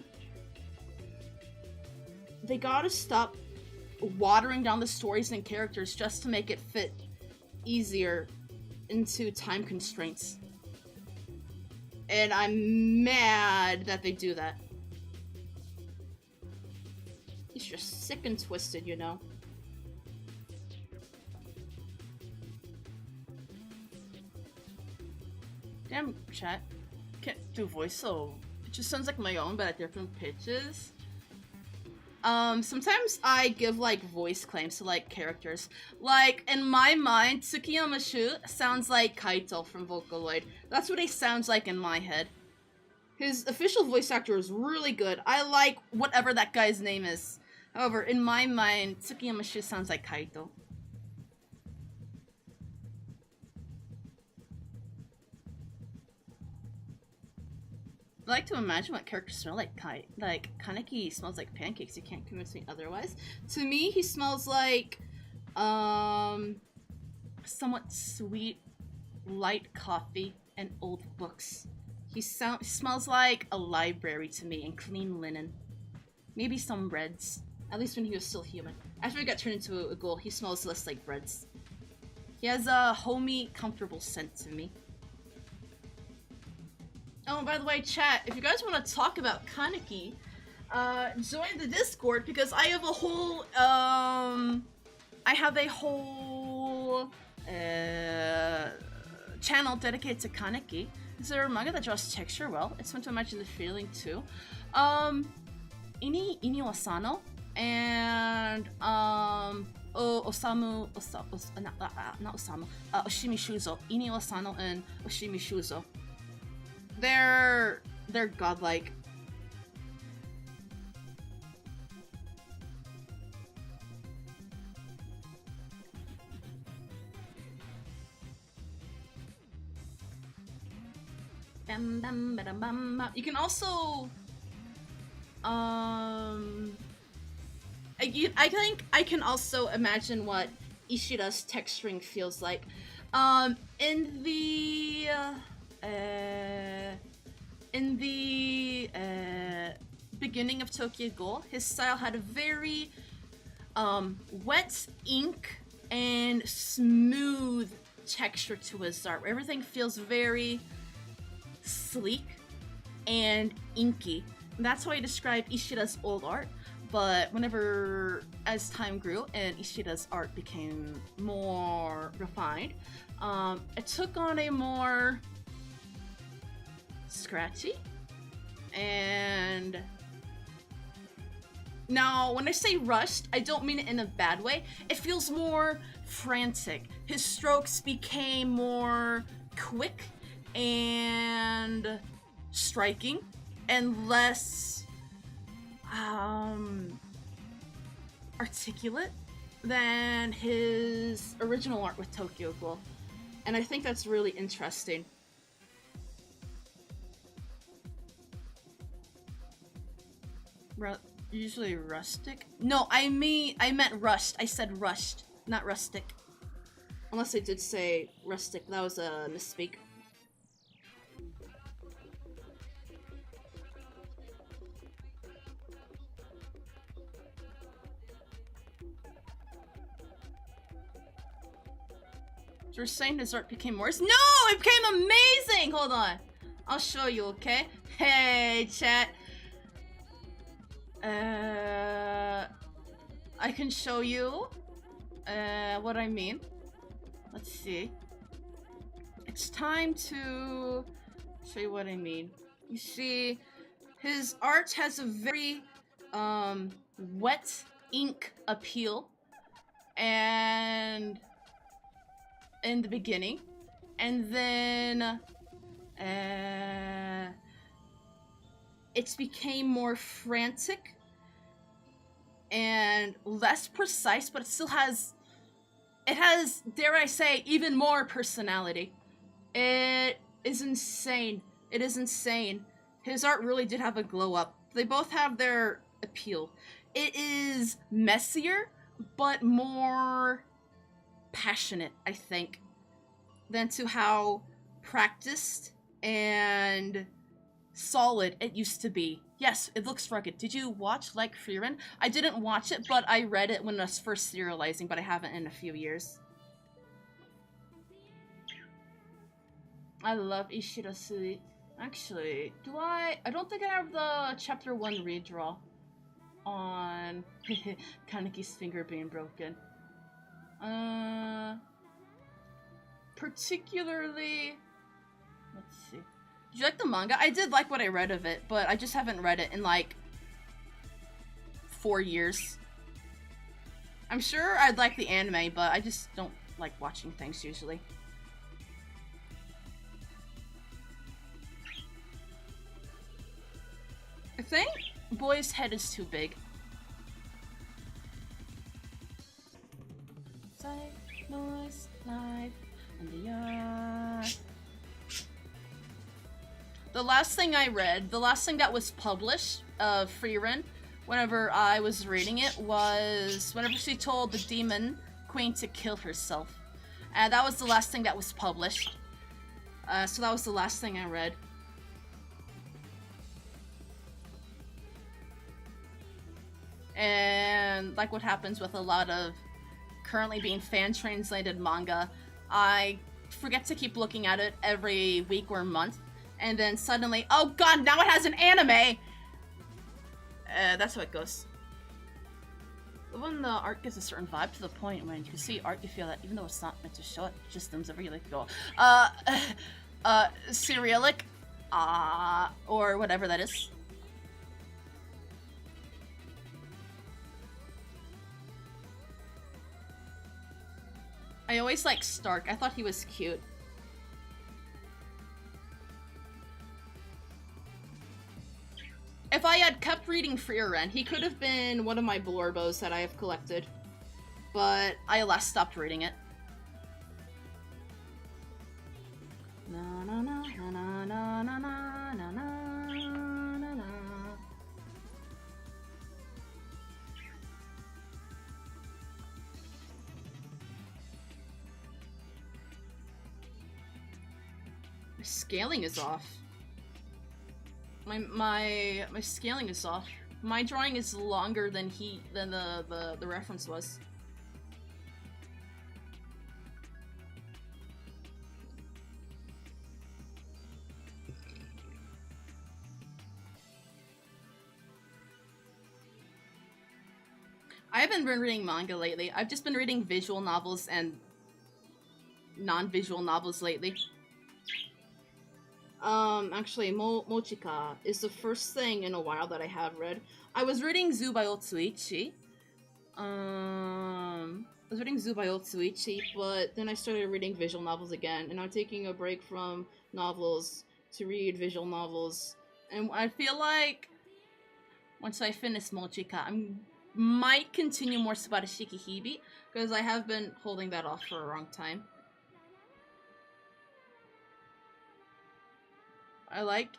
they gotta stop watering down the stories and characters just to make it fit easier into time constraints. And I'm mad that they do that. It's just sick and twisted, you know? Damn, chat. Can't do voice, so it just sounds like my own, but at different pitches. Sometimes I give, like, voice claims to, like, characters. Like, in my mind, Tsukiyama Shu sounds like Kaito from Vocaloid. That's what he sounds like in my head. His official voice actor is really good. I like whatever that guy's name is. However, in my mind, Tsukiyama Shu sounds like Kaito. I like to imagine what characters smell like. Kaneki smells like pancakes. You can't convince me otherwise. To me, he smells like, somewhat sweet, light coffee and old books. He smells like a library to me and clean linen. Maybe some breads. At least when he was still human. After he got turned into a ghoul, he smells less like breads. He has a homey, comfortable scent to me. Oh, by the way, chat, if you guys want to talk about Kaneki, join the Discord because I have a whole, channel dedicated to Kaneki. It's a manga that draws texture well. It's fun to imagine the feeling too. Ini Wasano and, Oshimi Shuzo. Ini Wasano and Oshimi Shuzo. They're godlike. You can also I think I can also imagine what Ishida's texturing feels like. In the beginning of Tokyo Ghoul, his style had a very wet ink and smooth texture to his art. Everything feels very sleek and inky. And that's how I describe Ishida's old art. But whenever, as time grew and Ishida's art became more refined, it took on a more scratchy and now when I say rushed, I don't mean it in a bad way. It feels more frantic. His strokes became more quick and striking and less articulate than his original art with Tokyo Ghoul. And I think that's really interesting. Usually rustic? No, I meant rust. I said rushed, not rustic. Unless I did say rustic. That was a misspeak. You're saying his art became worse? No! It became amazing! Hold on. I'll show you, okay? Hey, chat. I can show you what I mean. Let's see. It's time to show you what I mean. You see, his art has a very wet ink appeal, and in the beginning, and then it became more frantic and less precise, but it still has, dare I say, even more personality. It is insane. It is insane. His art really did have a glow up. They both have their appeal. It is messier, but more passionate, I think, than to how practiced and solid it used to be. Yes, it looks rugged. Did you watch Like Frieren? I didn't watch it, but I read it when I was first serializing, but I haven't in a few years. I love Ishida Sui. Actually, I don't think I have the chapter 1 redraw on Kaneki's finger being broken. Particularly, let's see. Did you like the manga? I did like what I read of it, but I just haven't read it in like 4 years. I'm sure I'd like the anime, but I just don't like watching things usually. I think Boy's head is too big. Noise, life, and the yard. The last thing I read, the last thing that was published of Frieren, whenever I was reading it, was whenever she told the demon queen to kill herself. And that was the last thing that was published. So that was the last thing I read. And like what happens with a lot of currently being fan-translated manga, I forget to keep looking at it every week or month, and then suddenly, oh god, now it has an anime! That's how it goes. When the art gives a certain vibe to the point when you can see art, you feel that even though it's not meant to show it, it just comes over you like go, Cyrillic, or whatever that is. I always liked Stark. I thought he was cute. If I had kept reading Frieren, he could have been one of my Blorbos that I have collected. But I alas stopped reading it. Na na na na na na na na na na. My scaling is off. My scaling is off. My drawing is longer than the reference was. I haven't been reading manga lately. I've just been reading visual novels and non-visual novels lately. Actually, Mochika is the first thing in a while that I have read. I was reading Zubai Otsuichi. But then I started reading visual novels again, and I'm taking a break from novels to read visual novels. And I feel like once I finish Mochika, I might continue more Subarashiki Hibi, because I have been holding that off for a long time. I like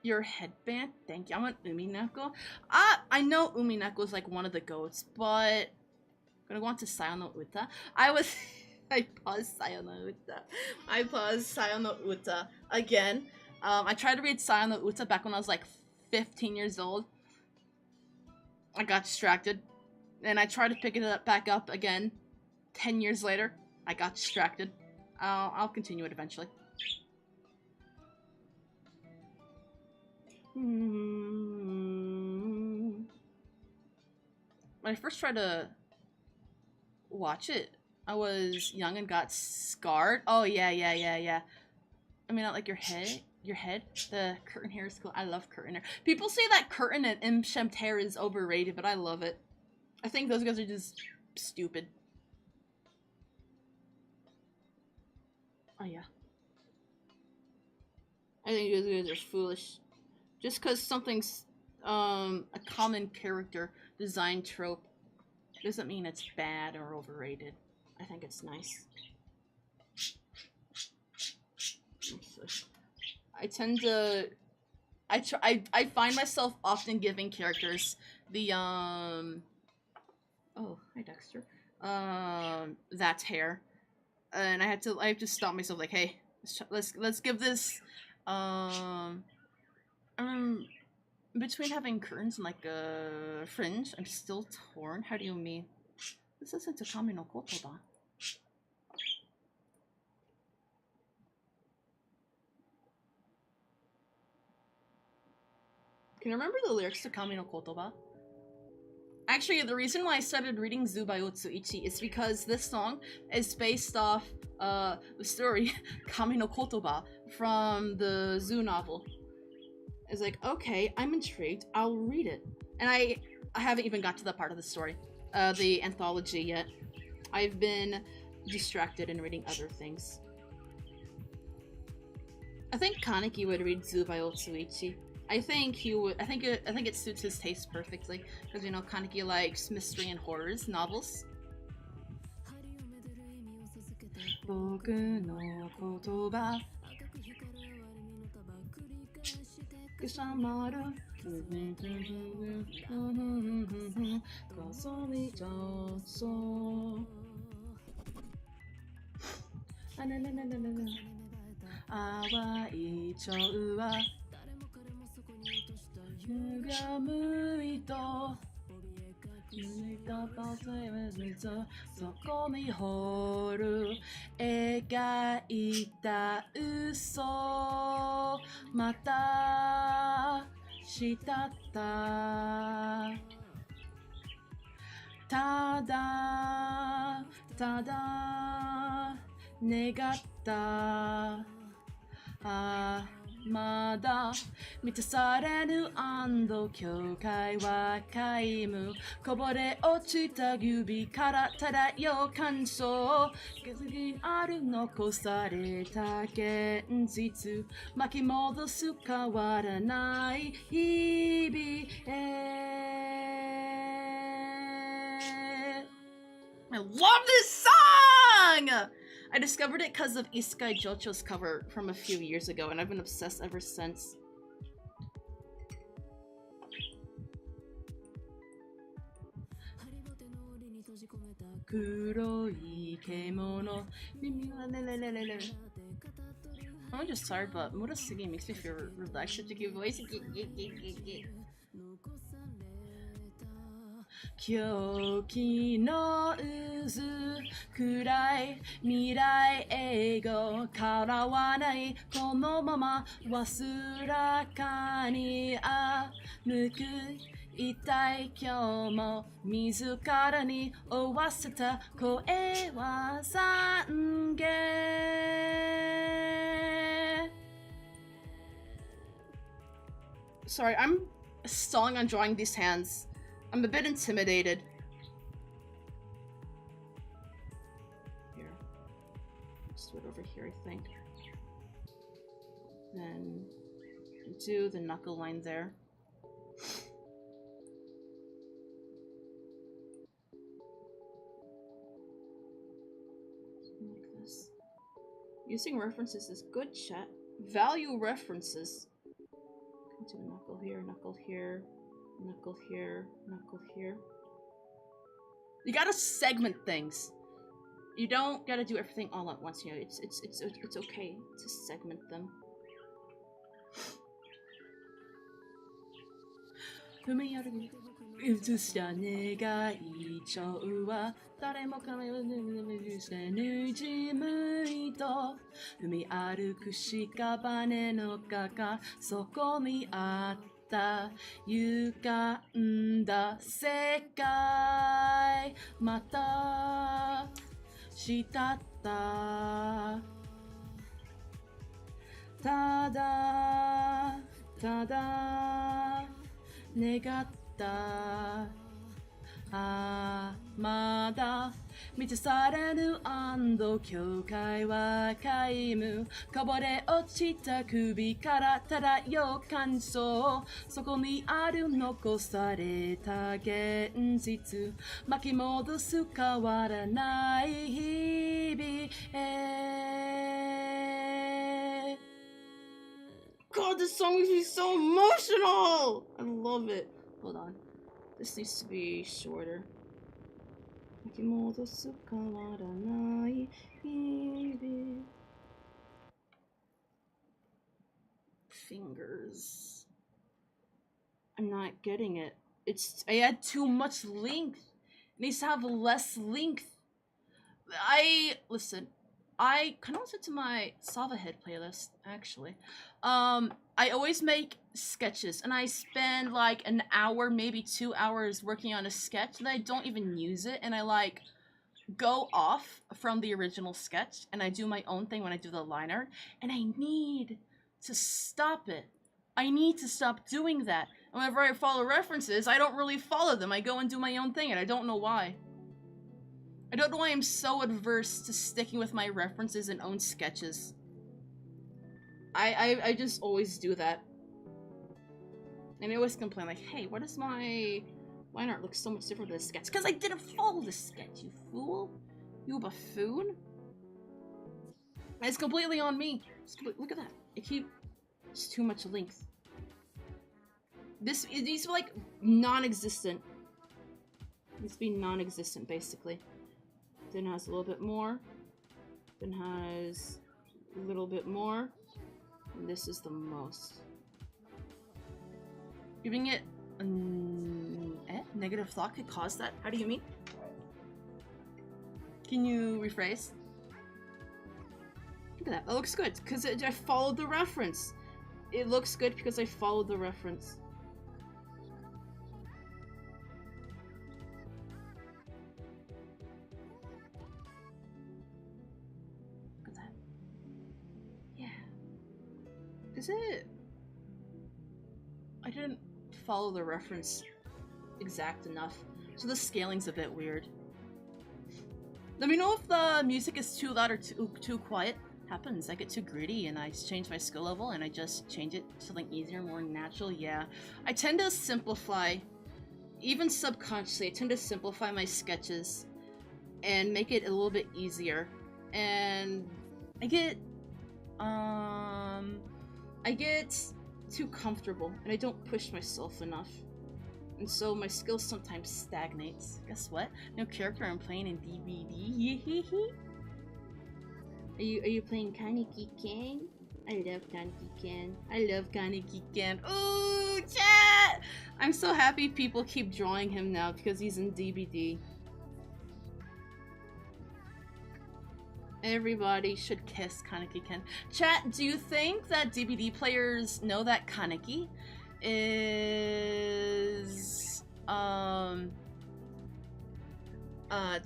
your headband. Thank you. I want Umineko. I know Umineko is like one of the goats, but I'm gonna go on to Sayo no Uta. I paused Sayo no Uta again. I tried to read Sayo no Uta back when I was like 15 years old. I got distracted. And I tried to pick it back up again 10 years later. I got distracted. I'll continue it eventually. When I first tried to watch it, I was young and got scarred. Oh yeah. I mean, not like your head. The curtain hair is cool. I love curtain hair. People say that curtain and unkempt hair is overrated, but I love it. I think those guys are just stupid. Oh yeah. I think those guys are foolish. Just because something's a common character design trope doesn't mean it's bad or overrated. I think it's nice. I tend to I find myself often giving characters the oh, hi Dexter. That hair. And I have to stop myself like, hey, let's give this between having curtains and like a fringe, I'm still torn. How do you mean? This isn't a kami no kotoba. Can you remember the lyrics to Kami no Kotoba? Actually, the reason why I started reading Zubayotsu Ichi is because this song is based off the story Kami no Kotoba from the Zoo novel. It's like, okay, I'm intrigued, I'll read it. And I haven't even got to the part of the story, the anthology yet. I've been distracted in reading other things. I think Kaneki would read Zubayotsu Ichi. I think he would. I think it suits his taste perfectly because, you know, Kaneki likes mystery and horrors novels. Mada mitasareru ando kyoukai wa kaimu kobore ochita yubi kara tada yo kanso kizuki aru nokosareta genjitsu makimodosu kawaranai hibi I love this song! I discovered it because of Isekai Jocho's cover from a few years ago, and I've been obsessed ever since. I'm just sorry, but Muda singing makes me feel relaxed. Such a cute voice. Kyoki no uzu kurai mirai eigo karawanai kono mama wasuraka ni amuku itai kyou mo mizu kara ni owaseta koe wa sange. Sorry, I'm stalling on drawing these hands. I'm a bit intimidated. Here. Let's do it over here, I think. Then do the knuckle line there. Something like this. Using references is good, chat. Value references. Do a knuckle here, knuckle here. Knuckle here, knuckle here. You gotta segment things. You don't gotta do everything all at once. You know, it's okay to segment them. 映した願い帳は誰も彼を許せぬ自分と踏み歩く屍の中そこにあった歪んだ世界またしたったただただ願ったまだ満たされぬ安堵境界は皆無こぼれ落ちた首から漂う感想そこにある残された現実巻き戻す変わらない日々God, this song is so emotional! I love it. Hold on. This needs to be shorter. Fingers. I'm not getting it. I had too much length. It needs to have less length. Listen. I kind of listen to my Sava Head playlist, actually. I always make sketches, and I spend like an hour, maybe 2 hours working on a sketch, and I don't even use it, and I like go off from the original sketch, and I do my own thing when I do the line art, and I need to stop it. I need to stop doing that. And whenever I follow references, I don't really follow them. I go and do my own thing, and I don't know why. I don't know why I'm so adverse to sticking with my references and own sketches. I just always do that. And I always complain like, hey, why does my line art look so much different than the sketch? Because I didn't follow the sketch, you fool. You buffoon. And it's completely on me. Look at that. It's too much length. It needs to be like non-existent. It needs to be non-existent, basically. Then has a little bit more. Then has a little bit more. And this is the most. Giving it negative thought could cause that? How do you mean? Can you rephrase? Look at that. That looks good because I followed the reference. It looks good because I followed the reference. Is it? I didn't follow the reference exact enough, so the scaling's a bit weird. Let me know if the music is too loud or too quiet. Happens. I get too greedy and I change my skill level and I just change it to something easier, more natural. Yeah, I tend to simplify, even subconsciously. I tend to simplify my sketches and make it a little bit easier, and I get too comfortable and I don't push myself enough, and so my skill sometimes stagnates. Guess what? No character I'm playing in DVD. Are you playing Kaneki-ken? I love Kaneki-ken. I love Kaneki-ken. Ooh, chat! I'm so happy people keep drawing him now because he's in DBD. Everybody should kiss Kaneki-ken. Chat, do you think that DBD players know that Kaneki is...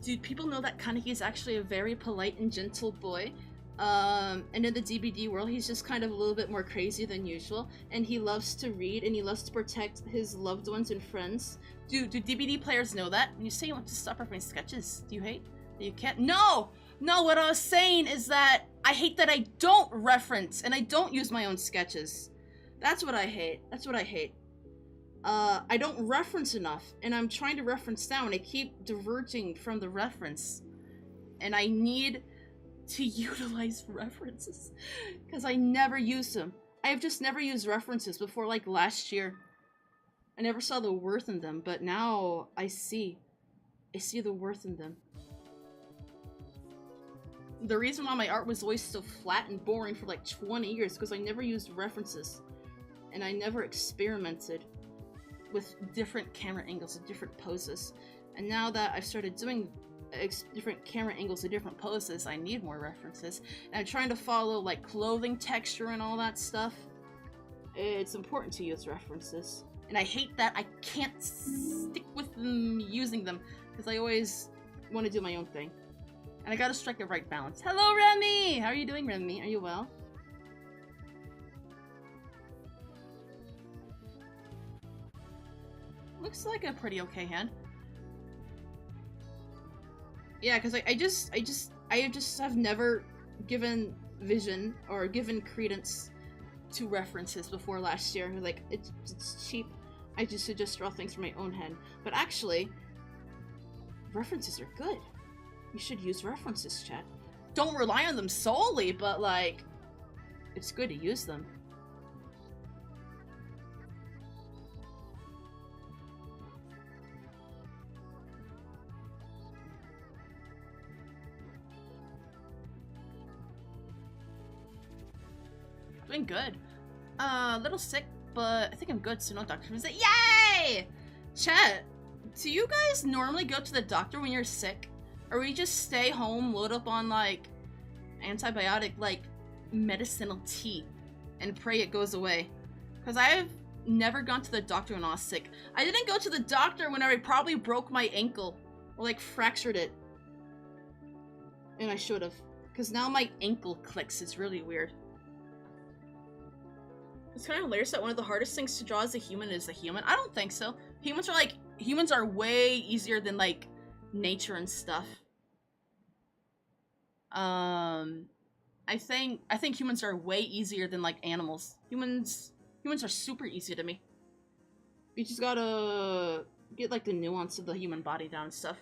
do people know that Kaneki is actually a very polite and gentle boy? And in the DBD world, he's just kind of a little bit more crazy than usual, and he loves to read, and he loves to protect his loved ones and friends. Do DBD players know that? When you say you want to stop referencing sketches, do you hate that you can't? No! No, what I was saying is that I hate that I don't reference and I don't use my own sketches. That's what I hate. That's what I hate. I don't reference enough, and I'm trying to reference now, and I keep diverging from the reference. And I need to utilize references, because I never use them. I have just never used references before, like, last year. I never saw the worth in them, but now I see. I see the worth in them. The reason why my art was always so flat and boring for like 20 years because I never used references and I never experimented with different camera angles and different poses. And now that I've started doing different camera angles and different poses, I need more references. And I'm trying to follow like clothing texture and all that stuff. It's important to use references. And I hate that I can't stick with them using them because I always want to do my own thing. And I gotta strike the right balance. Hello, Remy! How are you doing, Remy? Are you well? Looks like a pretty okay hand. Yeah, because I just have never given vision or given credence to references before last year. Like, it's cheap. I just should just draw things from my own head. But actually, references are good. You should use references, chat. Don't rely on them solely, but like, it's good to use them. Doing good. A little sick, but I think I'm good, so no doctor visit. Yay! Chat, do you guys normally go to the doctor when you're sick? Or we just stay home, load up on like antibiotic, like medicinal tea, and pray it goes away? Because I've never gone to the doctor when I was sick. I didn't go to the doctor when I probably broke my ankle or like fractured it. And I should have. Because now my ankle clicks. It's really weird. It's kind of hilarious that one of the hardest things to draw as a human is a human. I don't think so. Humans are way easier than like nature and stuff. I think humans are way easier than like animals. Humans are super easy to me. You just gotta get like the nuance of the human body down and stuff.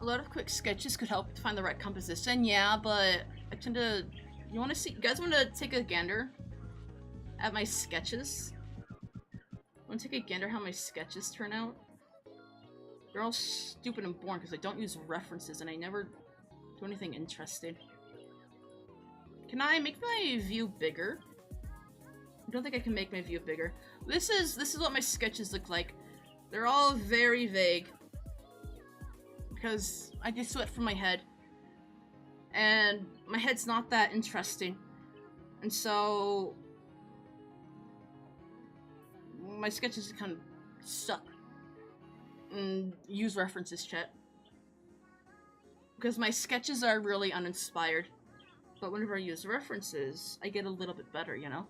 A lot of quick sketches could help to find the right composition, yeah, but I tend to... You guys want to take a gander at my sketches? Want to take a gander how my sketches turn out? They're all stupid and boring because I don't use references and I never do anything interesting. Can I make my view bigger? I don't think I can make my view bigger. This is what my sketches look like. They're all very vague. Because I just do it from my head. And my head's not that interesting. And so... my sketches kind of suck. And use references, chat. Because my sketches are really uninspired. But whenever I use references, I get a little bit better, you know?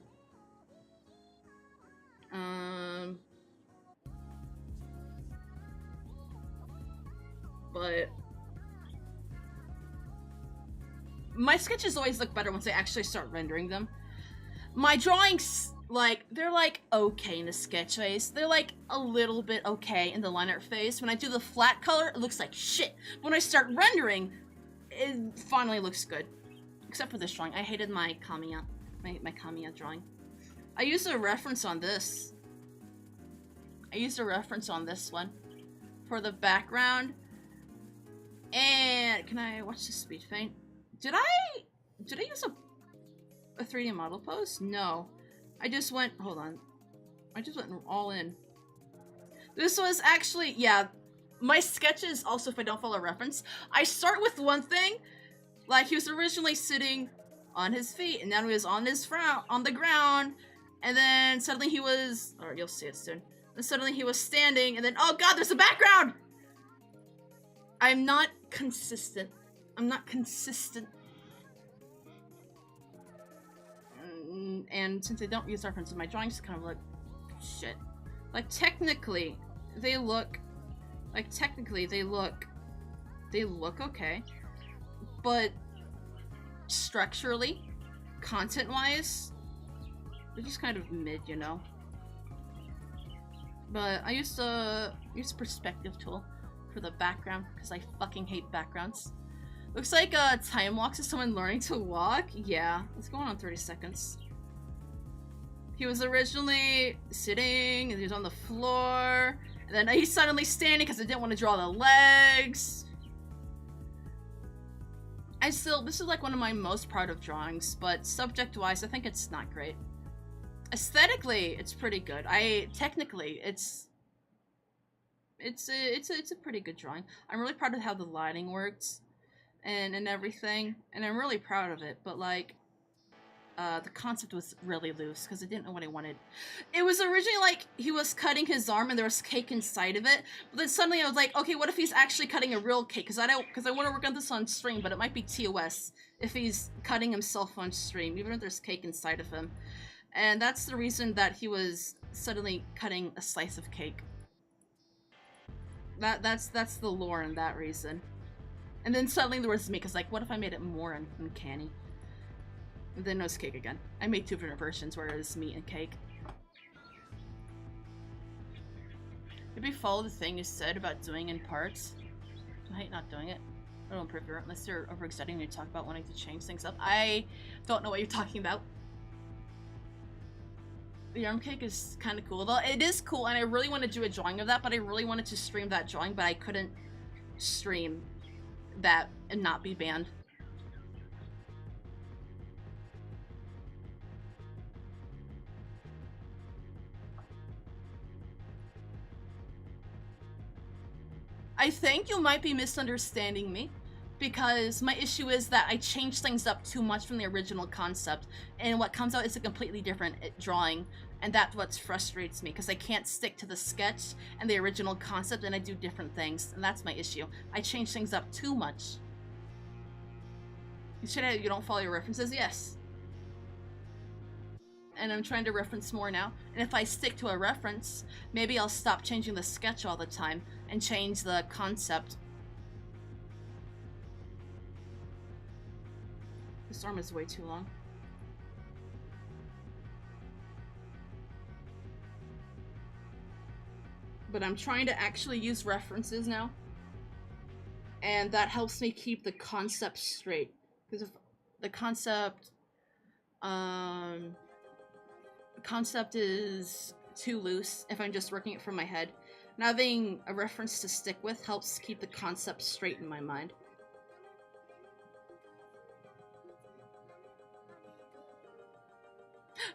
But my sketches always look better once I actually start rendering them. My drawings, like, they're like okay in the sketch phase. They're like a little bit okay in the line art phase. When I do the flat color, it looks like shit. When I start rendering, it finally looks good. Except for this drawing. I hated my Kamiya. My Kamiya drawing. I used a reference on this. I used a reference on this one for the background. And can I watch the speed paint? Did I use a 3D model pose? No. I just went, hold on. I just went all in. This was actually, yeah, my sketches also, if I don't follow reference, I start with one thing, like he was originally sitting on his feet, and then he was on the ground, and then suddenly he was, or you'll see it soon, and suddenly he was standing, and then, oh god, there's a background! I'm not consistent. I'm not consistent. And since I don't use references, my drawings kind of look shit. Like, technically, they look okay. But structurally, content-wise, they're just kind of mid, you know? But I used a perspective tool for the background, because I fucking hate backgrounds. Looks like time walks is someone learning to walk. Yeah, it's going on 30 seconds. He was originally sitting, and he was on the floor, and then he's suddenly standing because I didn't want to draw the legs. this is like one of my most proud of drawings, but subject-wise, I think it's not great. Aesthetically, it's pretty good. Technically, it's a pretty good drawing. I'm really proud of how the lighting works and everything, and I'm really proud of it, but like, the concept was really loose because I didn't know what I wanted. It was originally like he was cutting his arm and there was cake inside of it, but then suddenly I was like, okay, what if he's actually cutting a real cake? Because I want to work on this on stream, but it might be TOS if he's cutting himself on stream, even if there's cake inside of him. And that's the reason that he was suddenly cutting a slice of cake. That's the lore and that reason. And then suddenly there was me, because like, what if I made it more uncanny? And then it was cake again. I made 2 different versions where it was meat and cake. Maybe follow the thing you said about doing in parts. I hate not doing it. It'll improve your unless you're overexciting and you talk about wanting to change things up. I don't know what you're talking about. The arm cake is kind of cool though. It is cool and I really want to do a drawing of that, but I really wanted to stream that drawing, but I couldn't stream that and not be banned. I think you might be misunderstanding me, because my issue is that I changed things up too much from the original concept, and what comes out is a completely different drawing, and that's what frustrates me, because I can't stick to the sketch and the original concept, and I do different things, and that's my issue. I change things up too much. You said you don't follow your references? Yes. And I'm trying to reference more now. And if I stick to a reference, maybe I'll stop changing the sketch all the time and change the concept. This arm is way too long. But I'm trying to actually use references now. And that helps me keep the concept straight. Because if the concept is too loose if I'm just working it from my head. And having a reference to stick with helps keep the concept straight in my mind.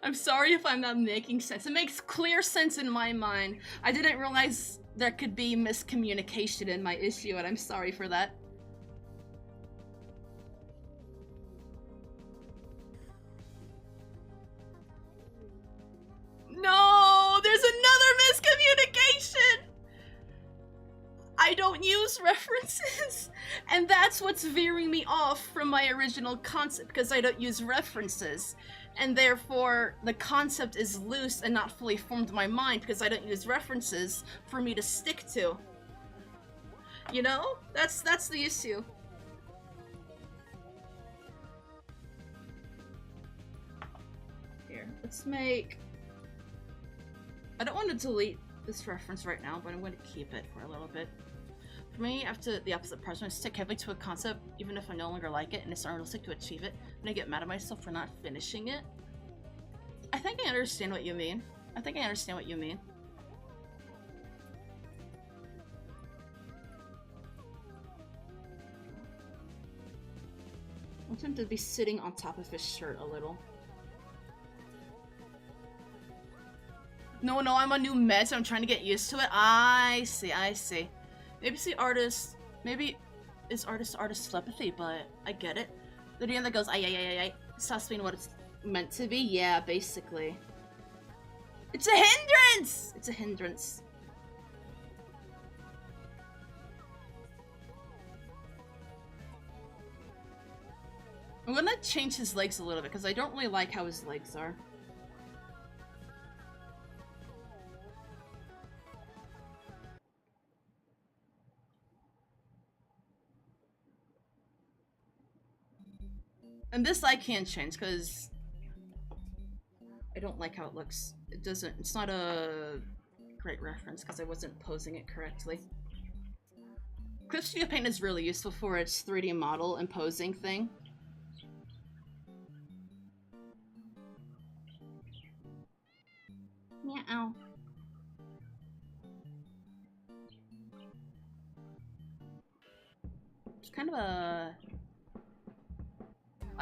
I'm sorry if I'm not making sense. It makes clear sense in my mind. I didn't realize there could be miscommunication in my issue, and I'm sorry for that. No, there's another miscommunication! I don't use references, and that's what's veering me off from my original concept, because I don't use references, and therefore the concept is loose and not fully formed in my mind because I don't use references for me to stick to. You know? That's the issue. Here, let's make... I don't want to delete this reference right now, but I'm going to keep it for a little bit. For me, after the opposite person, I stick heavily to a concept, even if I no longer like it, and it's unrealistic to achieve it, and I get mad at myself for not finishing it. I think I understand what you mean. I think I understand what you mean. I want him to be sitting on top of his shirt a little. No, I'm on new meds, so I'm trying to get used to it. I see. Maybe it's the artist. Maybe it's artist telepathy, but I get it. The DM that goes, ay. Stops being what it's meant to be. Yeah, basically. It's a hindrance! It's a hindrance. I'm gonna change his legs a little bit, because I don't really like how his legs are. And this I can't change because I don't like how it looks. It's not a great reference because I wasn't posing it correctly. Clip Studio Paint is really useful for its 3D model and posing thing. Meow. It's kind of a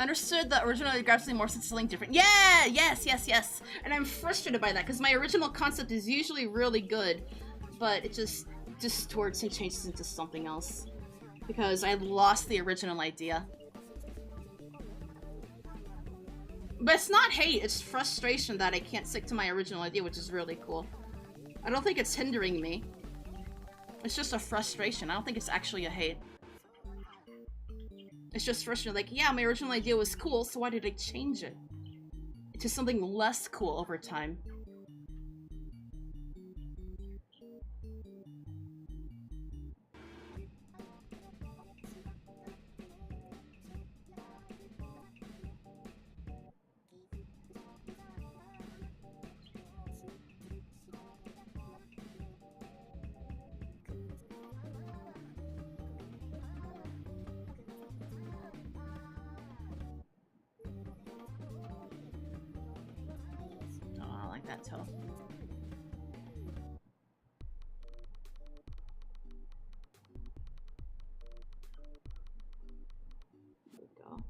I understood the original idea grabs something more sense something different. Yeah! Yes, yes, yes! And I'm frustrated by that, because my original concept is usually really good, but it just distorts and changes into something else. Because I lost the original idea. But it's not hate, it's frustration that I can't stick to my original idea, which is really cool. I don't think it's hindering me. It's just a frustration. I don't think it's actually a hate. It's just frustrating, like, yeah, my original idea was cool, so why did I change it to something less cool over time? That toe. There we go.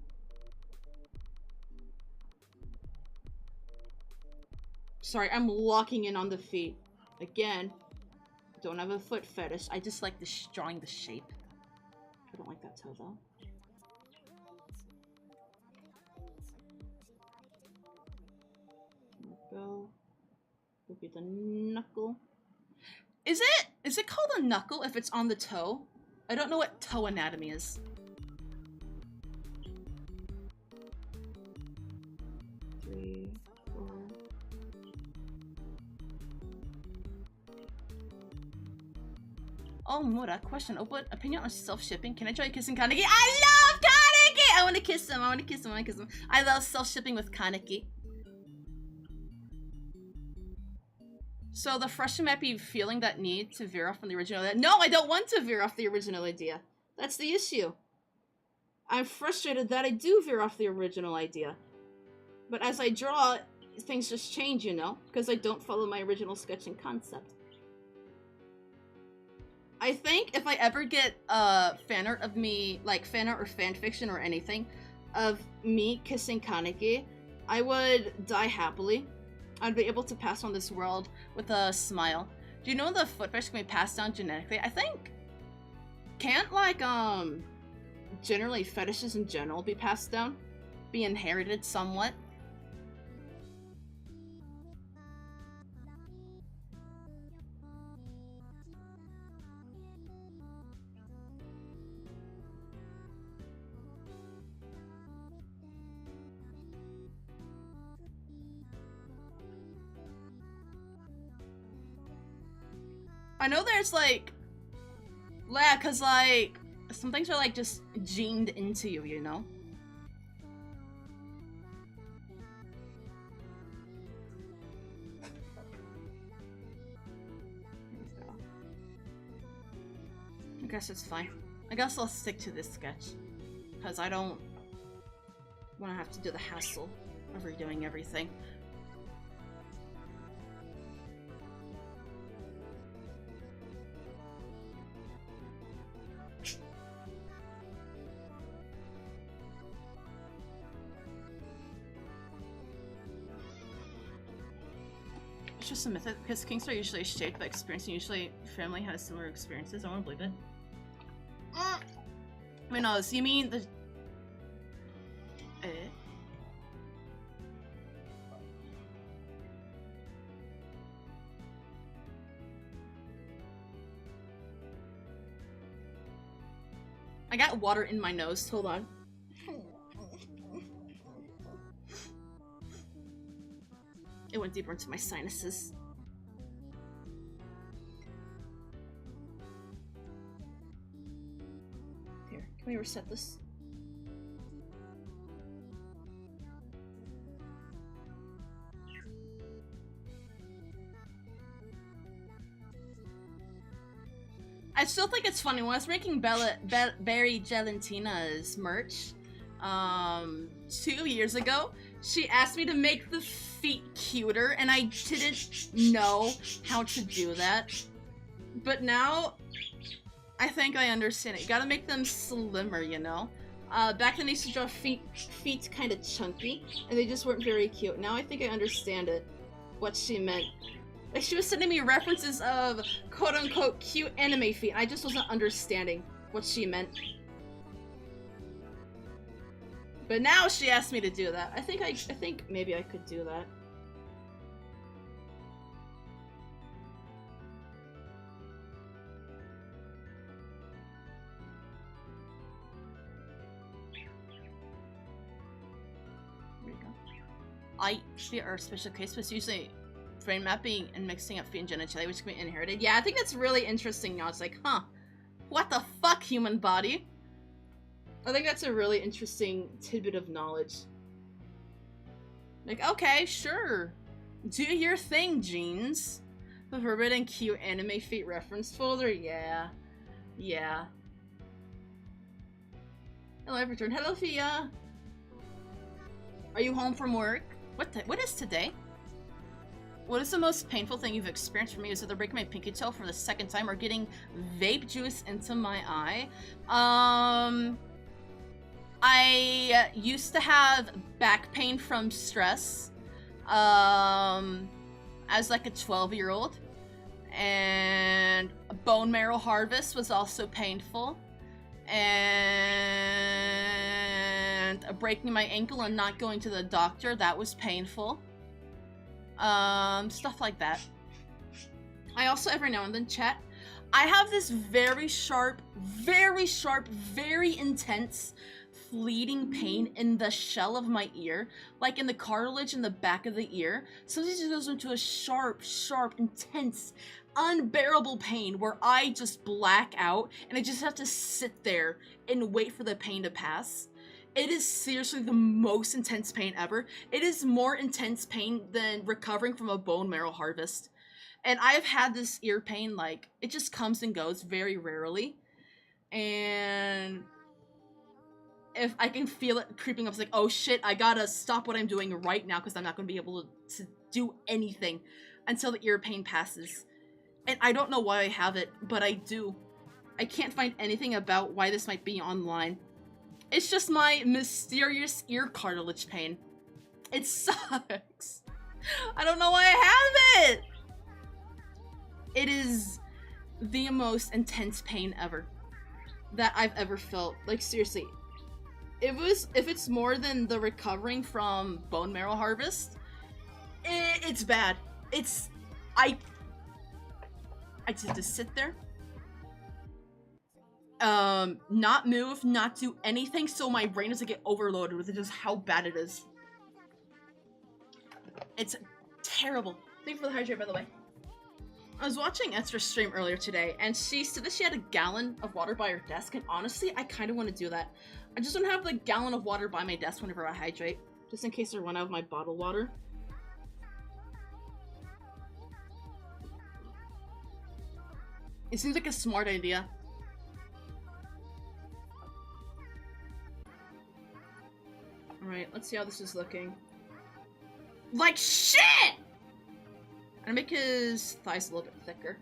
Sorry, I'm locking in on the feet. Again, don't have a foot fetish. I just like drawing the shape. I don't like that toe though. There we go. Would be the knuckle. Is it called a knuckle if it's on the toe? I don't know what toe anatomy is. Three, four. Oh, Muda, question. Open opinion on self-shipping. Can I try kissing Kaneki? I love Kaneki! I want to kiss him. I want to kiss him. I want to kiss him. I love self-shipping with Kaneki. So the frustration might be feeling that need to veer off from the original idea. No, I don't want to veer off the original idea. That's the issue. I'm frustrated that I do veer off the original idea. But as I draw, things just change, you know? Because I don't follow my original sketch and concept. I think if I ever get fan art of me, like fan art or fan fiction or anything, of me kissing Kaneki, I would die happily. I'd be able to pass on this world with a smile. Do you know the foot fetish can be passed down genetically? I think. Can't, like, generally fetishes in general be passed down? Be inherited somewhat? I know there's, like, yeah, cause, like, some things are, like, just gened into you, you know? I guess it's fine. I guess I'll stick to this sketch. Because I don't want to have to do the hassle of redoing everything. It's just a myth because kings are usually shaped by experience, and usually family has similar experiences. I want to believe it. Wait, no, so you mean the... I got water in my nose, hold on. It went deeper into my sinuses. Here, can we reset this? I still think it's funny. When I was making Barry Gelentina's merch 2 years ago, she asked me to make the feet cuter, and I didn't know how to do that. But now, I think I understand it. You gotta make them slimmer, you know? Back then I used to draw feet kind of chunky, and they just weren't very cute. Now I think I understand it, what she meant. Like, she was sending me references of quote-unquote cute anime feet, and I just wasn't understanding what she meant. But now she asked me to do that. I think maybe I could do that. There you go. Feet are a special case, but it's usually brain mapping and mixing up feet and genitalia, which can be inherited. Yeah, I think that's really interesting now. It's like, huh, what the fuck, human body? I think that's a really interesting tidbit of knowledge. Like, okay, sure. Do your thing, Jeans. The forbidden cute anime feet reference folder? Yeah. Yeah. Hello, I've returned. Hello, Fia. Are you home from work? What is today? What is the most painful thing you've experienced? For me is either breaking my pinky toe for the second time or getting vape juice into my eye. I used to have back pain from stress as like a 12-year-old, and bone marrow harvest was also painful, and breaking my ankle and not going to the doctor, that was painful. Stuff like that. I also every now and then chat. I have this very sharp, very intense, fleeting pain in the shell of my ear, like in the cartilage in the back of the ear. Sometimes it goes into a sharp, intense, unbearable pain where I just black out and I just have to sit there and wait for the pain to pass. It is seriously the most intense pain ever. It is more intense pain than recovering from a bone marrow harvest. And I have had this ear pain, like, it just comes and goes very rarely. And if I can feel it creeping up, it's like, oh shit, I gotta stop what I'm doing right now because I'm not gonna be able to do anything until the ear pain passes. And I don't know why I have it, but I do. I can't find anything about why this might be online. It's just my mysterious ear cartilage pain. It sucks. I don't know why I have it. It is the most intense pain ever that I've ever felt. Like, seriously. If it's more than the recovering from bone marrow harvest, it's bad. I just have to sit there. Not move, not do anything, so my brain doesn't get overloaded with just how bad it is. It's terrible. Thank you for the hydrate, by the way. I was watching Esther's stream earlier today, and she said that she had a gallon of water by her desk, and honestly, I kind of want to do that. I just want to have the gallon of water by my desk whenever I hydrate, just in case I run out of my bottled water. It seems like a smart idea. Alright, let's see how this is looking. Like shit! I'm gonna make his thighs a little bit thicker.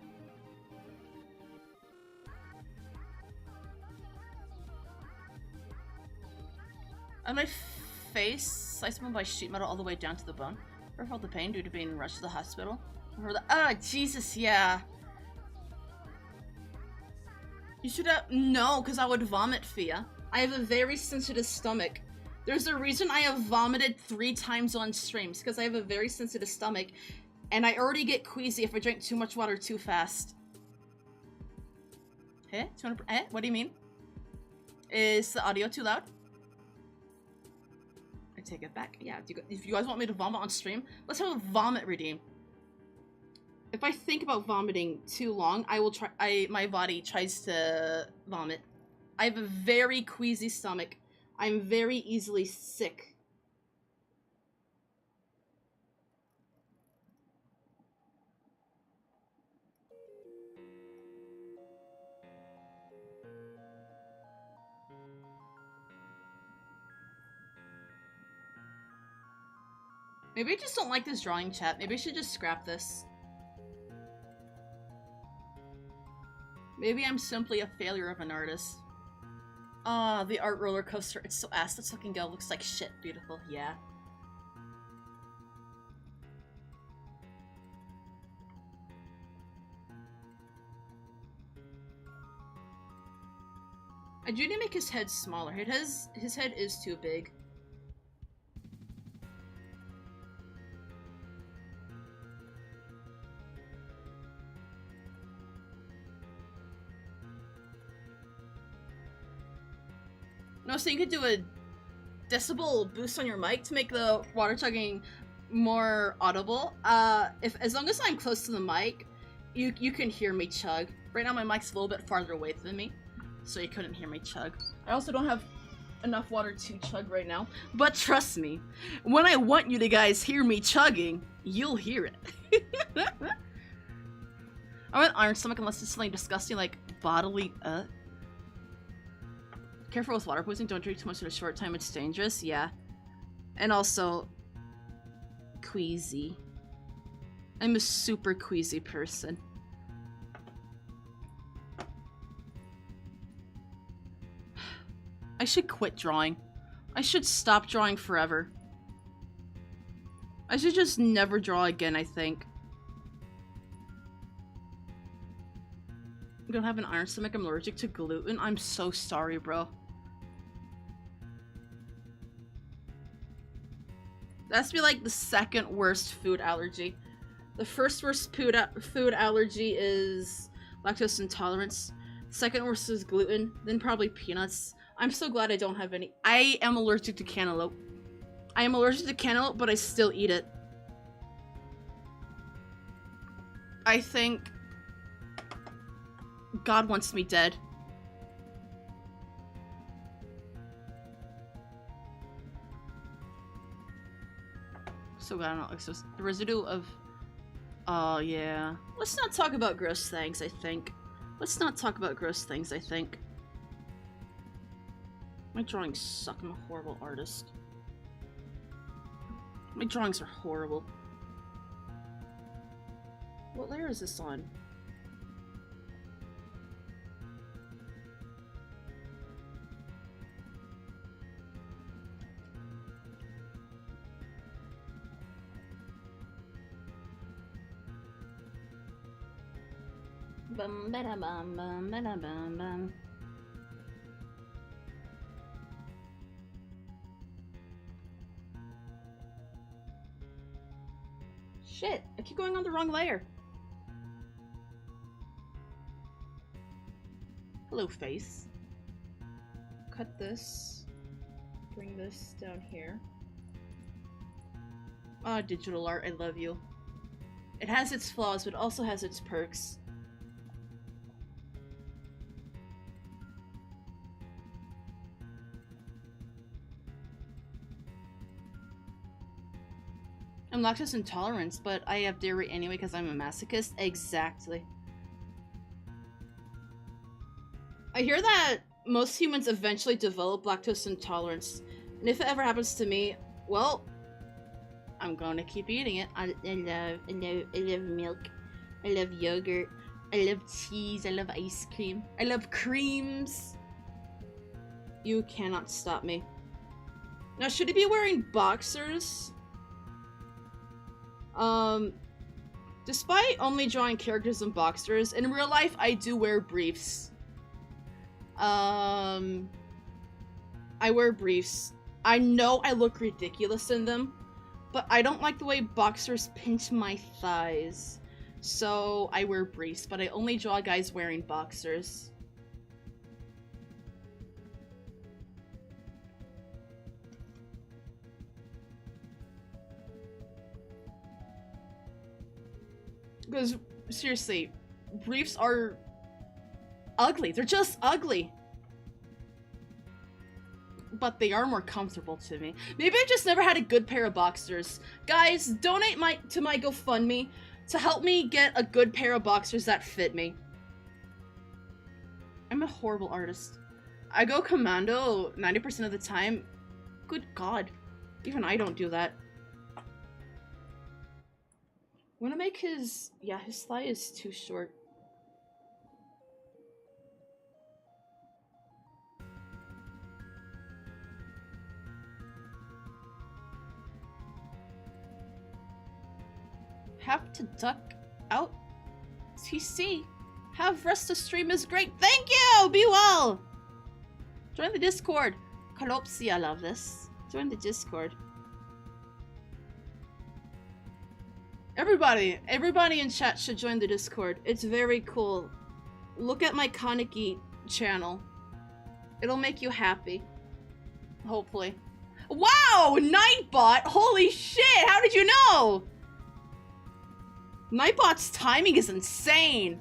On my face, sliced by sheet metal all the way down to the bone. Ever felt the pain due to being rushed to the hospital? Jesus, yeah. You should have- No, because I would vomit, Fia. I have a very sensitive stomach. There's a reason I have vomited 3 times on streams, because I have a very sensitive stomach, and I already get queasy if I drink too much water too fast. Eh? What do you mean? Is the audio too loud? I take it back. Yeah, if you guys want me to vomit on stream, let's have a vomit redeem. If I think about vomiting too long, my body tries to vomit. I have a very queasy stomach. I'm very easily sick. Maybe I just don't like this drawing, chat. Maybe I should just scrap this. Maybe I'm simply a failure of an artist. Ah, the art roller coaster. It's so ass. Let's fucking go. Looks like shit. Beautiful. Yeah. I do need to make his head smaller. His head is too big. No, so you could do a decibel boost on your mic to make the water chugging more audible. As long as I'm close to the mic, you can hear me chug. Right now my mic's a little bit farther away than me, so you couldn't hear me chug. I also don't have enough water to chug right now, but trust me, when I want you to guys hear me chugging, you'll hear it. I want iron stomach unless it's something disgusting like bodily Careful with water poisoning, don't drink too much in a short time, it's dangerous, yeah. And also, queasy. I'm a super queasy person. I should quit drawing. I should stop drawing forever. I should just never draw again, I think. I don't have an iron stomach, I'm allergic to gluten. I'm so sorry, bro. That's be like the second worst food allergy. The first worst food allergy is lactose intolerance. Second worst is gluten, then probably peanuts. I'm so glad I don't have any. I am allergic to cantaloupe. I am allergic to cantaloupe, but I still eat it. I think God wants me dead. So glad I'm not like so. The residue of. Oh yeah. Let's not talk about gross things. I think. Let's not talk about gross things. I think. My drawings suck. I'm a horrible artist. My drawings are horrible. What layer is this on? Bum ba da bum bum ba da bum bum. Shit, I keep going on the wrong layer. Hello, face. Cut this. Bring this down here. Ah, digital art, I love you. It has its flaws, but also has its perks. I'm lactose intolerant, but I have dairy anyway because I'm a masochist. Exactly. I hear that most humans eventually develop lactose intolerance, and if it ever happens to me, well, I'm gonna keep eating it. I love milk. I love yogurt. I love cheese. I love ice cream. I love creams. You cannot stop me. Now, should he be wearing boxers? Despite only drawing characters in boxers, in real life I do wear briefs. I wear briefs. I know I look ridiculous in them, but I don't like the way boxers pinch my thighs. So I wear briefs, but I only draw guys wearing boxers. Because, seriously, briefs are ugly. They're just ugly. But they are more comfortable to me. Maybe I just never had a good pair of boxers. Guys, donate to my GoFundMe to help me get a good pair of boxers that fit me. I'm a horrible artist. I go commando 90% of the time. Good God. Even I don't do that. I'm gonna make his... yeah, his thigh is too short. Have to duck out. TC. Have rest to stream is great. Thank you! Be well! Join the Discord. Kalopsi, I love this. Join the Discord. Everybody in chat should join the Discord. It's very cool. Look at my Kaneki channel. It'll make you happy. Hopefully. Wow! Nightbot! Holy shit! How did you know? Nightbot's timing is insane.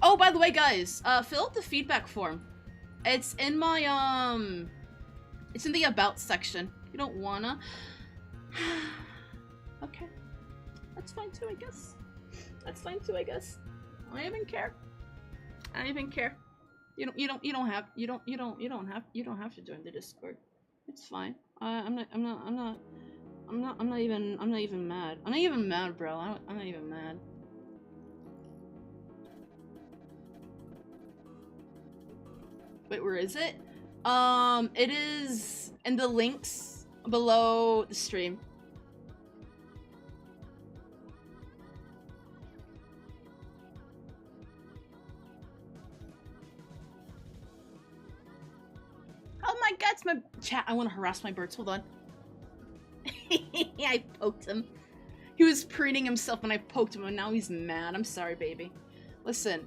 Oh, by the way, guys, fill out the feedback form. It's in my, it's in the about section. You don't wanna? Okay. That's fine too, I guess. That's fine too, I guess. I don't even care. I don't even care. You don't have to join the Discord. It's fine. I'm not even mad. I'm not even mad, bro. I'm not even mad. Wait, where is it? It is in the links below the stream. Oh my god, it's my chat. I want to harass my birds. Hold on. I poked him. He was preening himself and I poked him and now he's mad. I'm sorry, baby. Listen.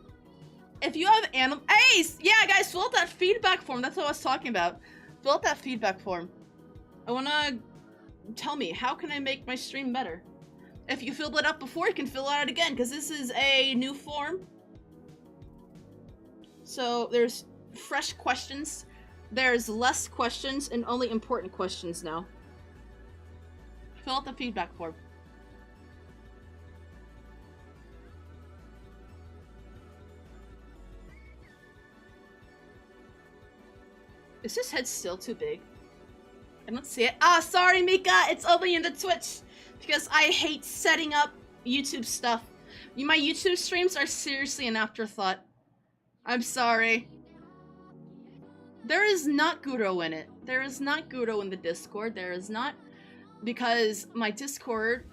If you have animal- Hey! Yeah, guys, fill out that feedback form. That's what I was talking about. Fill out that feedback form. I wanna... Tell me, how can I make my stream better? If you filled it out before, you can fill it out again, because this is a new form. So, there's fresh questions. There's less questions and only important questions now. Fill out the feedback form. Is his head still too big? I don't see it. Ah, sorry, Mika! It's only in the Twitch! Because I hate setting up YouTube stuff. My YouTube streams are seriously an afterthought. I'm sorry. There is not Guro in it. There is not Guro in the Discord. There is not. Because my Discord,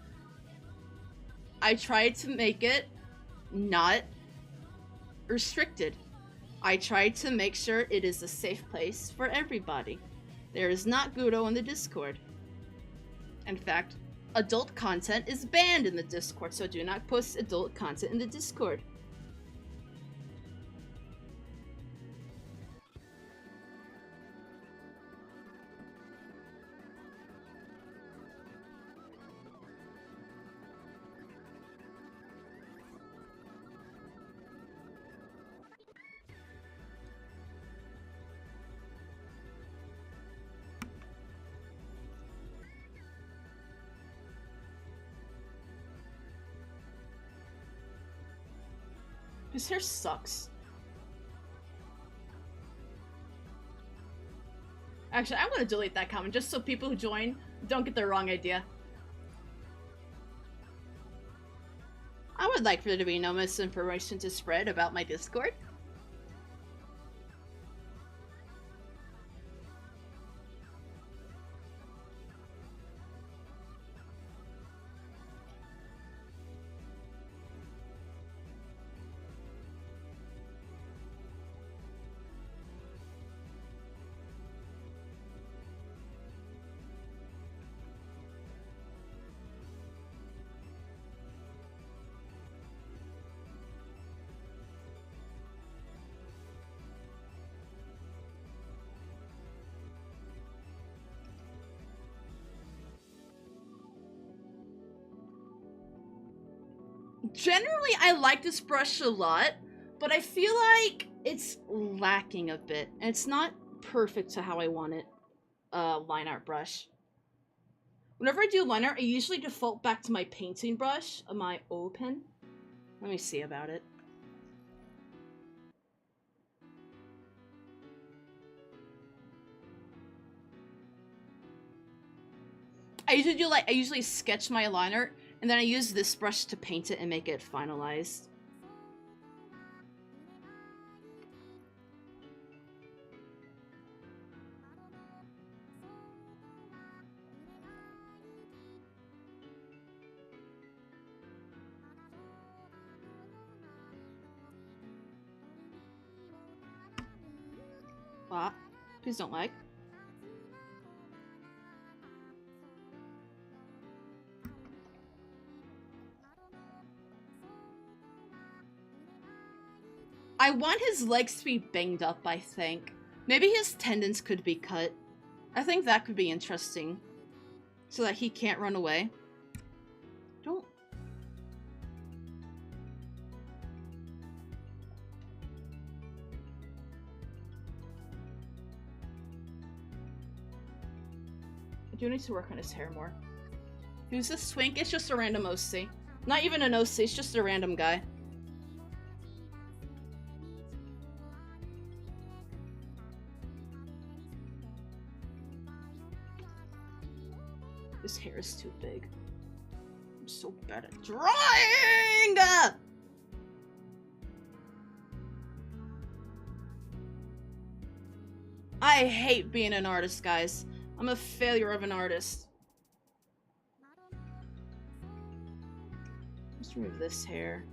I tried to make it not restricted. I tried to make sure it is a safe place for everybody. There is not Guro in the Discord. In fact, adult content is banned in the Discord, so do not post adult content in the Discord. His hair sucks. Actually, I'm gonna delete that comment just so people who join don't get the wrong idea. I would like for there to be no misinformation to spread about my Discord. Generally, I like this brush a lot, but I feel like it's lacking a bit. And it's not perfect to how I want it, line art brush. Whenever I do line art, I usually default back to my painting brush, my O pen. Let me see about it. I usually sketch my line art, and then I use this brush to paint it and make it finalized. What? Please don't lag. I want his legs to be banged up, I think. Maybe his tendons could be cut. I think that could be interesting. So that he can't run away. Don't... I do need to work on his hair more. Who's this twink? It's just a random OC. Not even an OC, it's just a random guy. His hair is too big. I'm so bad at drawing! I hate being an artist, guys. I'm a failure of an artist. Let's remove this hair.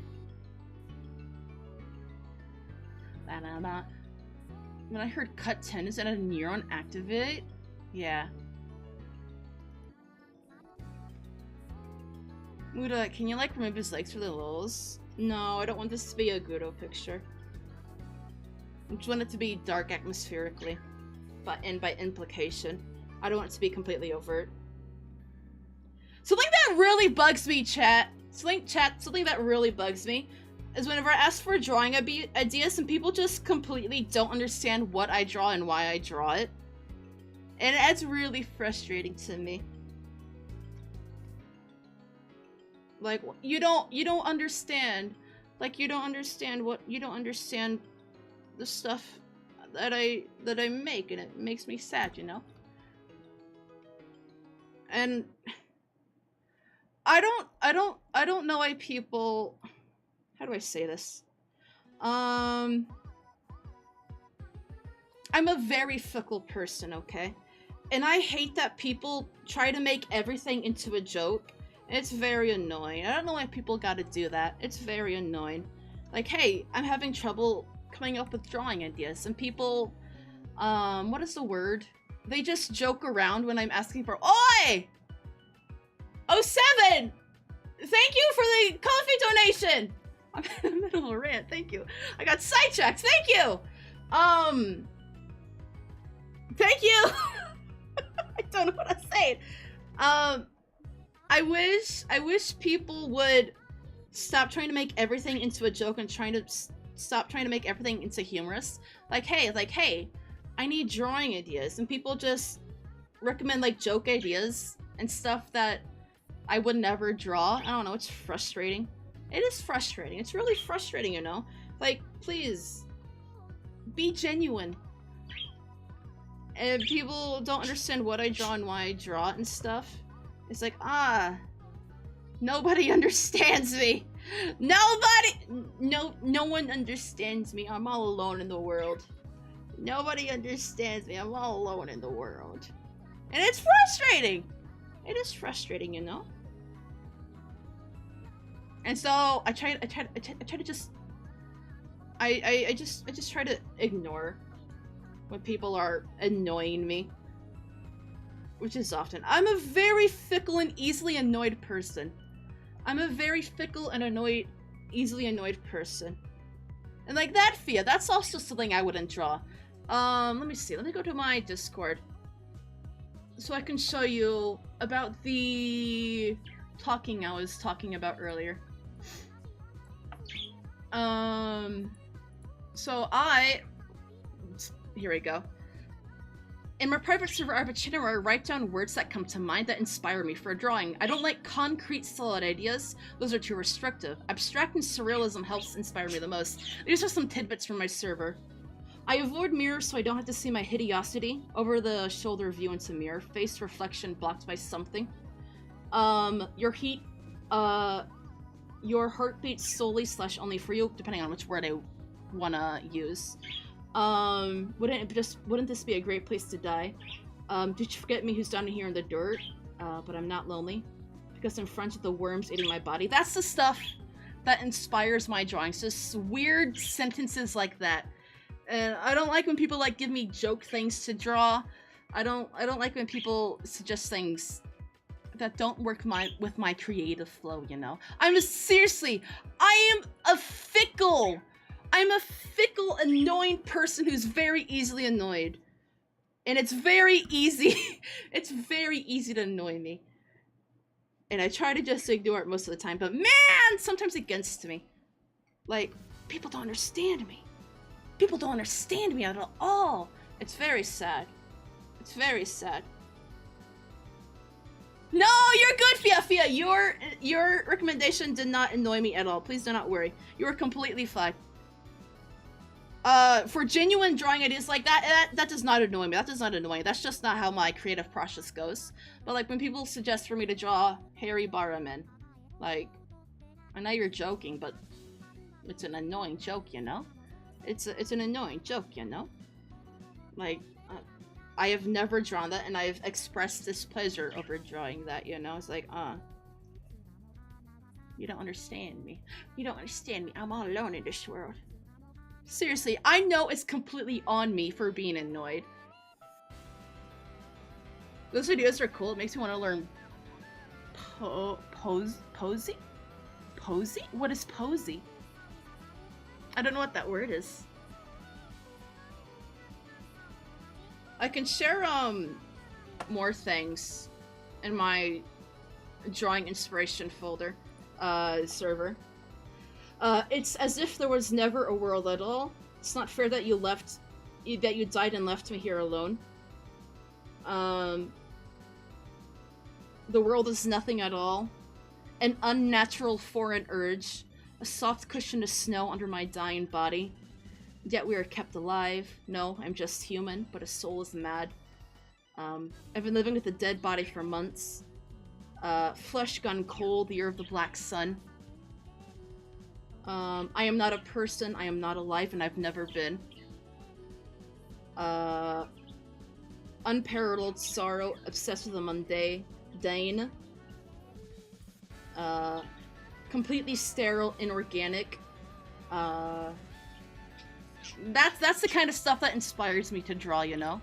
When I heard cut 10, is that a neuron activate? Yeah. Muda, can you like remove his legs for the lols? No, I don't want this to be a Gudo picture. I just want it to be dark atmospherically. And by implication. I don't want it to be completely overt. Something that really bugs me, chat. Something that really bugs me is whenever I ask for drawing ideas and people just completely don't understand what I draw and why I draw it. And it's really frustrating to me. Like, you don't understand. Like, you don't understand the stuff that I make, and it makes me sad, you know? And I don't know why people, how do I say this? I'm a very fickle person, okay? And I hate that people try to make everything into a joke. It's very annoying. I don't know why people gotta do that. It's very annoying. Like, hey, I'm having trouble coming up with drawing ideas, and people, what is the word? They just joke around when I'm asking for, Oi! 07! Thank you for the coffee donation! I'm in the middle of a rant, thank you. I got sidetracked, thank you! Thank you! I don't know what I'm saying. I wish people would stop trying to make everything into a joke and stop trying to make everything into humorous. Like, hey, I need drawing ideas, and people just recommend like joke ideas and stuff that I would never draw. I don't know, it's frustrating. It is frustrating. It's really frustrating, you know? Like, please, be genuine. And people don't understand what I draw and why I draw it and stuff. It's like, nobody understands me. No one understands me. I'm all alone in the world. Nobody understands me. I'm all alone in the world. And it's frustrating. It is frustrating, you know? And so I try to just I just try to ignore when people are annoying me. Which is often. I'm a very fickle and easily annoyed person. I'm a very fickle and easily annoyed person. And like that, Fia, that's also something I wouldn't draw. Let me see. Let me go to my Discord. So I can show you about the talking I was talking about earlier. Here we go. In my private server, I have a channel where I write down words that come to mind that inspire me for a drawing. I don't like concrete, solid ideas. Those are too restrictive. Abstract and surrealism helps inspire me the most. These are some tidbits from my server. I avoid mirrors so I don't have to see my hideosity. Over the shoulder view into mirror. Face reflection blocked by something. Your heat, your heartbeat solely / only for you, depending on which word I wanna use. Wouldn't this be a great place to die? Did you forget me who's down here in the dirt? But I'm not lonely. Because I'm friends with the worms eating my body. That's the stuff that inspires my drawings. Just weird sentences like that. And I don't like when people like give me joke things to draw. I don't like when people suggest things that don't work with my creative flow, you know? Seriously, I'm a fickle, annoying person who's very easily annoyed. And it's very easy, it's very easy to annoy me. And I try to just ignore it most of the time, but man, sometimes it gets to me. Like, people don't understand me. People don't understand me at all. It's very sad. It's very sad. No, you're good, Fia. Your recommendation did not annoy me at all. Please do not worry. You were completely fine. For genuine drawing ideas like that does not annoy me. That does not annoy me. That's just not how my creative process goes. But like when people suggest for me to draw Harry Barraman, like, I know you're joking, but it's an annoying joke, you know? It's an annoying joke, you know? Like, I have never drawn that, and I've expressed displeasure over drawing that, you know? It's like, you don't understand me. You don't understand me. I'm all alone in this world. Seriously, I know it's completely on me for being annoyed. Those videos are cool. It makes me want to learn posy? Posy? What is posy? I don't know what that word is. I can share more things in my drawing inspiration folder server. It's as if there was never a world at all. It's not fair that you died and left me here alone. The world is nothing at all. An unnatural foreign urge. A soft cushion of snow under my dying body. Yet we are kept alive. No, I'm just human, but a soul is mad. I've been living with a dead body for months. Flesh gone cold, the year of the black sun. I am not a person, I am not alive, and I've never been. Unparalleled sorrow, obsessed with the mundane. Completely sterile, inorganic. That's the kind of stuff that inspires me to draw, you know?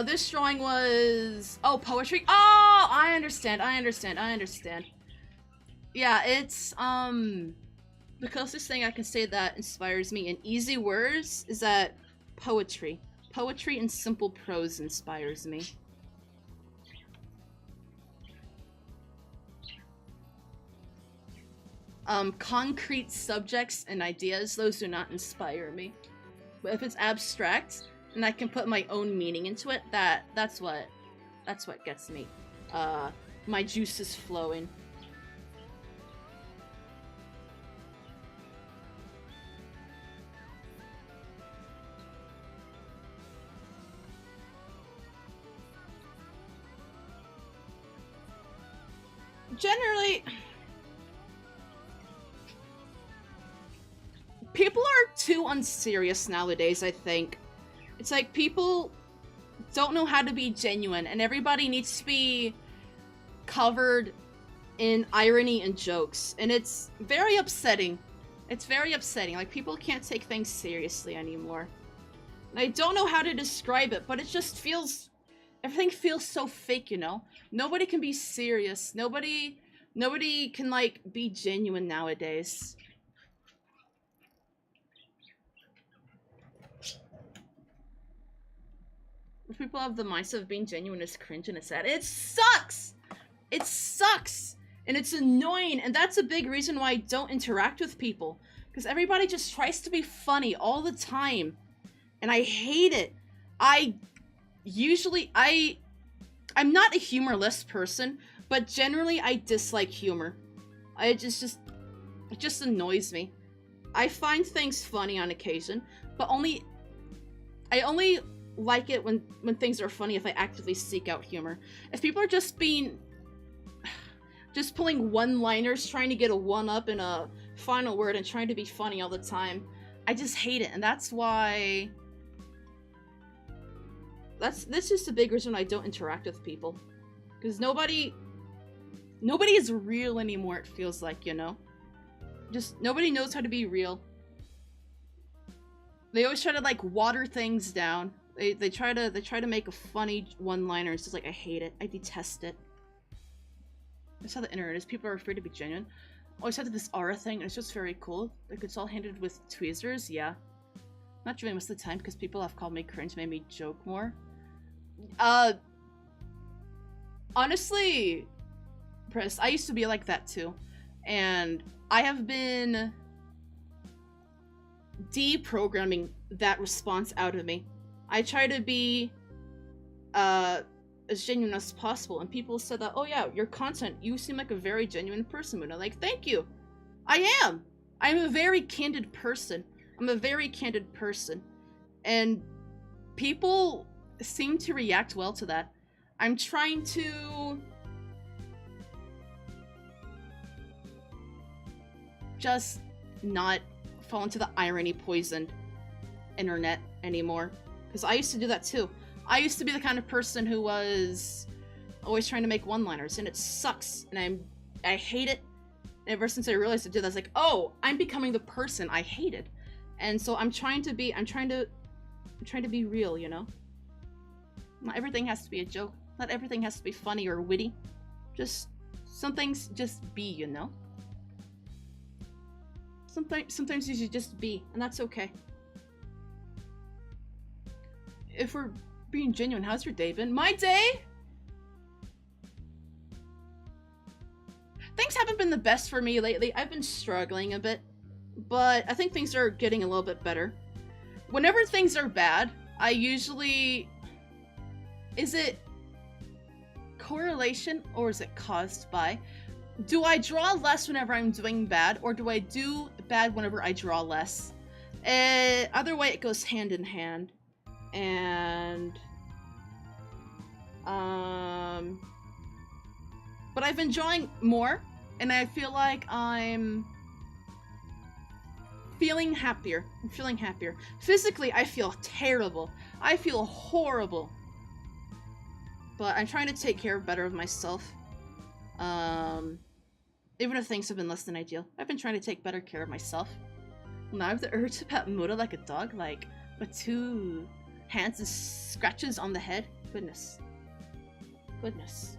This drawing was... Oh, poetry? Oh, I understand. Yeah, it's, the closest thing I can say that inspires me in easy words is that poetry. Poetry in simple prose inspires me. Concrete subjects and ideas, those do not inspire me. But if it's abstract, and I can put my own meaning into it, that's what gets me. My juices flowing. Generally, people are too unserious nowadays, I think. It's like people don't know how to be genuine, and everybody needs to be covered in irony and jokes, and it's very upsetting. It's very upsetting. Like, people can't take things seriously anymore. And I don't know how to describe it, but it just feels... Everything feels so fake, you know? Nobody can be serious. Nobody can, like, be genuine nowadays. If people have the mindset of being genuine is cringe and it's sad. It sucks! It sucks! And it's annoying, and that's a big reason why I don't interact with people. Because everybody just tries to be funny all the time. And I hate it. I'm not a humorless person, but generally I dislike humor. It just annoys me. I find things funny on occasion, but I only like it when things are funny if I actively seek out humor. If people are just pulling one-liners, trying to get a one-up in a final word and trying to be funny all the time, I just hate it, and that's why... That's just a big reason I don't interact with people. Because nobody is real anymore, it feels like, you know? Just, nobody knows how to be real. They always try to like water things down. They try to make a funny one-liner. It's just like I hate it. I detest it. That's how the internet is. People are afraid to be genuine. Always had this aura thing, and it's just very cool. Like it's all handled with tweezers. Yeah, not genuine most of the time because people have called me cringe, made me joke more. Honestly, Chris, I used to be like that too, and I have been deprogramming that response out of me. I try to be as genuine as possible, and people said that, oh yeah, your content, you seem like a very genuine person, Muda. Like, thank you. I am. I'm a very candid person. I'm a very candid person. And people seem to react well to that. I'm trying to just not fall into the irony poisoned internet anymore. Because I used to do that too. I used to be the kind of person who was always trying to make one-liners, and it sucks, and I hate it. And ever since I realized to do that, I was like, oh, I'm becoming the person I hated. And so I'm trying to be real, you know? Not everything has to be a joke. Not everything has to be funny or witty. Just some things just be, you know? Sometimes you should just be, and that's okay. If we're being genuine, how's your day been? My day? Things haven't been the best for me lately. I've been struggling a bit, but I think things are getting a little bit better. Whenever things are bad, I usually... Is it correlation or is it caused by? Do I draw less whenever I'm doing bad, or do I do bad whenever I draw less? Either way, it goes hand in hand. And but I've been drawing more, and I feel like I'm feeling happier. I'm feeling happier. Physically, I feel terrible. I feel horrible. But I'm trying to take care better of myself. Even if things have been less than ideal, I've been trying to take better care of myself. Now I have the urge to pet Muda like a dog, like with 2 hands and scratches on the head. Goodness. Goodness.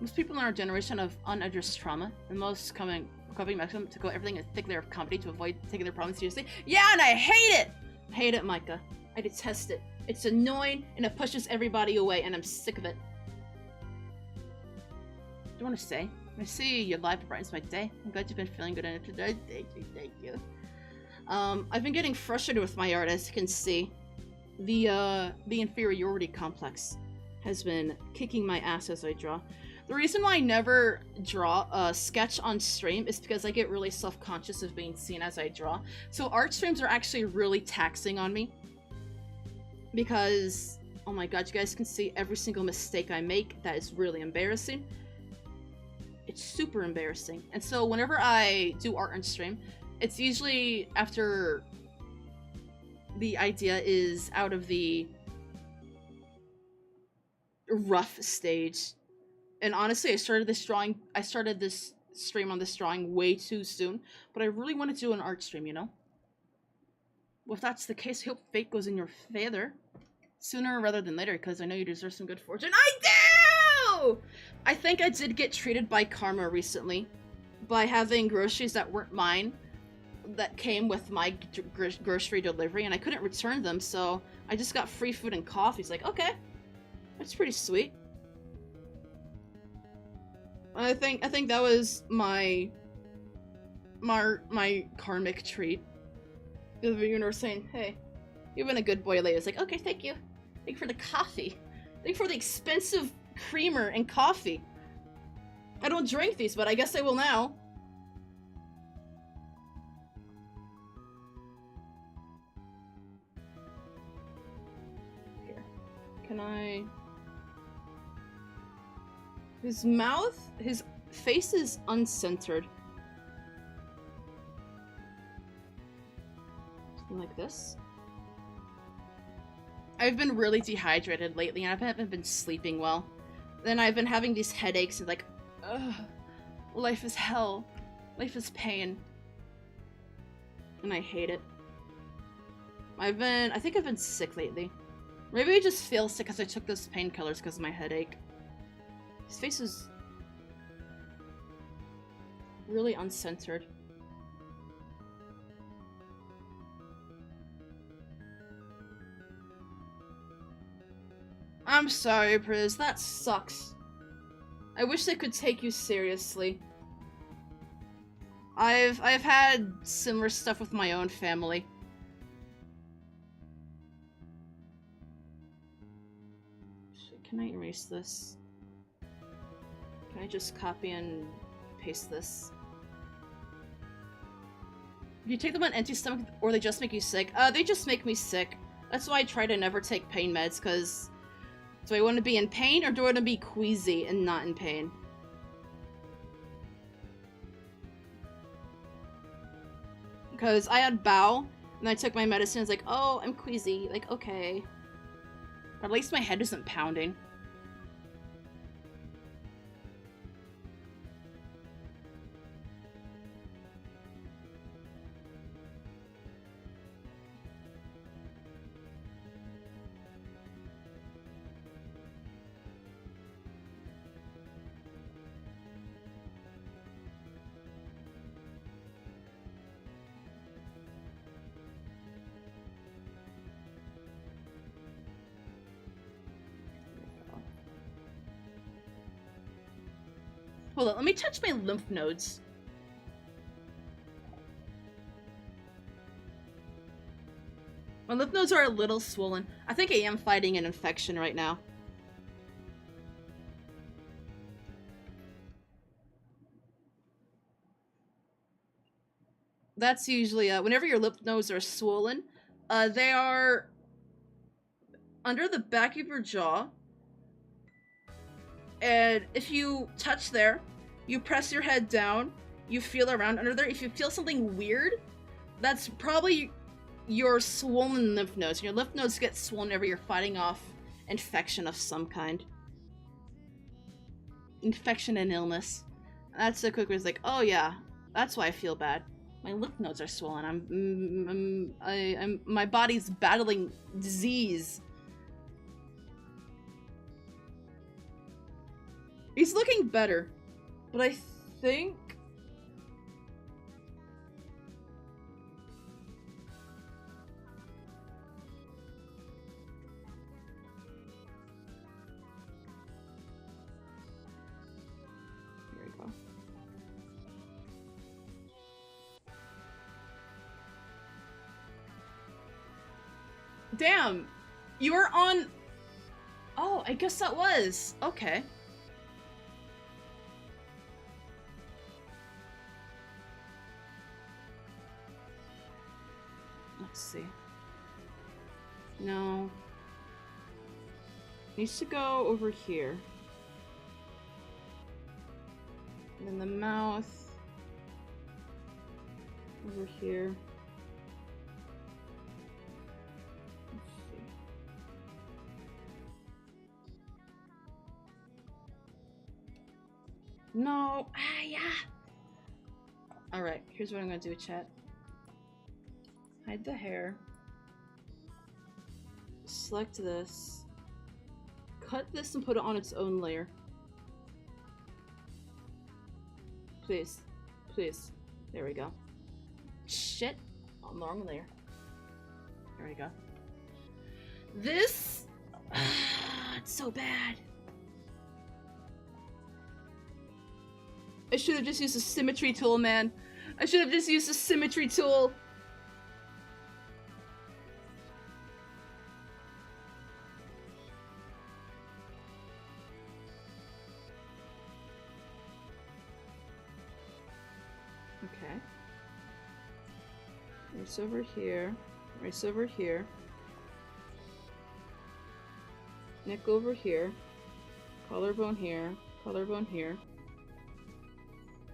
Most people in our generation have unaddressed trauma, and most coping mechanism to go everything in a thick layer of comedy to avoid taking their problems seriously. Yeah, and I hate it! I hate it, Micah. I detest it. It's annoying, and it pushes everybody away, and I'm sick of it. What do you want to say? I see your live brightens my day. I'm glad you've been feeling good in it today. Thank you. I've been getting frustrated with my art, as you can see. The inferiority complex has been kicking my ass as I draw. The reason why I never draw a sketch on stream is because I get really self-conscious of being seen as I draw. So art streams are actually really taxing on me. Because, oh my god, you guys can see every single mistake I make. That is really embarrassing. It's super embarrassing. And so whenever I do art on stream, it's usually after the idea is out of the rough stage. And honestly, I started this stream on this drawing way too soon, but I really want to do an art stream, you know? Well, if that's the case, I hope fate goes in your favor sooner rather than later, because I know you deserve some good fortune. I do! I think I did get treated by karma recently by having groceries that weren't mine that came with my grocery delivery, and I couldn't return them, so I just got free food and coffee. It's like, okay, that's pretty sweet. I think that was my karmic treat. The universe saying, hey, you've been a good boy lately. It's like, okay, thank you. Thank you for the coffee. Thank you for the expensive creamer and coffee. I don't drink these, but I guess I will now. Here. Can I... His mouth, his face is uncentered. Something like this. I've been really dehydrated lately, and I haven't been sleeping well. Then I've been having these headaches and like, ugh, life is hell. Life is pain. And I hate it. I think I've been sick lately. Maybe I just feel sick because I took those painkillers because of my headache. His face is really uncentered. I'm sorry, Priz. That sucks. I wish they could take you seriously. I've had similar stuff with my own family. Can I erase this? Can I just copy and paste this? If you take them on empty stomach, or they just make you sick? They just make me sick. That's why I try to never take pain meds, because do I want to be in pain, or do I want to be queasy and not in pain? Because I had bowel, and I took my medicine, it's like, oh, I'm queasy. Like, okay. At least my head isn't pounding. Hold on, let me touch my lymph nodes. My lymph nodes are a little swollen. I think I am fighting an infection right now. That's usually, whenever your lymph nodes are swollen, they are under the back of your jaw. And if you touch there, you press your head down, you feel around under there. If you feel something weird, that's probably your swollen lymph nodes. Your lymph nodes get swollen whenever you're fighting off infection of some kind. Infection and illness. That's the quick way. It's like, oh yeah, that's why I feel bad. My lymph nodes are swollen. My body's battling disease. He's looking better, but I think... Here we go. Damn! You were on... Oh, I guess that was. Okay. Let's see. No. Needs to go over here. And then the mouth. Over here. Let's see. No. Ah, yeah. Alright, here's what I'm gonna do, chat. Hide the hair. Select this. Cut this and put it on its own layer. Please. Please. There we go. Shit. On the wrong layer. There we go. This... it's so bad. I should have just used a symmetry tool, man. I should have just used a symmetry tool. Okay. Race over here. Race over here. Neck over here. Collarbone here. Collarbone here.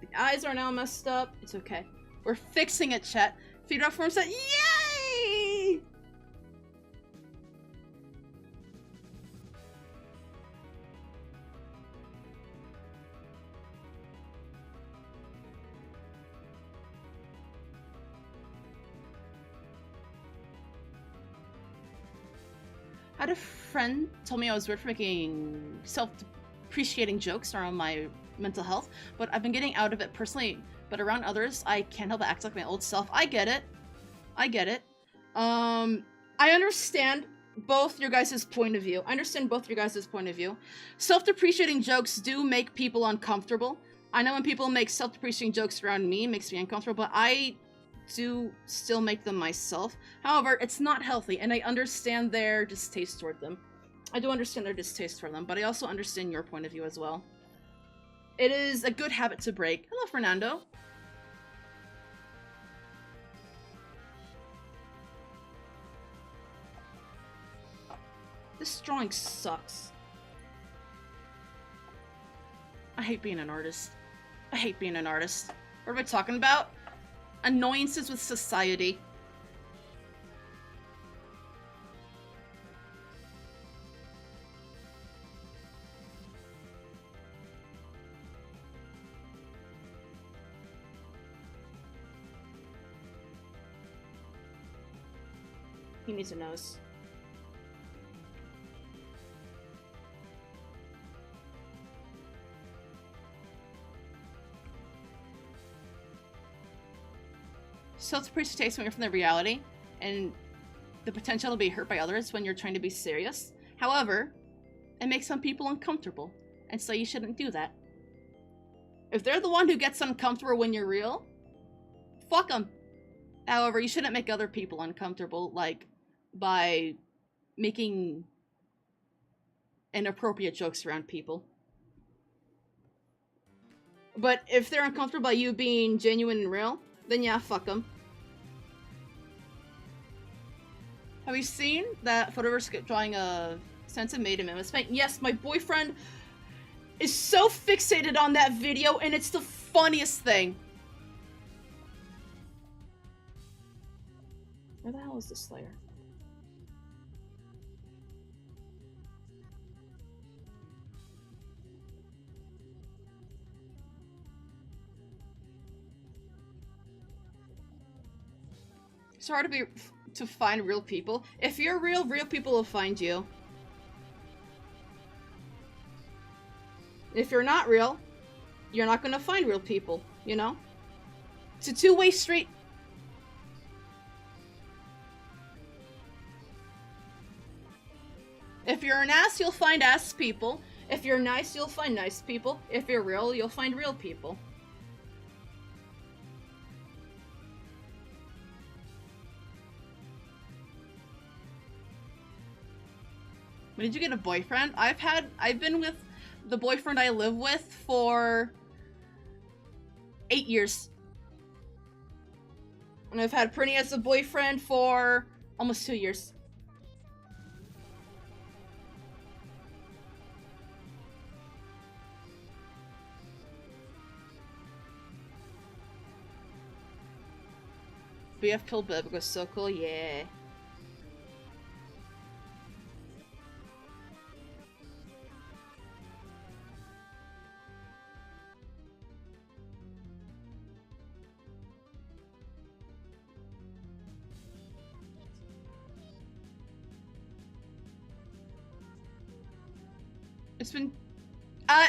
The eyes are now messed up. It's okay. We're fixing it, chat. Feedback form set. Yay! had a friend told me I was weird for making self-depreciating jokes around my mental health, but I've been getting out of it personally. But around others, I can't help but act like my old self. I get it. I get it. I understand both your guys' point of view. Self-depreciating jokes do make people uncomfortable. I know when people make self-depreciating jokes around me, it makes me uncomfortable, but I do still make them myself. However, it's not healthy, and I understand their distaste toward them. I do understand their distaste for them, but I also understand your point of view as well. It is a good habit to break. Hello, Fernando. This drawing sucks. I hate being an artist. I hate being an artist. What am I talking about? Annoyances with society. He needs a nose. Self-depreciation takes away from the reality and the potential to be hurt by others when you're trying to be serious. However, it makes some people uncomfortable, and so you shouldn't do that. If they're the one who gets uncomfortable when you're real, fuck them. However, you shouldn't make other people uncomfortable, like, by making inappropriate jokes around people. But if they're uncomfortable by you being genuine and real, then yeah, fuck them. Have you seen that vtuber drawing a sense of maiden mammoth paint? Yes, my boyfriend is so fixated on that video, and it's the funniest thing. Where the hell is this layer? It's hard to find real people. If you're real, real people will find you. If you're not real, you're not gonna find real people, you know? It's a two-way street. If you're an ass, you'll find ass people. If you're nice, you'll find nice people. If you're real, you'll find real people. When did you get a boyfriend? I've been with the boyfriend I live with for 8 years. And I've had Prinny as a boyfriend for almost 2 years. BF killed Bib was so cool, yeah.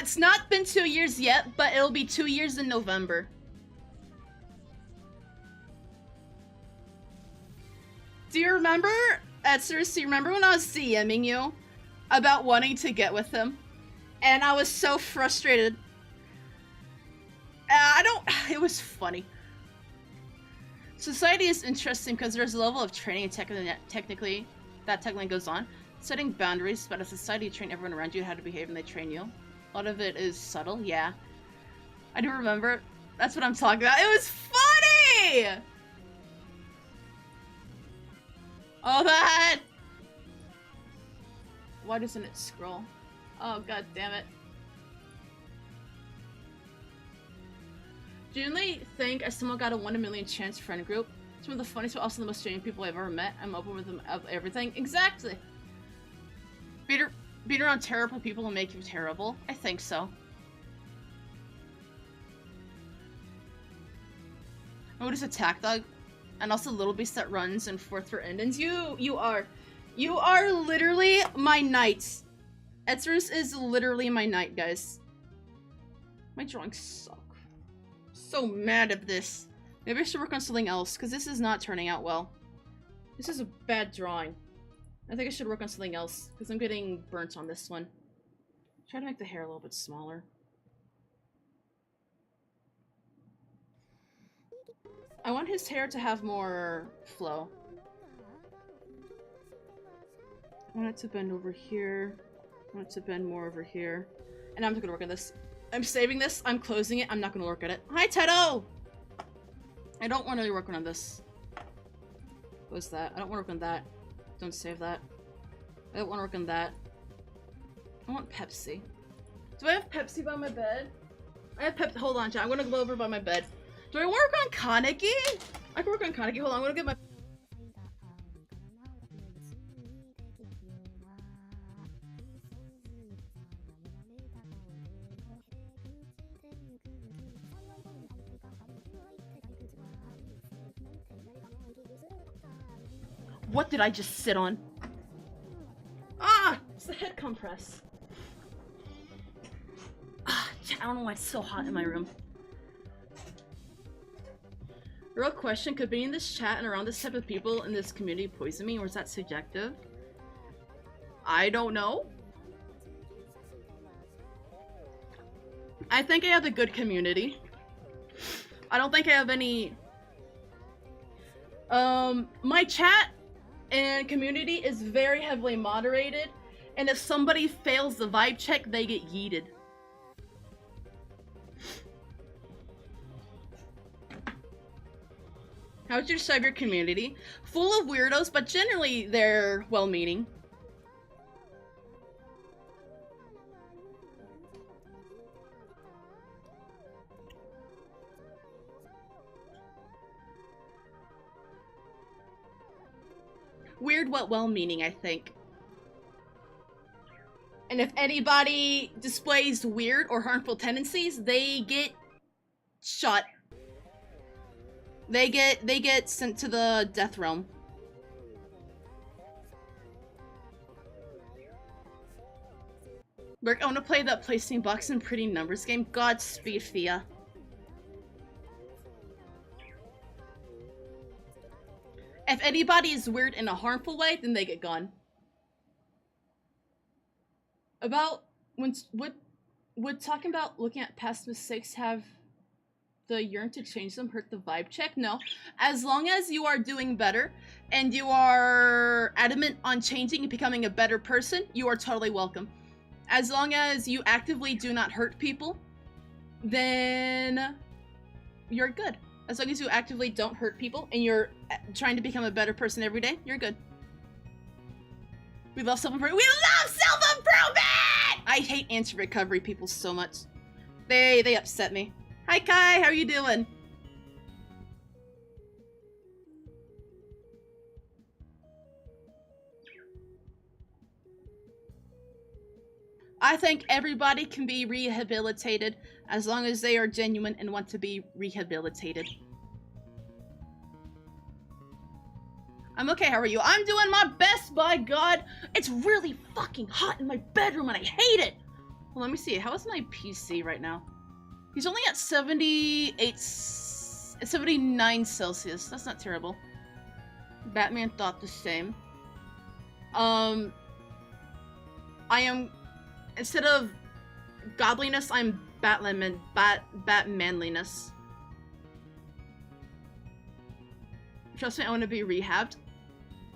It's not been 2 years yet, but it'll be 2 years in November. Do you remember, seriously, remember when I was DMing you about wanting to get with him? And I was so frustrated. It was funny. Society is interesting because there's a level of training and technically goes on. Setting boundaries, but as society, you train everyone around you how to behave and they train you. A lot of it is subtle, yeah. I do remember. That's what I'm talking about. It was funny! Oh, that! Why doesn't it scroll? Oh, god damn it. Genuinely think I somehow got a 1 in a million chance friend group. Some of the funniest but also the most genuine people I've ever met. I'm open with them of everything. Exactly! Being around terrible people will make you terrible. I think so. What is Attack Dog? And also Little Beast that runs in 4th for Indians. You are You are literally my knight. Etzerus is literally my knight, guys. My drawings suck. So mad at this. Maybe I should work on something else, because this is not turning out well. This is a bad drawing. I think I should work on something else, because I'm getting burnt on this one. Try to make the hair a little bit smaller. I want his hair to have more flow. I want it to bend over here. I want it to bend more over here. And I'm not gonna work on this. I'm saving this. I'm closing it. I'm not gonna work at it. Hi, Tedo! I don't want to work on this. What's that? I don't want to work on that. Don't save that. I don't want to work on that. I want Pepsi. Do I have Pepsi by my bed? I have Pepsi. Hold on, chat. I'm gonna go over by my bed. Do I work on Kaneki? I can work on Kaneki. Hold on. I'm gonna get my. What did I just sit on? Ah! It's the head compress. Ah, I don't know why it's so hot in my room. Real question, could being in this chat and around this type of people in this community poison me, or is that subjective? I don't know. I think I have a good community. I don't think I have any... my chat and community is very heavily moderated, and if somebody fails the vibe check, they get yeeted. How would you describe your community? Full of weirdos, but generally they're well-meaning. Weird but well-meaning, I think. And if anybody displays weird or harmful tendencies, they get shot. They get sent to the death realm. Look, I want to play that placing box and pretty numbers game. Godspeed, Fia. If anybody is weird in a harmful way, then they get gone. About would talking about looking at past mistakes have the yearn to change them hurt the vibe check? No. As long as you are doing better and you are adamant on changing and becoming a better person, you are totally welcome. As long as you actively do not hurt people, then you're good. As long as you actively don't hurt people and you're trying to become a better person every day, you're good. We love self-improvement. We love self-improvement! I hate anti-recovery people so much. They upset me. Hi Kai, how are you doing? I think everybody can be rehabilitated as long as they are genuine and want to be rehabilitated. I'm okay, how are you? I'm doing my best, by God! It's really fucking hot in my bedroom and I hate it! Well, let me see, how is my PC right now? He's only at 79 Celsius. That's not terrible. Batman thought the same. I am... Instead of godliness, I'm Batmanliness. Trust me, I want to be rehabbed.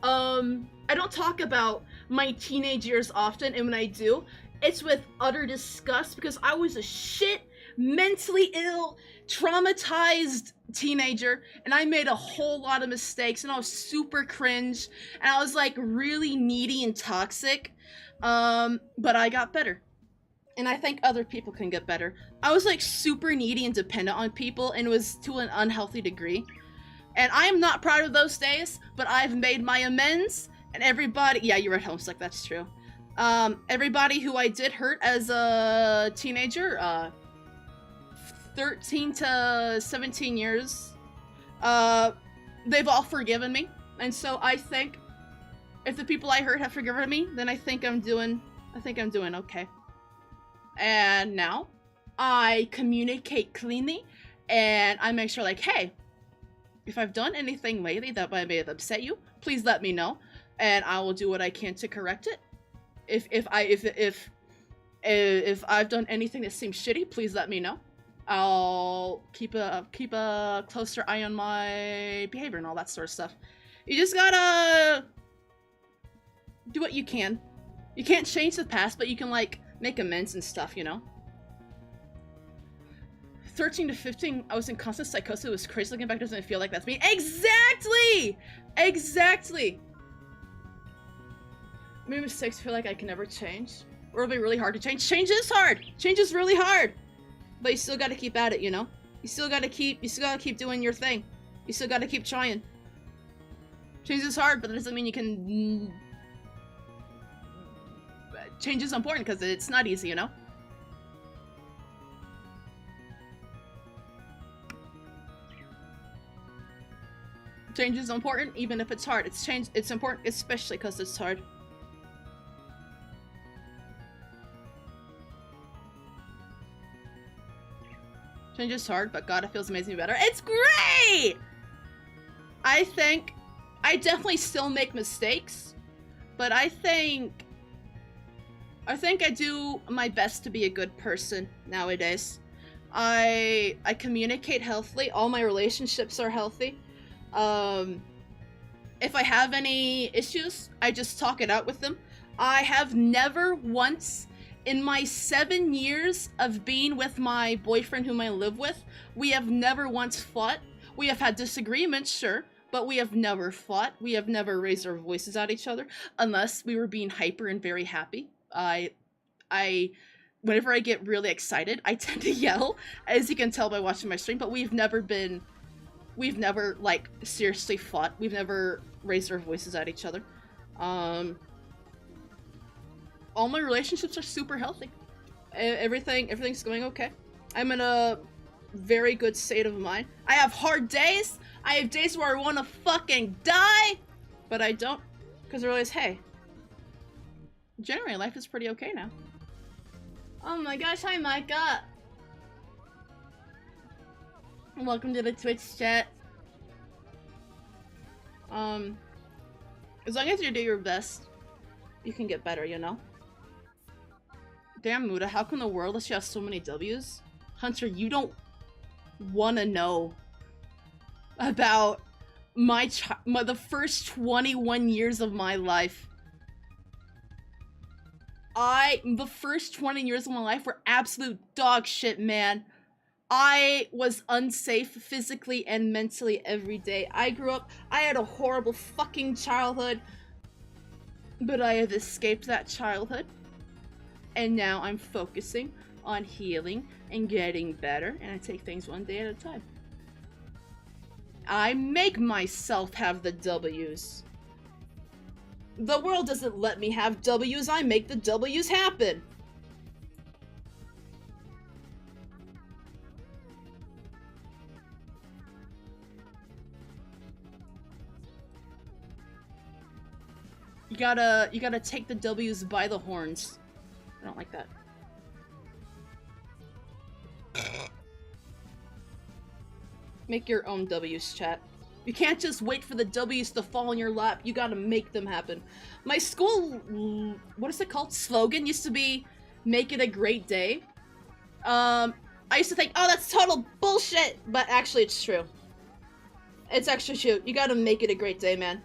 I don't talk about my teenage years often, and when I do, it's with utter disgust because I was a shit, mentally ill, traumatized teenager, and I made a whole lot of mistakes, and I was super cringe, and I was like really needy and toxic. But I got better. And I think other people can get better. I was like super needy and dependent on people, and it was to an unhealthy degree. And I am not proud of those days, but I've made my amends, and everybody— yeah, you're at Homesick, that's true. Everybody who I did hurt as a teenager, 13 to 17 years, they've all forgiven me. And so I think If the people I hurt have forgiven me, then I think I'm doing okay. And now, I communicate cleanly, and I make sure, like, hey, if I've done anything lately that may have upset you, please let me know, and I will do what I can to correct it. If I've done anything that seems shitty, please let me know. I'll keep a closer eye on my behavior and all that sort of stuff. You just gotta do what you can. You can't change the past, but you can, like, make amends and stuff, you know? 13 to 15, I was in constant psychosis. It was crazy. Looking back, doesn't feel like that's me. Exactly! Exactly! I made mistakes, feel like I can never change. Or it'll be really hard to change. Change is hard! Change is really hard! But you still gotta keep at it, you know? You still gotta keep doing your thing. You still gotta keep trying. Change is hard, but that doesn't mean you can... Change is important, because it's not easy, you know? Change is important, even if it's hard. It's important, especially because it's hard. Change is hard, but God, it feels amazingly better. It's great! I think I definitely still make mistakes, but I think I do my best to be a good person nowadays. I communicate healthily. All my relationships are healthy. If I have any issues, I just talk it out with them. I have never once, in my 7 years of being with my boyfriend whom I live with, we have never once fought. We have had disagreements, sure, but we have never fought. We have never raised our voices at each other, unless we were being hyper and very happy. Whenever I get really excited, I tend to yell, as you can tell by watching my stream, but we've never, like, seriously fought. We've never raised our voices at each other. All my relationships are super healthy. Everything's going okay. I'm in a very good state of mind. I have hard days. I have days where I want to fucking die, but I don't, because I realize, hey, generally life is pretty okay now. Oh my gosh, hi Micah! Welcome to the Twitch chat. As long as you do your best, you can get better, you know? Damn, Muda, how come the world lets you have so many W's? Hunter, you don't wanna know about the first 21 years of my life. The first 20 years of my life were absolute dog shit, man. I was unsafe physically and mentally every day. I had a horrible fucking childhood, but I have escaped that childhood. And now I'm focusing on healing and getting better, and I take things one day at a time. I make myself have the W's. The world doesn't let me have W's, I make the W's happen. You gotta take the W's by the horns. I don't like that. Make your own W's, chat. You can't just wait for the W's to fall in your lap. You gotta make them happen. My school, what is it called? Slogan used to be, make it a great day. I used to think, oh, that's total bullshit, but actually it's true. It's actually true. You gotta make it a great day, man.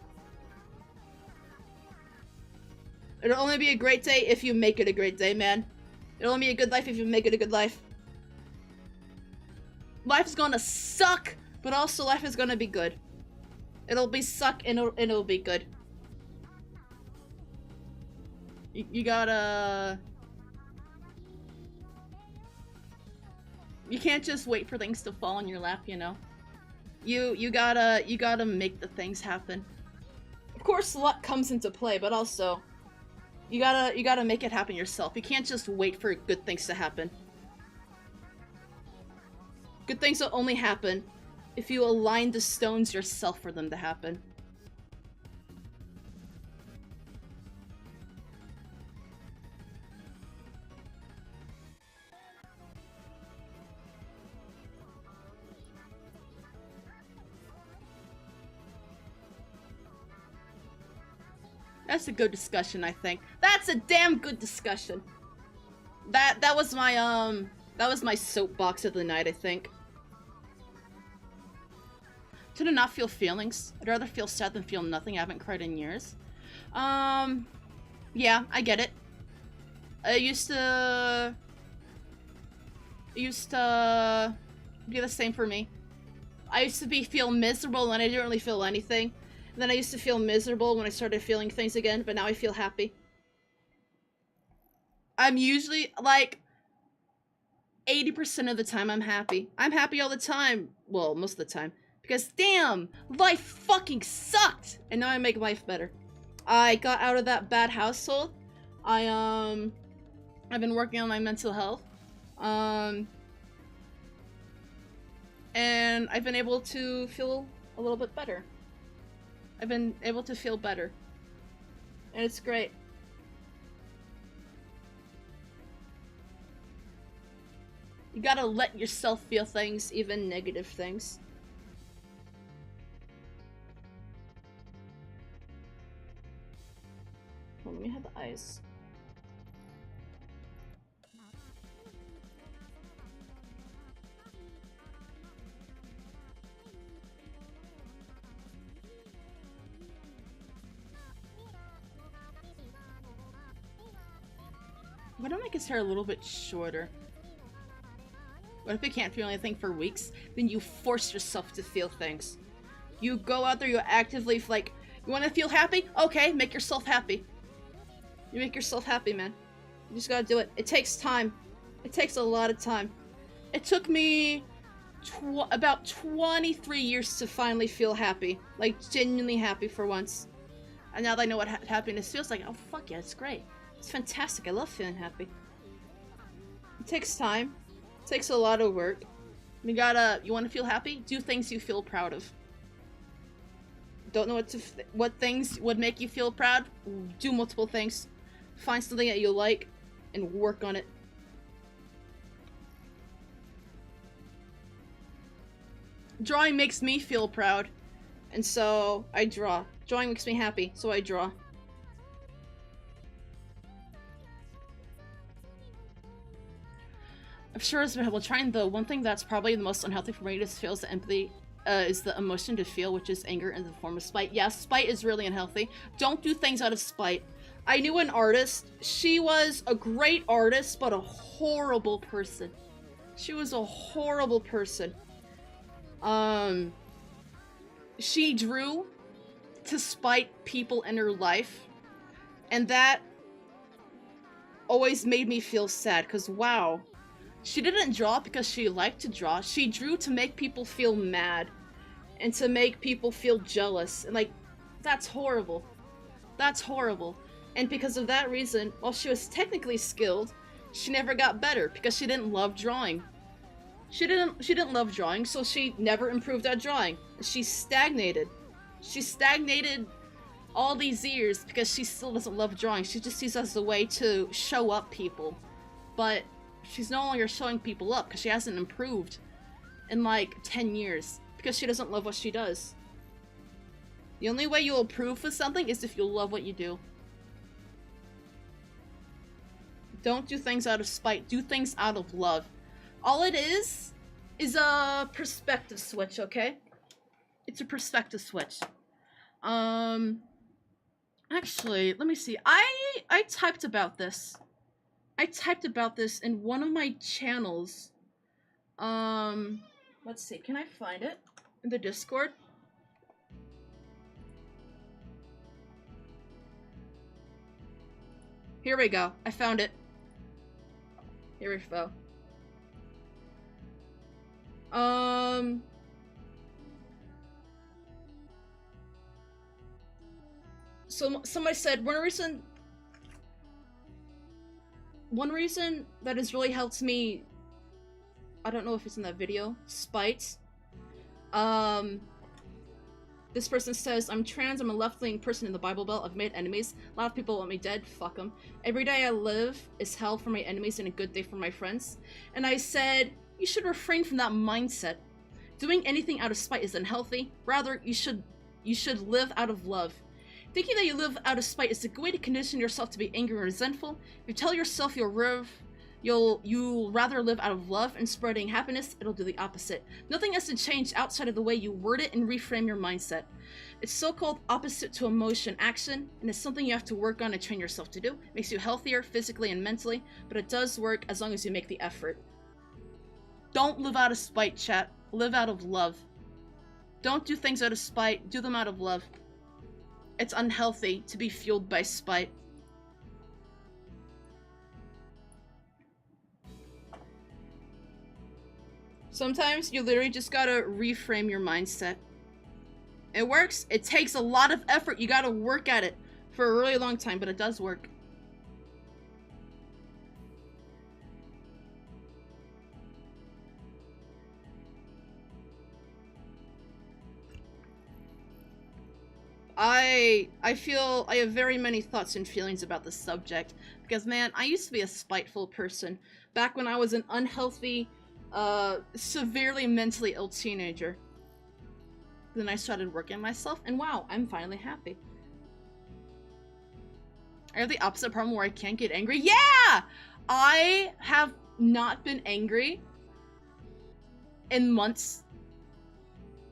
It'll only be a great day if you make it a great day, man. It'll only be a good life if you make it a good life. Life's gonna suck, but also life is gonna be good. It'll be suck and it'll be good. You gotta... You can't just wait for things to fall in your lap, you know? You gotta make the things happen. Of course luck comes into play, but also you gotta make it happen yourself. You can't just wait for good things to happen. Good things will only happen if you align the stones yourself for them to happen. That's a good discussion, I think. That's a damn good discussion. That was my soapbox of the night, I think. To not feel feelings. I'd rather feel sad than feel nothing. I haven't cried in years. Yeah, I get it. It used to be the same for me. I used to feel miserable and I didn't really feel anything. And then I used to feel miserable when I started feeling things again, but now I feel happy. I'm usually, like, 80% of the time I'm happy. I'm happy all the time. Well, most of the time. Because, damn, life fucking sucked! And now I make life better. I got out of that bad household. I've been working on my mental health. And I've been able to feel a little bit better. I've been able to feel better. And it's great. You gotta let yourself feel things, even negative things. Well, let me have the eyes. Why don't I make his hair a little bit shorter? What if you can't feel anything for weeks? Then you force yourself to feel things. You go out there, you actively, like, you want to feel happy? Okay, make yourself happy. You make yourself happy, man. You just gotta do it. It takes time. It takes a lot of time. It took me about 23 years to finally feel happy. Like, genuinely happy for once. And now that I know what happiness feels like, oh fuck yeah, it's great. It's fantastic. I love feeling happy. It takes time. It takes a lot of work. You want to feel happy? Do things you feel proud of. Don't know what things would make you feel proud? Do multiple things. Find something that you like and work on it. Drawing makes me feel proud, and so I draw. Drawing makes me happy, so I draw. I'm sure it's been helpful. Trying the one thing that's probably the most unhealthy for me to feel is the empathy, is the emotion to feel, which is anger in the form of spite. Yeah, spite is really unhealthy. Don't do things out of spite. I knew an artist. She was a great artist, but a horrible person. She was a horrible person. She drew to spite people in her life, and that always made me feel sad, because wow. She didn't draw because she liked to draw. She drew to make people feel mad and to make people feel jealous. And like, that's horrible. That's horrible. And because of that reason, while she was technically skilled, she never got better because she didn't love drawing. She didn't love drawing, so she never improved at drawing. She stagnated. She stagnated all these years because she still doesn't love drawing. She just sees it as a way to show up people. But she's no longer showing people up because she hasn't improved in like 10 years because she doesn't love what she does. The only way you'll improve with something is if you love what you do. Don't do things out of spite. Do things out of love. All it is a perspective switch, okay? It's a perspective switch. Actually, let me see. I typed about this. I typed about this in one of my channels. Let's see. Can I find it in the Discord? Here we go. I found it. Here we go. So somebody said one reason that has really helped me, I don't know if it's in that video, spite. This person says, I'm trans, I'm a left-leaning person in the Bible Belt, I've made enemies. A lot of people want me dead, fuck them. Every day I live is hell for my enemies and a good day for my friends. And I said, you should refrain from that mindset. Doing anything out of spite is unhealthy. Rather, you should live out of love. Thinking that you live out of spite is a good way to condition yourself to be angry and resentful. If you tell yourself you'll rather live out of love and spreading happiness, it'll do the opposite. Nothing has to change outside of the way you word it and reframe your mindset. It's so-called opposite to emotion action, and it's something you have to work on and train yourself to do. It makes you healthier physically and mentally, but it does work as long as you make the effort. Don't live out of spite, chat. Live out of love. Don't do things out of spite. Do them out of love. It's unhealthy to be fueled by spite. Sometimes you literally just gotta reframe your mindset. It works. It takes a lot of effort. You gotta work at it for a really long time, but it does work. I feel I have very many thoughts and feelings about this subject because, man, I used to be a spiteful person back when I was an unhealthy, severely mentally ill teenager. Then I started working on myself, and wow, I'm finally happy. I have the opposite problem where I can't get angry. Yeah! I have not been angry in months.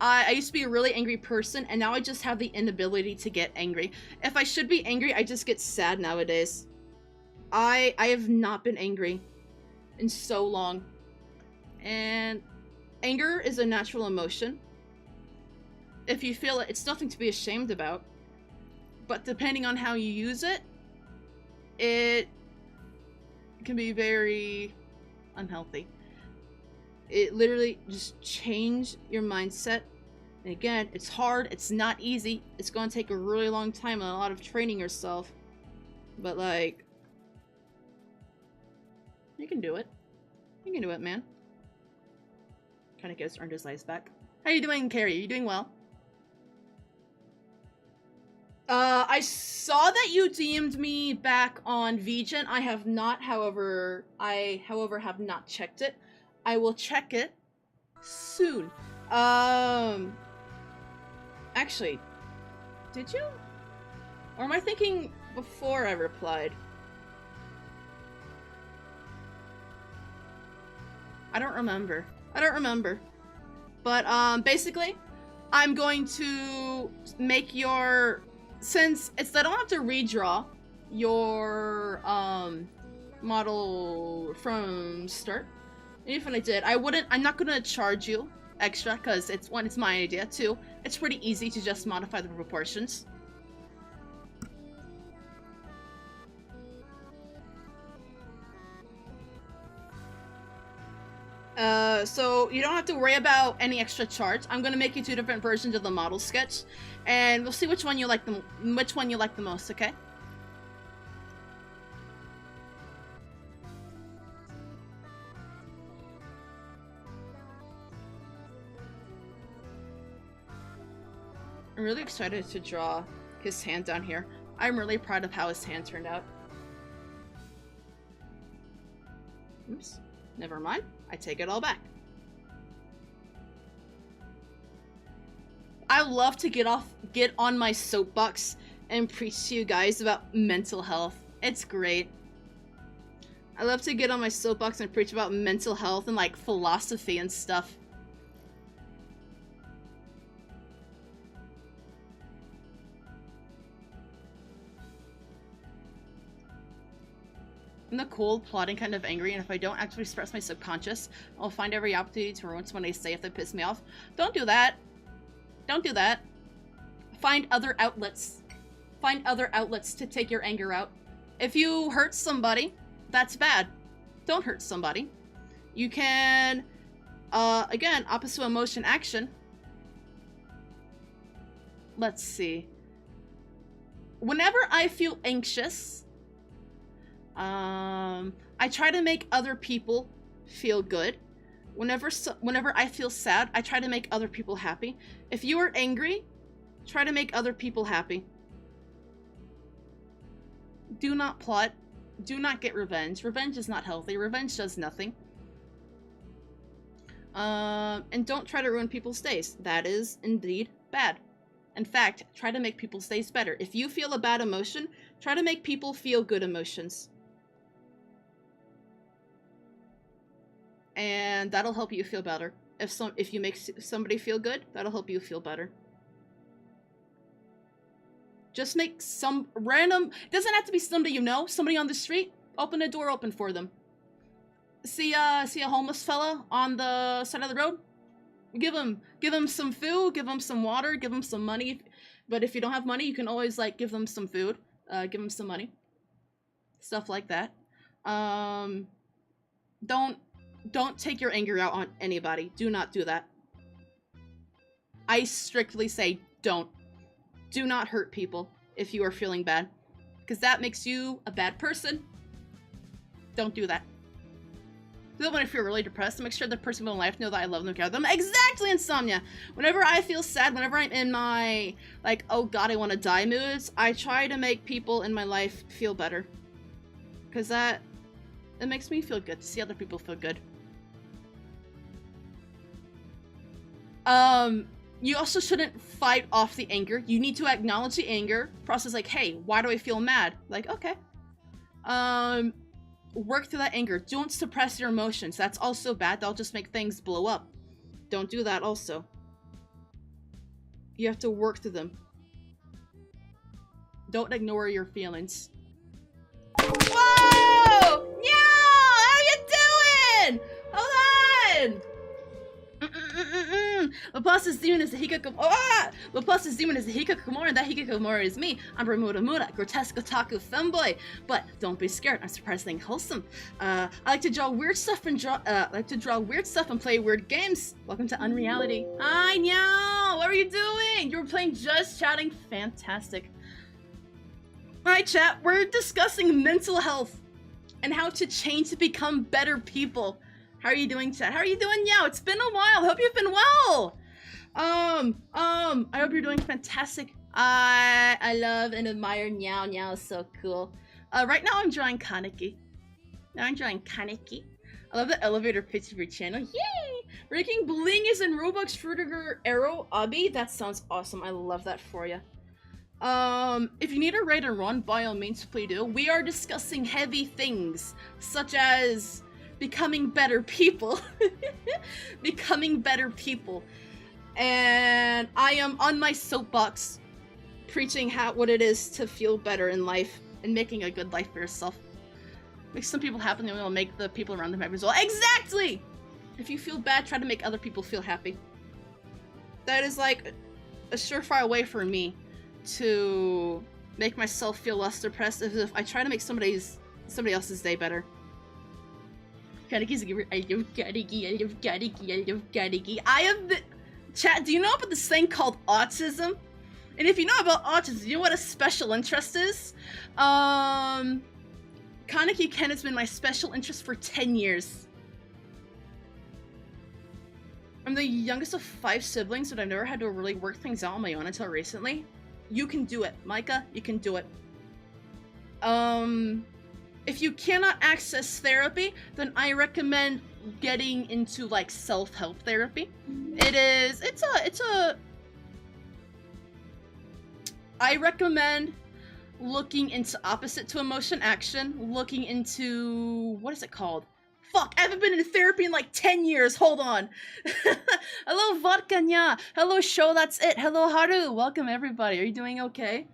I used to be a really angry person, and now I just have the inability to get angry. If I should be angry, I just get sad nowadays. I have not been angry in so long. And anger is a natural emotion. If you feel it, it's nothing to be ashamed about. But depending on how you use it, it can be very unhealthy. It literally just change your mindset. And again, it's hard, it's not easy. It's going to take a really long time and a lot of training yourself. But like, you can do it. You can do it, man. Kind of gets earned his lives back. How you doing, Carrie? Are you doing well? I saw that you DM'd me back on VGen. I have not, however, have not checked it. I will check it soon. Actually, did you? Or am I thinking before I replied? I don't remember. But, basically, I'm going to make your... Since it's I don't have to redraw your, model from start. Even if I did, I'm not gonna charge you extra, because it's, one, it's my idea, two, it's pretty easy to just modify the proportions. So you don't have to worry about any extra charge. I'm gonna make you two different versions of the model sketch, and we'll see which one you like the most, okay? I'm really excited to draw his hand down here. I'm really proud of how his hand turned out. Oops, never mind. I take it all back. I love to get on my soapbox and preach to you guys about mental health. It's great. I love to get on my soapbox and preach about mental health and like philosophy and stuff. I'm the cold, plotting kind of angry, and if I don't actually express my subconscious, I'll find every opportunity to ruin someone they say if they piss me off. Don't do that. Don't do that. Find other outlets. Find other outlets to take your anger out. If you hurt somebody, that's bad. Don't hurt somebody. You can, again, opposite emotion action. Let's see. Whenever I feel anxious, I try to make other people feel good. Whenever I feel sad, I try to make other people happy. If you are angry, try to make other people happy. Do not plot. Do not get revenge. Revenge is not healthy. Revenge does nothing. And don't try to ruin people's days. That is indeed bad. In fact, try to make people's days better. If you feel a bad emotion, try to make people feel good emotions. And that'll help you feel better. If you make somebody feel good, that'll help you feel better. Just make some random, it doesn't have to be somebody you know, somebody on the street, open the door open for them. See a homeless fella on the side of the road? Give him some food, give him some water, give him some money. But if you don't have money, you can always like give them some food, give them some money. Stuff like that. Don't take your anger out on anybody. Do not do that. I strictly say don't. Do not hurt people if you are feeling bad, because that makes you a bad person. Don't do that. Do that when I feel really depressed. To make sure the person in my life know that I love them, care about them. Exactly, Insomnia. Whenever I feel sad, whenever I'm in my like, oh god, I want to die moods, I try to make people in my life feel better, because it makes me feel good to see other people feel good. You also shouldn't fight off the anger. You need to acknowledge the anger. Process like, hey, why do I feel mad? Like, okay. Work through that anger. Don't suppress your emotions. That's also bad. That'll just make things blow up. Don't do that also. You have to work through them. Don't ignore your feelings. Whoa! Yeah! How you doing? Hold on! Laplace's demon is the hikikomori. Laplace's demon is the hikikomori, and that hikikomori is me. I'm bermuda muda, grotesque otaku femboy. But don't be scared. I'm surprisingly wholesome. I like to draw weird stuff and play weird games. Welcome to Unreality. Hi, Nyao. What are you doing? You were playing Just Chatting. Fantastic. Alright, chat. We're discussing mental health and how to change to become better people. How are you doing, chat? How are you doing, Nyao? It's been a while. I hope you've been well. I hope you're doing fantastic. I love and admire Nyao. Nyao is so cool. Right now I'm drawing Kaneki. I love the elevator pitch of your channel. Yay! Ranking Bling is in Robux Fruitiger Arrow Abi. That sounds awesome. I love that for you. If you need a raid and run, by all means, please do. We are discussing heavy things, such as becoming better people. Becoming better people. And I am on my soapbox preaching what it is to feel better in life and making a good life for yourself. Make some people happy and it'll make the people around them happy as well. Exactly! If you feel bad, try to make other people feel happy. That is like a surefire way for me to make myself feel less depressed if I try to make somebody else's day better. I love Kaneki. I have the chat. Do you know about this thing called autism? And if you know about autism, you know what a special interest is? Kaneki Ken has been my special interest for 10 years. I'm the youngest of 5 siblings, but I've never had to really work things out on my own until recently. You can do it, Micah. You can do it. If you cannot access therapy, then I recommend getting into like self-help therapy. I recommend looking into opposite to emotion action, looking into, what is it called? Fuck, I haven't been in therapy in like 10 years, hold on. Hello, Vodkanya. Hello, Show, that's it. Hello, Haru. Welcome, everybody. Are you doing okay?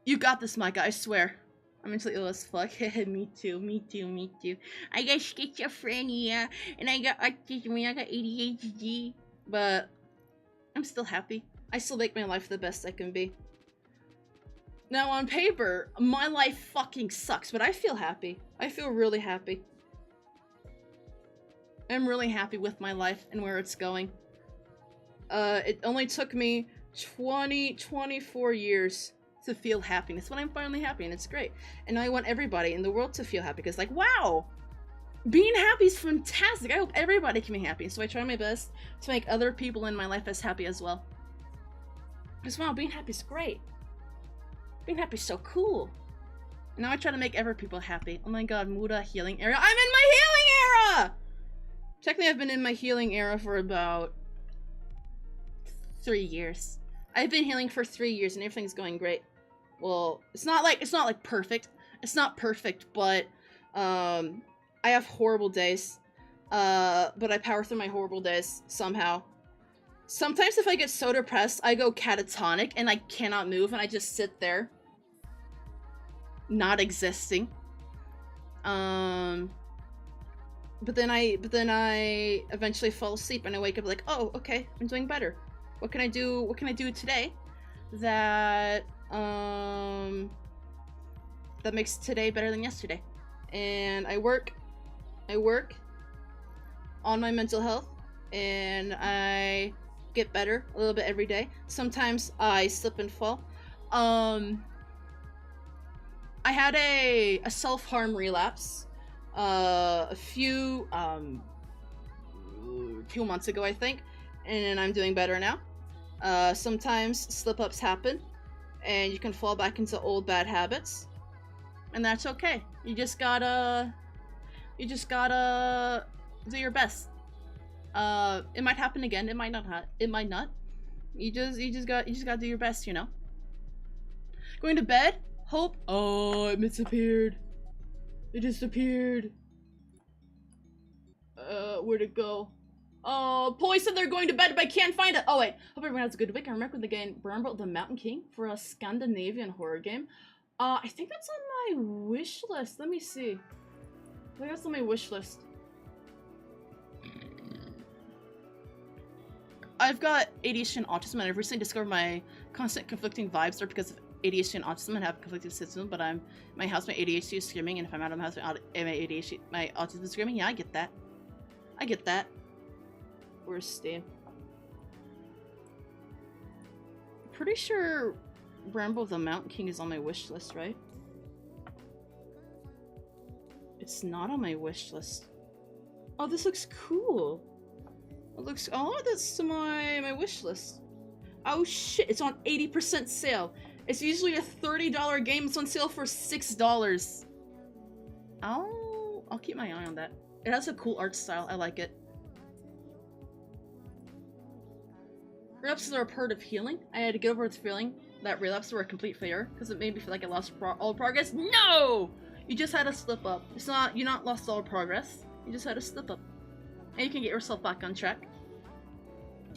You got this, Micah, I swear. I'm mentally ill as fuck. Me too. I got schizophrenia, and I got autism, and I got ADHD. But I'm still happy. I still make my life the best I can be. Now, on paper, my life fucking sucks, but I feel happy. I feel really happy. I'm really happy with my life and where it's going. It only took me 24 years to feel happiness, but I'm finally happy, and it's great. And I want everybody in the world to feel happy, because, like, wow! Being happy is fantastic! I hope everybody can be happy, so I try my best to make other people in my life as happy as well. Because, wow, being happy is great. Being happy is so cool. And now I try to make every people happy. Oh my god, Muda healing era. I'm in my healing era! Technically, I've been in my healing era for about 3 years. I've been healing for 3 years and everything's going great. Well, it's not like perfect. It's not perfect, but I have horrible days. But I power through my horrible days somehow. Sometimes if I get so depressed, I go catatonic and I cannot move and I just sit there. Not existing. But then I eventually fall asleep and I wake up like, oh, okay, I'm doing better. What can I do today that that makes today better than yesterday? And I work on my mental health and I get better a little bit every day. Sometimes I slip and fall. I had a self-harm relapse a few months ago, I think, and I'm doing better now. Sometimes slip-ups happen and you can fall back into old bad habits, and that's okay. You just gotta do your best. It might happen again, it might not. You just gotta do your best, you know? Going to bed? Hope? Oh, it disappeared. It disappeared. Where'd it go? Oh, Polly said they're going to bed, but I can't find it. Oh wait, hope everyone has a good week. I remember the game Burnbolt the Mountain King for a Scandinavian horror game. I think that's on my wish list. Let me see. I think that's on my wish list. I've got ADHD and autism, and I've recently discovered my constant conflicting vibes are because of ADHD and autism and have conflicting symptoms, but I'm my house, my ADHD is screaming, and if I'm out of the house, my autism is screaming. Yeah, I get that. I get that. Where's Steve? Pretty sure Rambo the Mountain King is on my wish list, right? It's not on my wish list. Oh, this looks cool. It looks. Oh, that's to my wish list. Oh shit! It's on 80% sale. It's usually a $30 game. It's on sale for $6. I'll keep my eye on that. It has a cool art style. I like it. Relapses are a part of healing. I had to get over the feeling that relapses were a complete failure because it made me feel like I lost all progress. No! You just had a slip up. It's not. You not lost all progress. You just had a slip up. And you can get yourself back on track.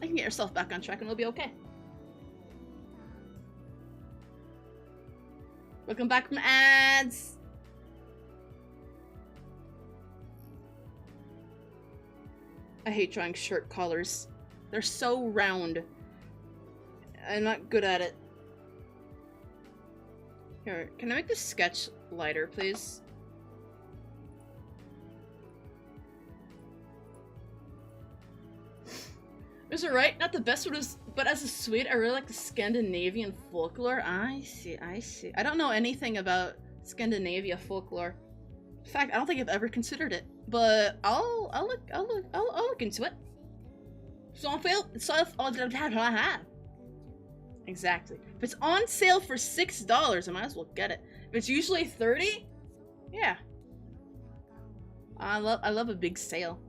You can get yourself back on track and it'll be okay. Welcome back from ads! I hate drawing shirt collars. They're so round. I'm not good at it. Here, can I make this sketch lighter, please? It was alright, not the best one, but as a Swede, I really like the Scandinavian folklore. I see, I see. I don't know anything about Scandinavia folklore. In fact, I don't think I've ever considered it, but I'll look into it. It's on sale. Exactly. If it's on sale for $6, I might as well get it. If it's usually $30, yeah. I love a big sale.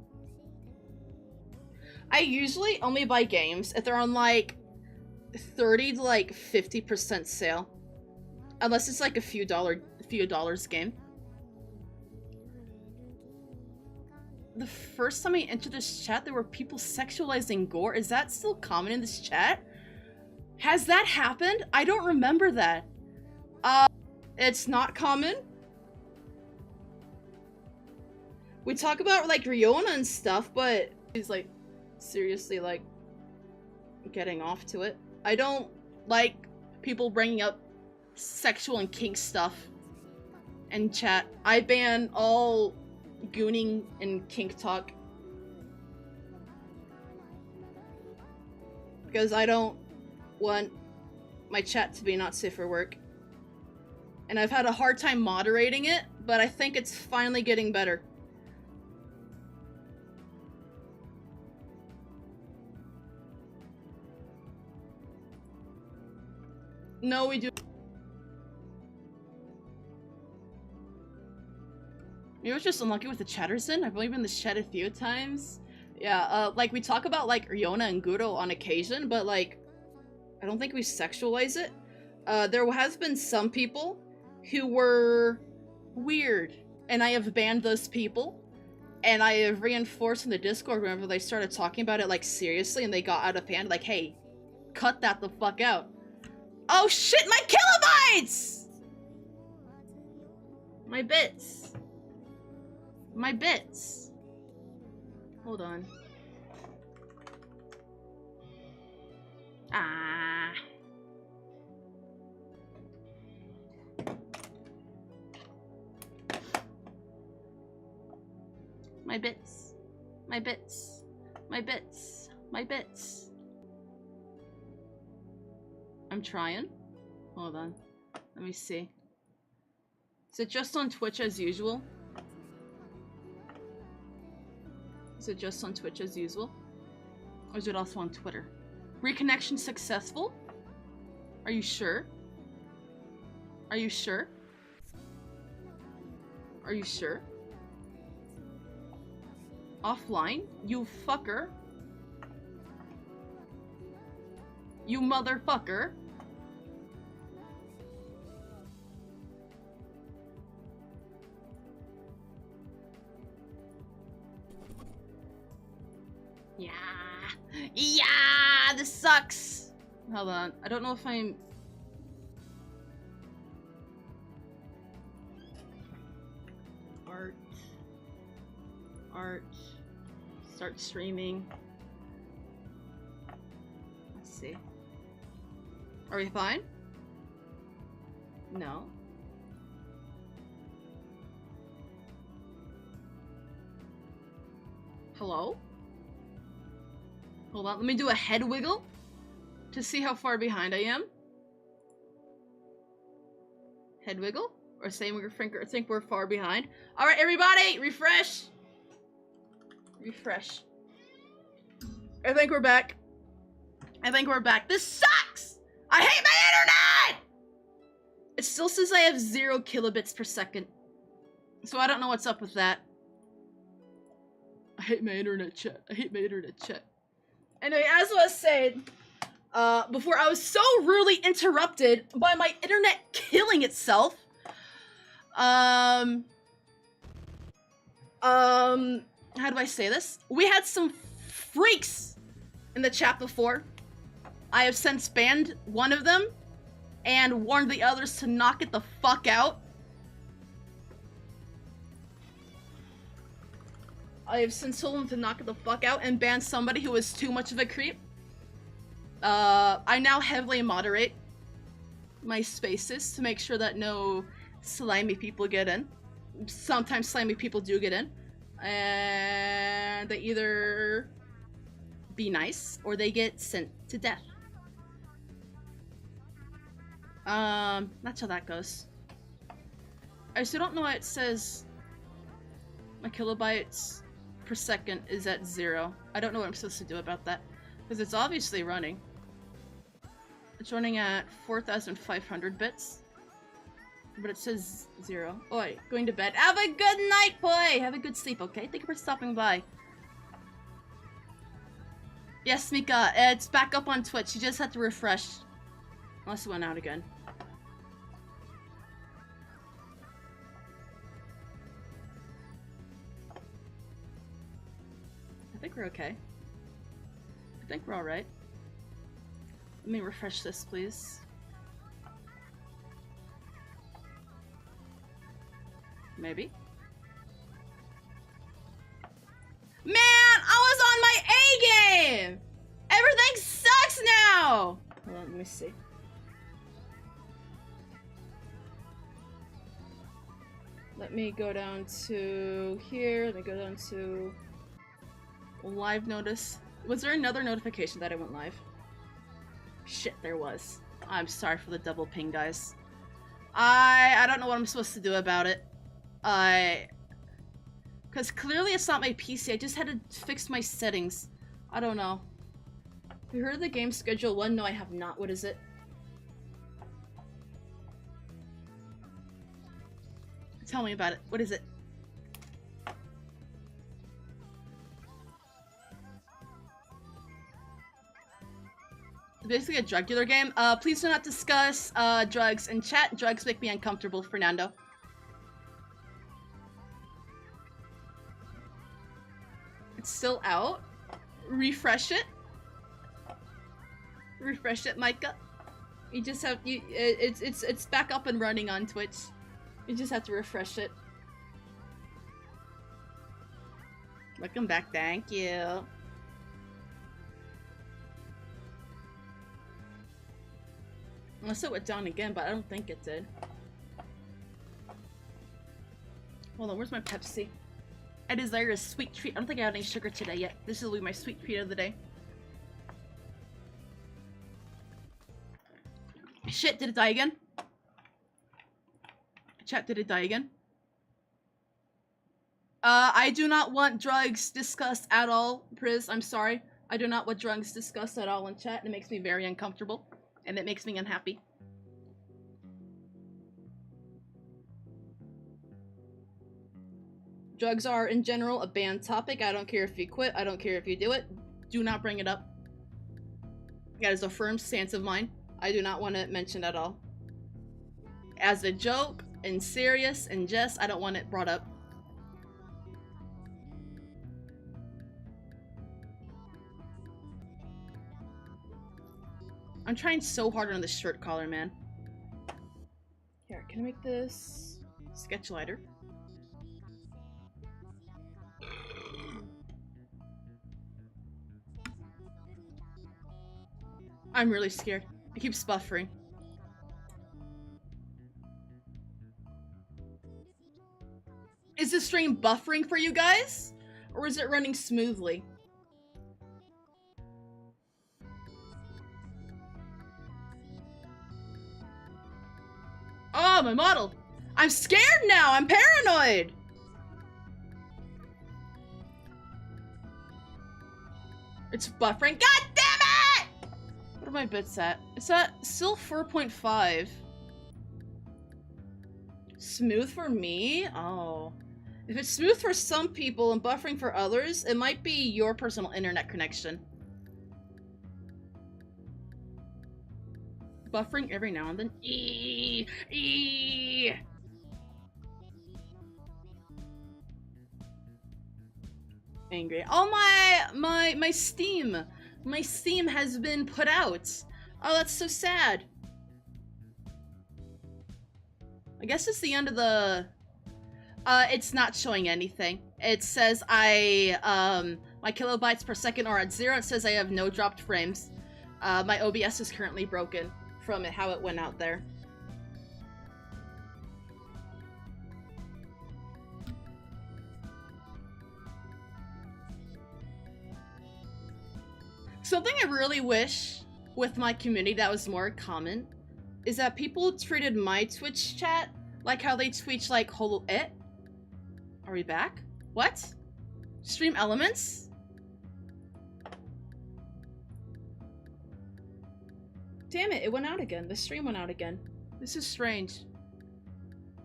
I usually only buy games if they're on like 30 to like 50% sale, unless it's like a few dollars game. The first time I entered this chat, there were people sexualizing gore. Is that still common in this chat? Has that happened? I don't remember that. It's not common. We talk about like Riona and stuff, but he's like seriously like getting off to it. I don't like people bringing up sexual and kink stuff in chat. I ban all gooning and kink talk because I don't want my chat to be not safe for work, and I've had a hard time moderating it, but I think it's finally getting better. No, we do. Maybe I was just unlucky with the Chatterson. I've only been in this chat a few times. Yeah, like we talk about like Riona and Guro on occasion, but like I don't think we sexualize it. There has been some people who were weird, and I have banned those people, and I have reinforced in the Discord whenever they started talking about it, like, seriously, and they got out of hand, like, hey, cut that the fuck out. Oh shit, my kilobytes! My bits. My bits. Hold on. Ah. My bits. My bits. My bits. My bits. I'm trying. Hold on. Let me see. Is it just on Twitch as usual? Is it just on Twitch as usual? Or is it also on Twitter? Reconnection successful? Are you sure? Are you sure? Are you sure? Offline? You fucker. You motherfucker. Yeah. Yeah, this sucks. Hold on. I don't know if I'm... Art. Start streaming. Let's see. Are we fine? No. Hello? Hold on, let me do a head wiggle to see how far behind I am. Head wiggle? Or saying we think we're far behind. Alright, everybody, refresh! Refresh. I think we're back. I think we're back. This sucks! I hate my internet! It still says I have 0 kilobits per second. So I don't know what's up with that. I hate my internet, chat. I hate my internet, chat. Anyway, as I was saying, before I was so rudely interrupted by my internet killing itself. How do I say this? We had some freaks in the chat before. I have since banned one of them and warned the others to knock it the fuck out. I have since told them to knock it the fuck out and banned somebody who was too much of a creep. I now heavily moderate my spaces to make sure that no slimy people get in. Sometimes slimy people do get in. And they either be nice or they get sent to death. That's how that goes. I still don't know why it says my kilobytes per second is at 0. I don't know what I'm supposed to do about that. Because it's obviously running. It's running at 4,500 bits. But it says 0. Oi, going to bed. Have a good night, boy! Have a good sleep, okay? Thank you for stopping by. Yes, Mika, it's back up on Twitch. You just had to refresh. Unless it went out again. I think we're okay. I think we're alright. Let me refresh this, please. Maybe. Man, I was on my A game! Everything sucks now! Hold on, let me see. Let me go down to here. Let me go down to live notice. Was there another notification that I went live? Shit, there was. I'm sorry for the double ping, guys. I don't know what I'm supposed to do about it. Because clearly it's not my PC. I just had to fix my settings. I don't know. Have you heard of the game Schedule 1? No, I have not. What is it? Tell me about it. What is it? basically a drug dealer game. Please do not discuss drugs in chat. Drugs make me uncomfortable, Fernando. It's still out. Refresh it. Refresh it, Micah. You just have it's back up and running on Twitch. You just have to refresh it. Welcome back, thank you. Unless it went down again, but I don't think it did. Hold on, where's my Pepsi? I desire a sweet treat. I don't think I had any sugar today yet. This will be my sweet treat of the day. Shit, did it die again? Chat, did it die again? I do not want drugs discussed at all, Priz. I'm sorry. I do not want drugs discussed at all in chat. It makes me very uncomfortable. And it makes me unhappy. Drugs are, in general, a banned topic. I don't care if you quit. I don't care if you do it. Do not bring it up. That is a firm stance of mine. I do not want it mentioned at all. As a joke, in serious, in jest, I don't want it brought up. I'm trying so hard on this shirt collar, man. Here, can I make this sketch lighter? I'm really scared. It keeps buffering. Is the stream buffering for you guys? Or is it running smoothly? Oh, my model! I'm scared now! I'm paranoid! It's buffering. God damn it! What are my bits at? It's at still 4.5. Smooth for me? Oh. If it's smooth for some people and buffering for others, it might be your personal internet connection. Buffering every now and then. Angry. Oh, my Steam. My Steam has been put out. Oh, that's so sad. I guess it's the end of the... it's not showing anything. It says my kilobytes per second are at 0. It says I have no dropped frames. My OBS is currently broken from how it went out there. Something I really wish with my community that was more common is that people treated my Twitch chat like how they tweet like holo it. Are we back? What? Stream elements? Damn it, it went out again. The stream went out again. This is strange.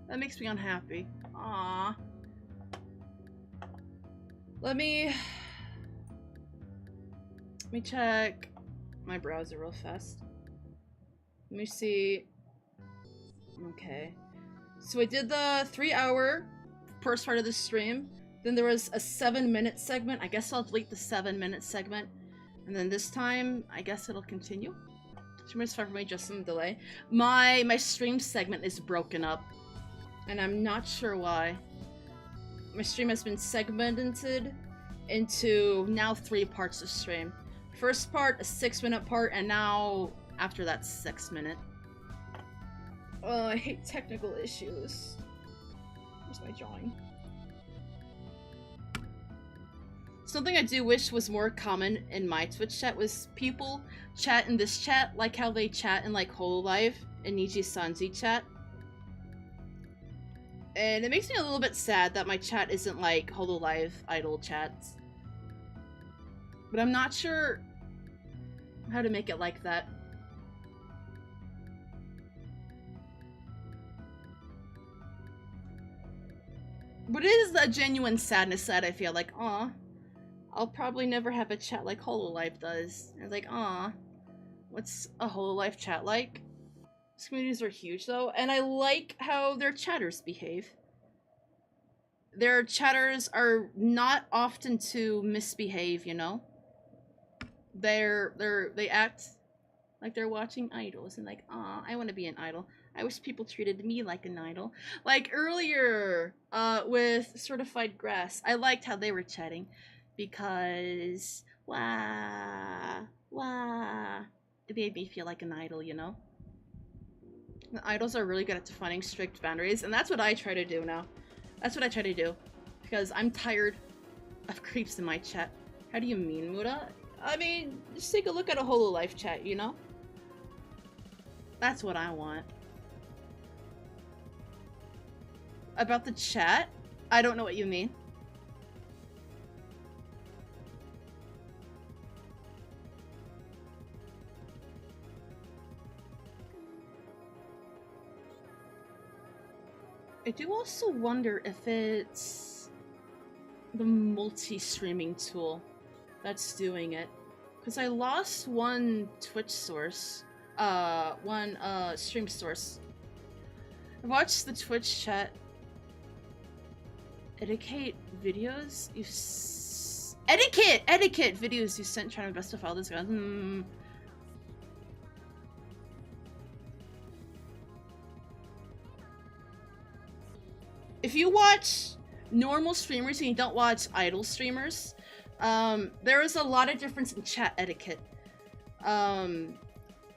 That makes me unhappy. Aww. Let me check my browser real fast. Let me see. Okay. So I did the 3-hour first part of the stream. Then there was a 7-minute segment. I guess I'll delete the 7-minute segment. And then this time, I guess it'll continue. Stream is far from me, just some delay. My stream segment is broken up. And I'm not sure why. My stream has been segmented into now 3 parts of stream. First part, a 6-minute part, and now after that 6-minute. Oh, I hate technical issues. Where's my drawing? Something I do wish was more common in my Twitch chat was people chat in this chat like how they chat in like Hololive and Niji-Sanji chat. And it makes me a little bit sad that my chat isn't like Hololive idol chats. But I'm not sure how to make it like that. But it is a genuine sadness that I feel like, aw, I'll probably never have a chat like Hololive does. I was like, aw, What's a Hololive chat like? These communities are huge though, and I like how their chatters behave. Their chatters are not often to misbehave, you know? They act like they're watching idols and like, aw, I want to be an idol. I wish people treated me like an idol. Like earlier, with Certified Grass, I liked how they were chatting because wah, it made me feel like an idol, you know? The idols are really good at defining strict boundaries, and that's what I try to do now. That's what I try to do. Because I'm tired of creeps in my chat. How do you mean, Muda? I mean, just take a look at a Hololive chat, you know? That's what I want. About the chat? I don't know what you mean. I do also wonder if it's the multi-streaming tool that's doing it. Because I lost one Twitch source. One stream source. I watched the Twitch chat. Etiquette videos? Etiquette videos you sent trying to best of all this guy. If you watch normal streamers and you don't watch idol streamers, there is a lot of difference in chat etiquette. And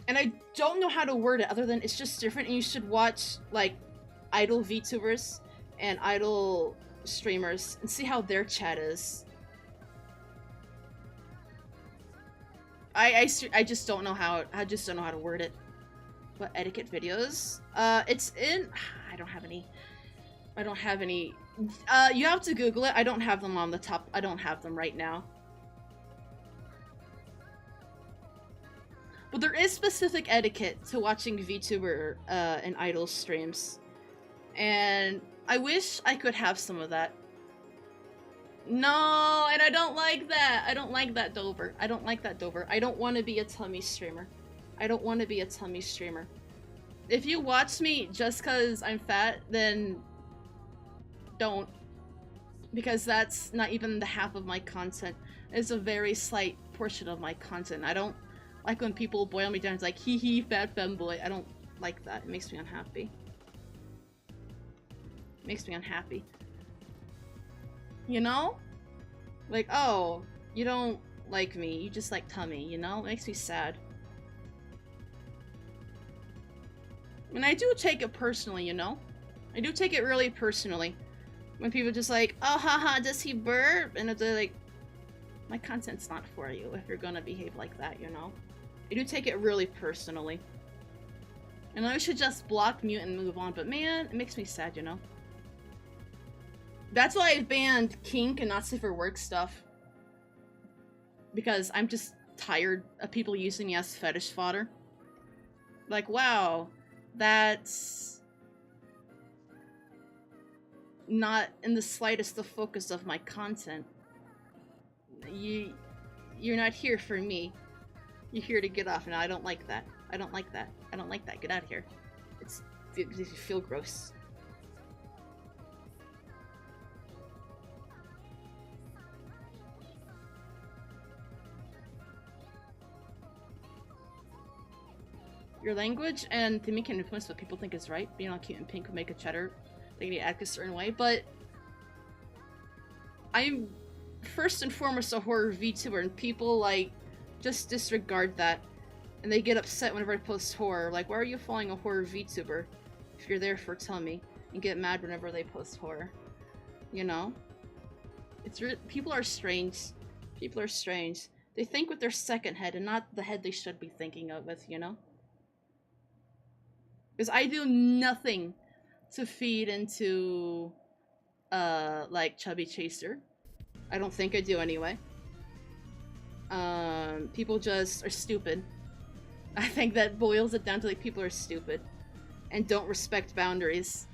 I don't know how to word it other than it's just different, and you should watch, like, idol VTubers and idol streamers and see how their chat is. I just don't know how to word it. What etiquette videos? It's in I don't have any. You have to Google it. I don't have them on the top. I don't have them right now. But there is specific etiquette to watching VTuber and idol streams. And I wish I could have some of that. No, and I don't like that. I don't like that, Dover. I don't like that, Dover. I don't want to be a tummy streamer. I don't want to be a tummy streamer. If you watch me just because I'm fat, then don't. Because that's not even the half of my content. It's a very slight portion of my content. I don't like when people boil me down. It's like, hee hee, fat femboy. I don't like that. It makes me unhappy. It makes me unhappy. You know? Like, oh, you don't like me. You just like tummy, you know? It makes me sad. And I do take it personally, you know? I do take it really personally. When people just like, oh, haha, does he burp? And they're like, my content's not for you if you're gonna behave like that, you know? I do take it really personally. And I should just block, mute, and move on, but man, it makes me sad, you know? That's why I banned kink and not safe for work stuff. Because I'm just tired of people using me as fetish fodder. Like, wow, that's not in the slightest the focus of my content. You're not here for me. You're here to get off, and I don't like that. I don't like that. I don't like that. Get out of here. You feel gross. Your language and theming can influence what people think is right. Being all cute and pink would make a cheddar they need to act a certain way, but I'm first and foremost a horror VTuber, and people like just disregard that, and they get upset whenever I post horror. Like, why are you following a horror VTuber if you're there for tummy? And get mad whenever they post horror. You know? People are strange. People are strange. They think with their second head and not the head they should be thinking of with, you know? Because I do nothing to feed into, like, Chubby Chaser. I don't think I do anyway. People just are stupid. I think that boils it down to, like, people are stupid and don't respect boundaries.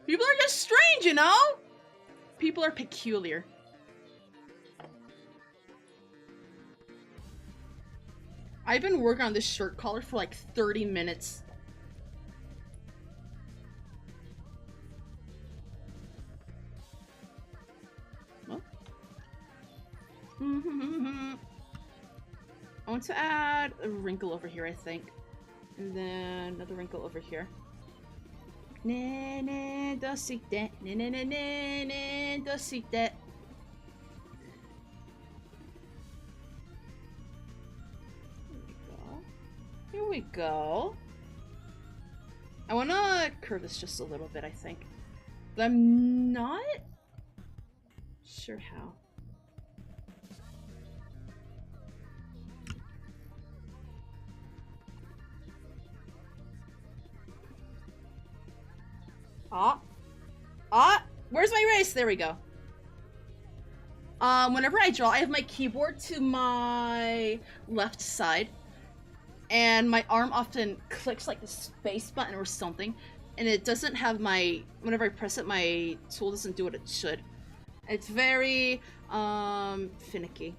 People are just strange, you know? People are peculiar. I've been working on this shirt collar for like 30 minutes. Oh. I want to add a wrinkle over here, I think. And then another wrinkle over here. Ne ne dosite, ne ne ne ne ne dosite. Here we go. I want to curve this just a little bit, I think. But I'm not sure how. Where's my erase? There we go. Whenever I draw, I have my keyboard to my left side. And my arm often clicks like the space button or something. And it doesn't have my... Whenever I press it, my tool doesn't do what it should. It's very, finicky.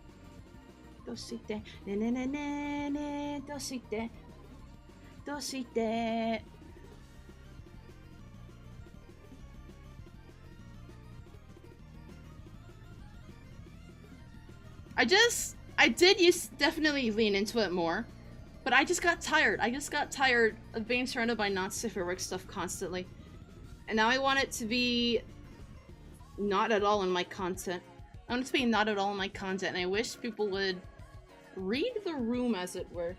Dosite. Ne ne ne ne ne. Dosite. Dosite. I did definitely lean into it more, but I just got tired. I just got tired of being surrounded by non-safe stuff constantly. And now I want it to be not at all in my content. I want it to be not at all in my content, and I wish people would read the room, as it were.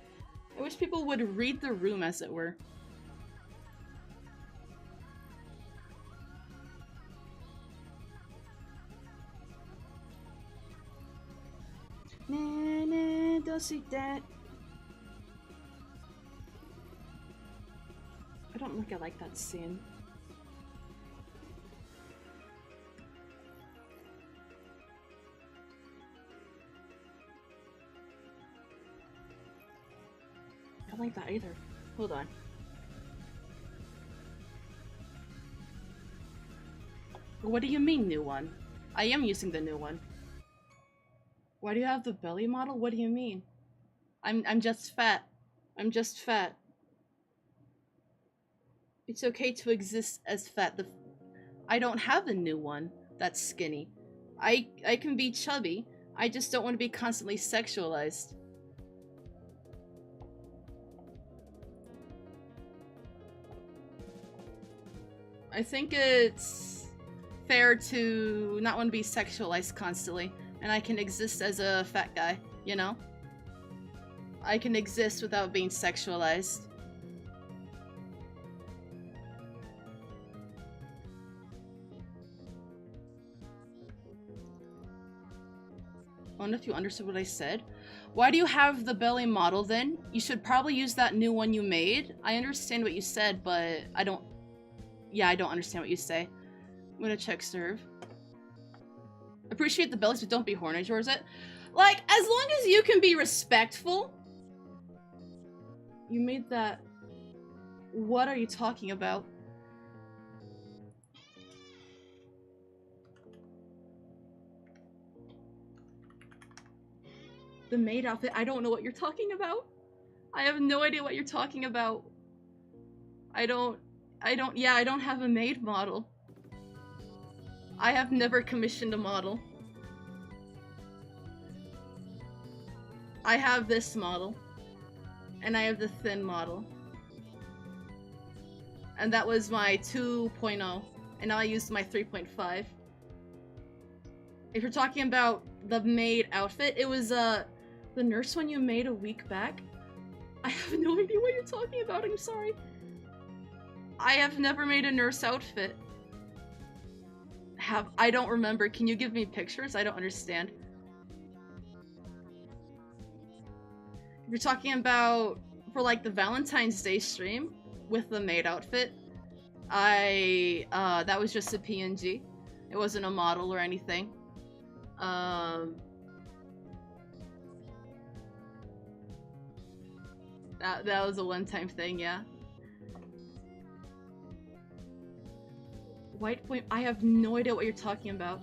I wish people would read the room, as it were. Na na, don't see that. I don't think I like that scene. I don't like that either. Hold on. What do you mean, new one? I am using the new one. Why do you have the belly model? What do you mean? I'm just fat. I'm just fat. It's okay to exist as fat. I don't have a new one that's skinny. I can be chubby. I just don't want to be constantly sexualized. I think it's fair to not want to be sexualized constantly. And I can exist as a fat guy, you know? I can exist without being sexualized. I wonder if you understood what I said. Why do you have the belly model then? You should probably use that new one you made. I understand what you said, but I don't... Yeah, I don't understand what you say. I'm gonna check serve. Appreciate the bellies, but don't be horny towards it. Like, as long as you can be respectful. You made that... What are you talking about? The maid outfit? I don't know what you're talking about. I have no idea what you're talking about. I don't have a maid model. I have never commissioned a model. I have this model. And I have the thin model. And that was my 2.0. And now I used my 3.5. If you're talking about the maid outfit, it was the nurse one you made a week back. I have no idea what you're talking about, I'm sorry. I have never made a nurse outfit. I don't remember. Can you give me pictures? I don't understand. If you're talking about for like the Valentine's Day stream with the maid outfit, that was just a PNG. It wasn't a model or anything. That was a one-time thing, yeah. White point. I have no idea what you're talking about.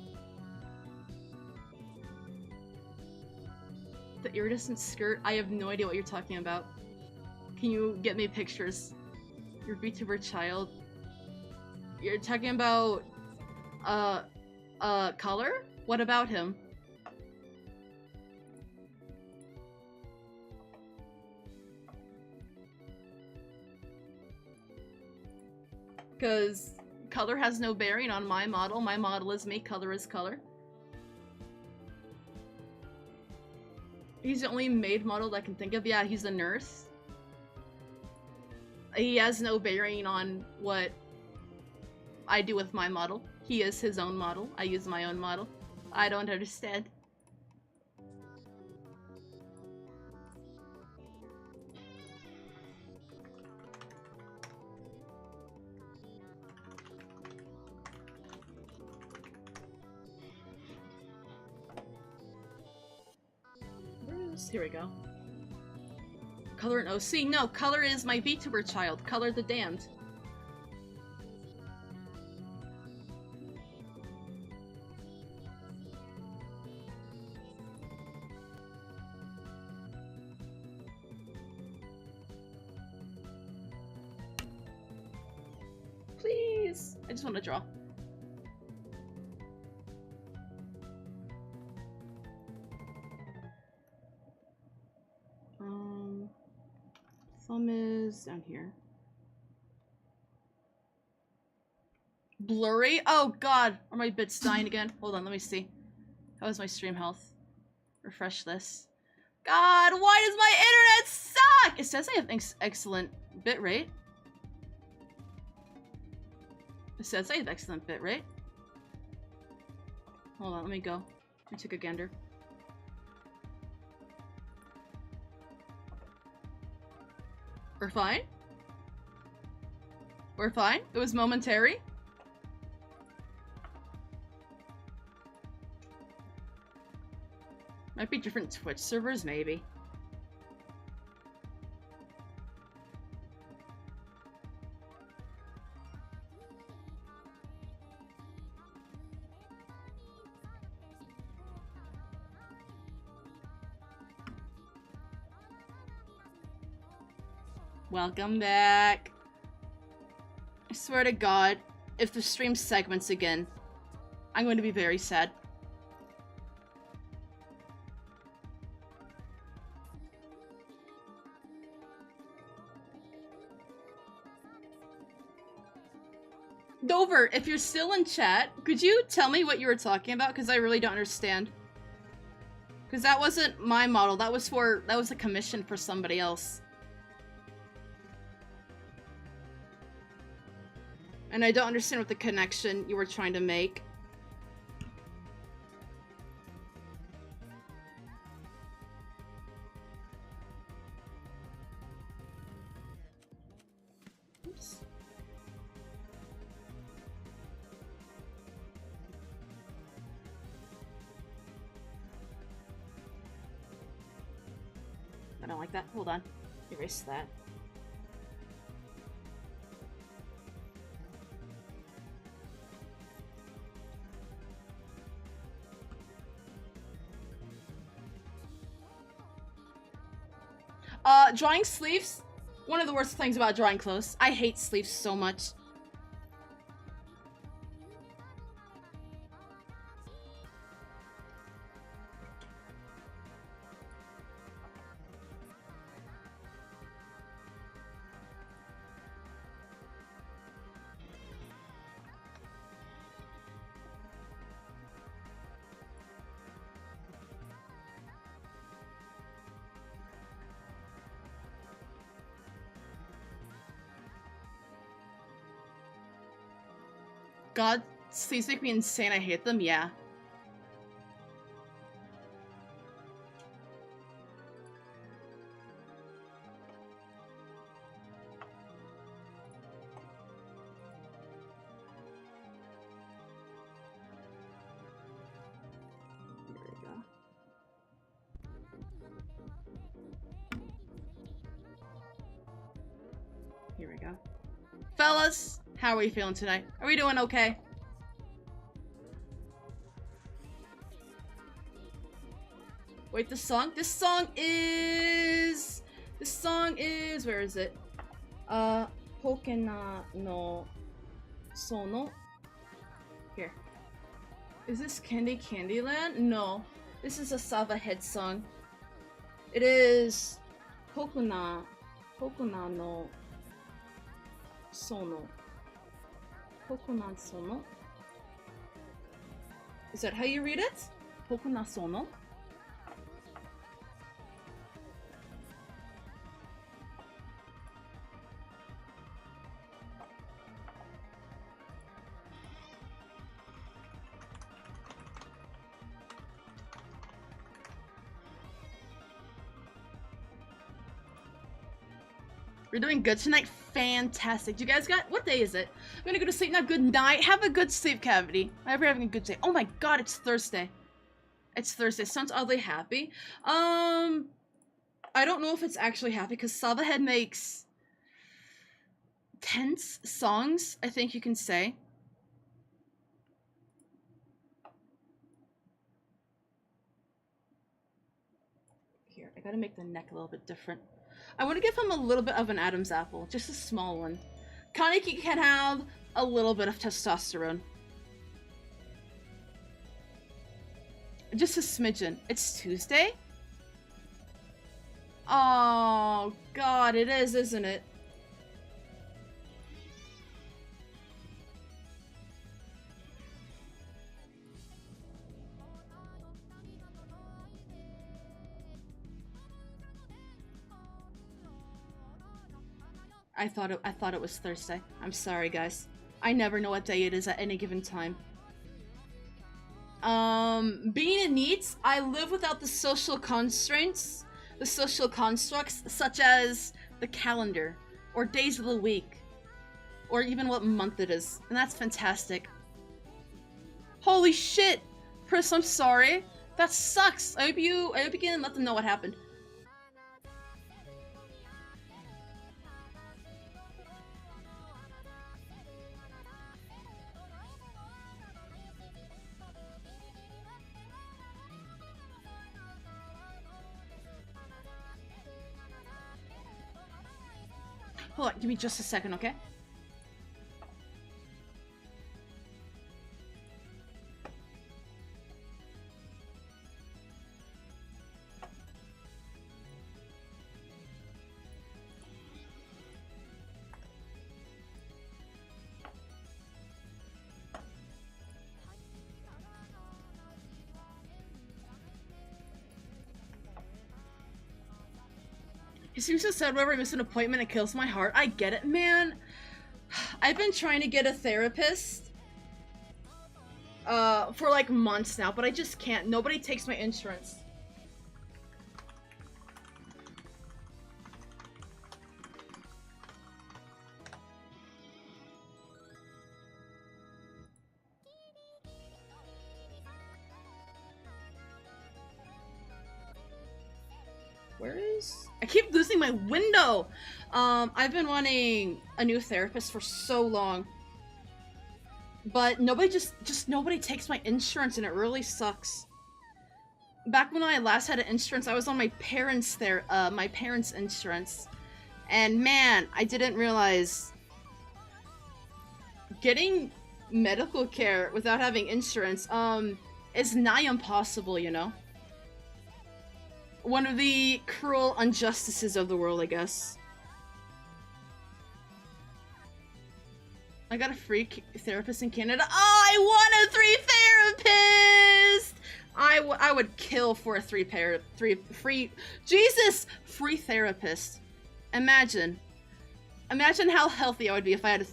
The iridescent skirt. I have no idea what you're talking about. Can you get me pictures? Your VTuber child. You're talking about color? What about him? Because color has no bearing on my model. My model is me, color is color. He's the only maid model that I can think of. Yeah, he's a nurse. He has no bearing on what I do with my model. He is his own model. I use my own model. I don't understand. Here we go. Color and OC. No, color is my VTuber child. Color the damned. Please. I just want to draw. Thumb is down here. Blurry? Oh god, are my bits dying again? Hold on, let me see. How is my stream health? Refresh this. God, why does my internet suck? It says I have excellent bitrate. It says I have excellent bitrate. Hold on, let me go. I took a gander. We're fine? We're fine? It was momentary? Might be different Twitch servers, maybe. Welcome back. I swear to God, if the stream segments again, I'm going to be very sad. Dover, if you're still in chat, could you tell me what you were talking about? Because I really don't understand. Because that wasn't my model. That was a commission for somebody else. And I don't understand what the connection you were trying to make. Oops. I don't like that. Hold on. Erase that. Drawing sleeves, one of the worst things about drawing clothes. I hate sleeves so much. God, sleeves make me insane. I hate them. Yeah. Here we go. Here we go. Fellas, How are we feeling tonight? Are we doing okay? Wait, this song? This song is... Where is it? Pokena no Sono. Here. Is this Candyland? No. This is a Sava Head song. It is Pokuna no Sono. Pokuna Sono? Is that how you read it? Pokuna Sono? We're doing good tonight? Fantastic. You guys got... What day is it? I'm gonna go to sleep now. Good night. Have a good sleep cavity. I hope you're having a good day. Oh my god, it's Thursday. It's Thursday. Sounds oddly happy. I don't know if it's actually happy, because Savahead makes... tense songs, I think you can say. Here, I gotta make the neck a little bit different. I want to give him a little bit of an Adam's apple, just a small one. Kaneki can have a little bit of testosterone. Just a smidgen. It's Tuesday? Oh, God, it is, isn't it? I thought it was Thursday. I'm sorry, guys. I never know what day it is at any given time. Being in NEET, I live without the social constraints, the social constructs, such as the calendar, or days of the week, or even what month it is, and that's fantastic. Holy shit! Chris, I'm sorry. That sucks. I hope you can let them know what happened. Hold on, give me just a second, okay? He seems so sad whenever I miss an appointment. It kills my heart. I get it, man. I've been trying to get a therapist for like months now, but I just can't. Nobody takes my insurance. Where is... I keep losing my window! I've been wanting a new therapist for so long. But nobody nobody takes my insurance, and it really sucks. Back when I last had an insurance, I was on my parents' insurance. And man, I didn't realize getting medical care without having insurance, is nigh impossible, you know? One of the cruel injustices of the world, I guess. I got a free therapist in Canada. Oh, I want a therapist! I would kill for a free therapist. Imagine how healthy I would be if I had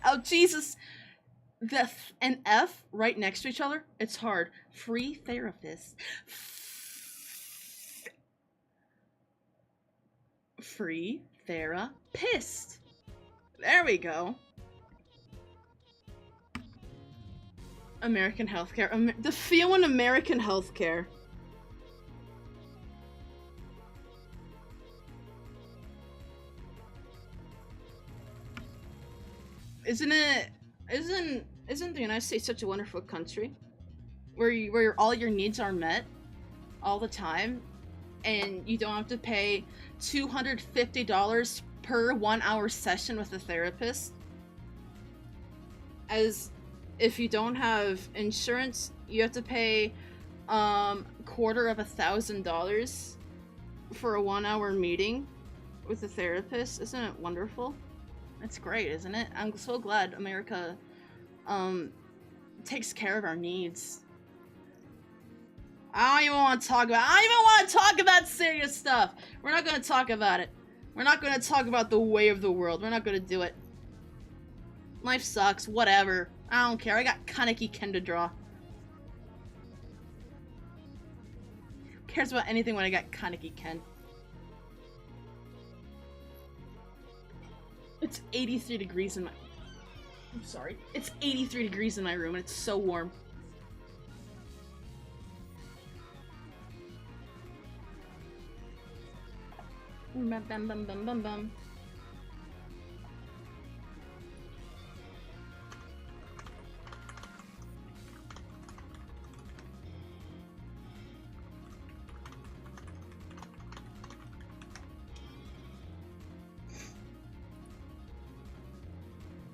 oh Jesus, the and F right next to each other. It's hard. Free therapist. Free therapist. There we go. American healthcare. The feel in American healthcare. Isn't it? Isn't the United States such a wonderful country, where all your needs are met, all the time, and you don't have to pay $250 per 1 hour session with a therapist? As if you don't have insurance, you have to pay $250,000 for a 1 hour meeting with a therapist. Isn't it wonderful? It's great, isn't it? I'm so glad America takes care of our needs. I don't even want to talk about serious stuff. We're not going to talk about it. We're not going to talk about the way of the world. We're not going to do it. Life sucks. Whatever. I don't care. I got Kaneki Ken to draw. Who cares about anything when I got Kaneki Ken? It's 83 degrees in my... I'm sorry. It's 83 degrees in my room and it's so warm. Bum bum bum bum bum bum.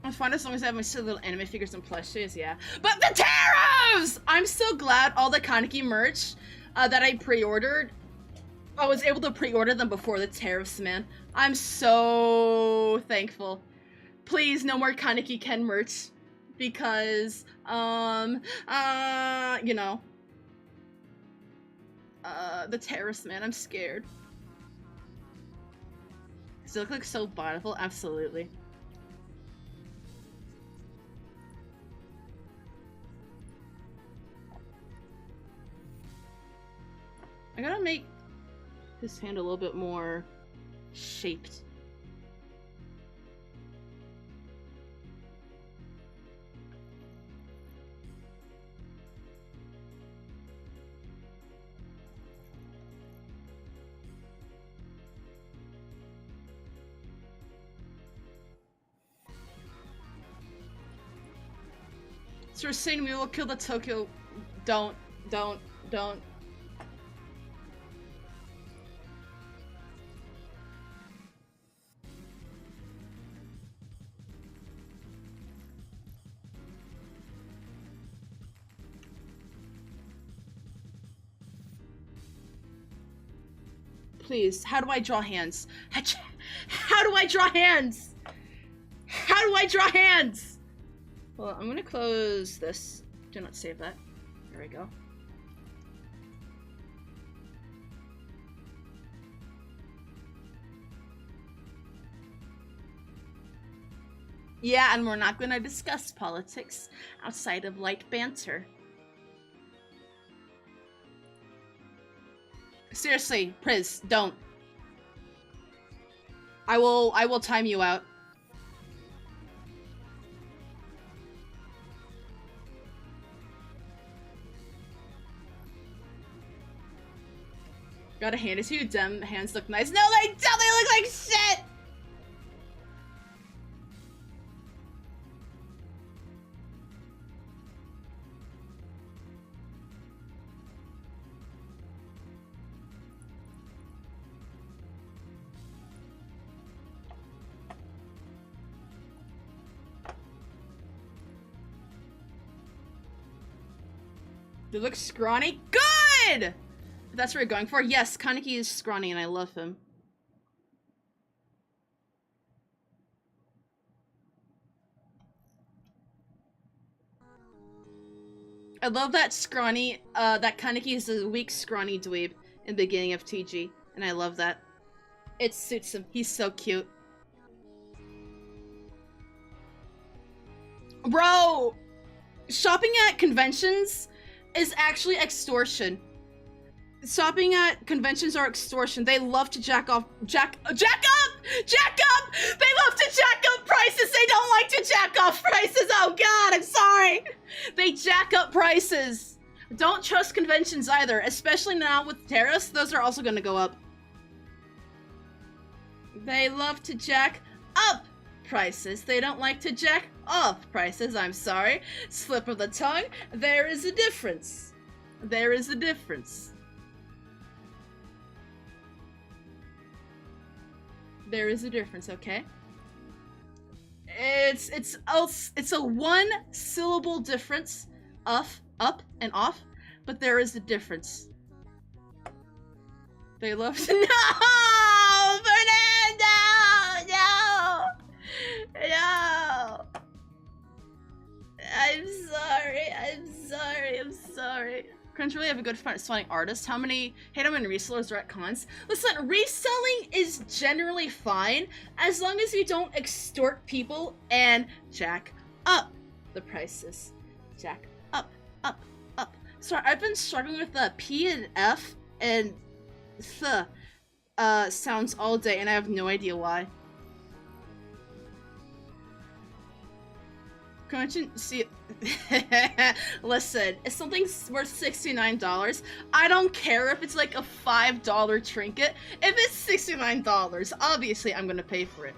I'm fine as long as I have my silly little anime figures and plushes, yeah. But the tariffs! I'm so glad all the Kaneki merch that I pre-ordered, I was able to pre-order them before the tariffs, man. I'm so thankful. Please, no more Kaneki Ken merch. Because, you know. The tariffs, man, I'm scared. Does it look like so beautiful? Absolutely. I gotta make his hand a little bit more shaped. So we're saying we will kill the Tokyo... Don't. Please, how do I draw hands? How do I draw hands? How do I draw hands? Well, I'm gonna close this. Do not save that. There we go. Yeah, and we're not gonna discuss politics outside of light banter. Seriously, Priz, don't. I will time you out. Gotta hand it to you, dem hands look nice. No, they don't, they look like shit! They look scrawny? Good! That's what we're going for. Yes, Kaneki is scrawny and I love him. I love that scrawny, that Kaneki is a weak, scrawny dweeb in the beginning of TG. And I love that. It suits him. He's so cute. Bro! Shopping at conventions is actually extortion. Shopping at conventions are extortion. They love to jack up! They love to jack up prices! They don't like to jack up prices! Oh god, I'm sorry! They jack up prices! Don't trust conventions either, especially now with tariffs. Those are also gonna go up. They love to jack up prices. They don't like to jack off prices, I'm sorry. Slip of the tongue. There is a difference. There is a difference. There is a difference, okay? It's a one syllable difference. Up and off, but there is a difference. They love to no, Fernando, no. I'm sorry. Crunchyroll, you have a good selling artist. How many resellers are at cons? Listen, reselling is generally fine as long as you don't extort people and jack up the prices. Jack up. Sorry, I've been struggling with the P and F and th sounds all day, and I have no idea why. See, listen, if something's worth $69, I don't care if it's like a $5 trinket. If it's $69, obviously I'm gonna pay for it.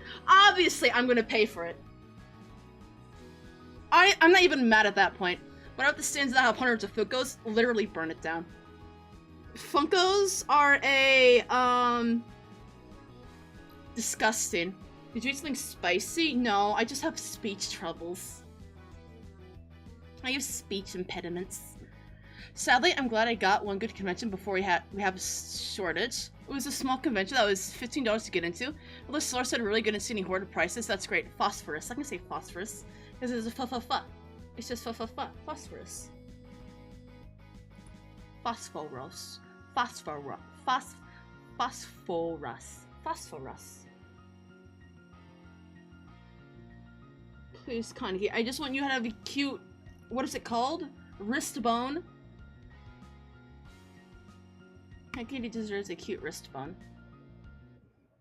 I'm not even mad at that point. But out the stands that have hundreds of Funkos, literally burn it down. Funkos are disgusting. Did you eat something spicy? No, I just have speech troubles. I have speech impediments. Sadly, I'm glad I got one good convention before we have a shortage. It was a small convention that was $15 to get into. Well, the store said really good and seeing hoarded prices. That's great. Phosphorus. I can say phosphorus because it's a fa. It's just phosphorus. Phosphorus. Please, Kaneki, I just want you to have a cute, what is it called? Wrist bone. Kaneki deserves a cute wrist bone.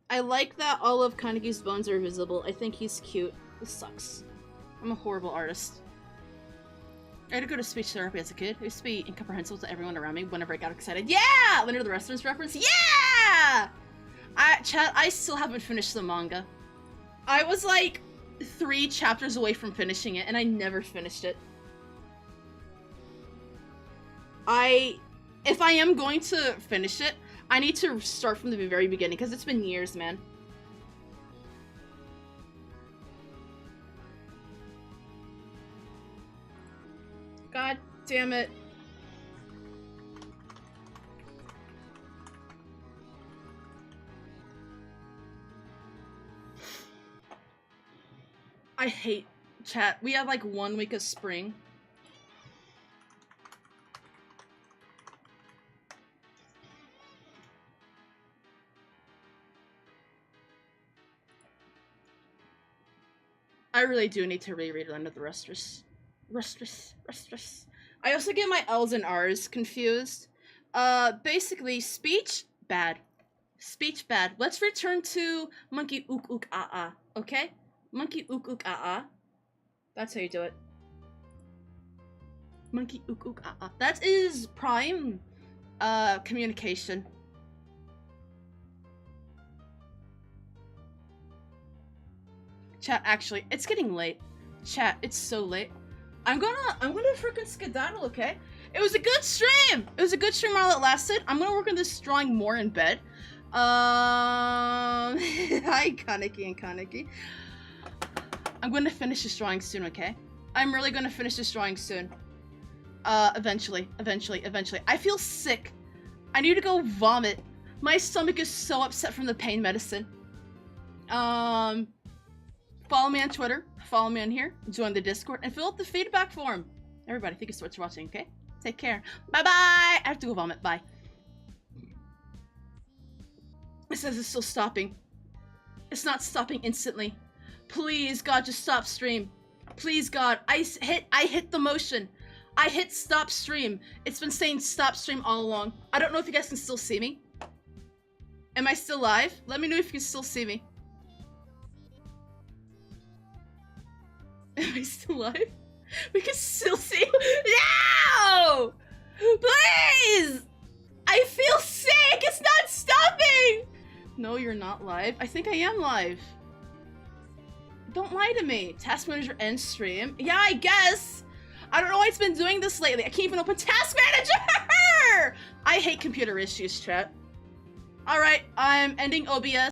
I like that all of Kaneki's bones are visible. I think he's cute. This sucks. I'm a horrible artist. I had to go to speech therapy as a kid. I used to be incomprehensible to everyone around me whenever I got excited. Yeah! Leonard the Wrestler's reference. Yeah! Chat, I still haven't finished the manga. I was like 3 chapters away from finishing it, and I never finished it. If I am going to finish it, I need to start from the very beginning, because it's been years, man. God damn it. I hate chat. We have like 1 week of spring. I really do need to reread Land of the Restless. I also get my L's and R's confused. Basically, speech, bad. Speech, bad. Let's return to monkey ook ook ah ah, okay? Monkey ook ook ah ah. That's how you do it. Monkey ook ook ah ah. That is prime, communication. Chat, actually, it's getting late. Chat, it's so late. I'm gonna freaking skedaddle, okay? It was a good stream! It was a good stream while it lasted. I'm gonna work on this drawing more in bed. Hi, Kaneki and Kaneki. I'm gonna finish this drawing soon, okay? I'm really gonna finish this drawing soon. Eventually. I feel sick. I need to go vomit. My stomach is so upset from the pain medicine. Follow me on Twitter, follow me on here, join the Discord, and fill out the feedback form. Everybody, thank you so much for watching, okay? Take care. Bye-bye! I have to go vomit, bye. It says it's still stopping. It's not stopping instantly. Please, God, just stop stream. Please, God, I hit the motion. I hit stop stream. It's been saying stop stream all along. I don't know if you guys can still see me. Am I still live? Let me know if you can still see me. Am I still live? We can still see you. No! Please! I feel sick! It's not stopping! No, you're not live. I think I am live. Don't lie to me. Task Manager end stream. Yeah, I guess. I don't know why it's been doing this lately. I can't even open Task Manager! I hate computer issues, chat. Alright, I'm ending OBS.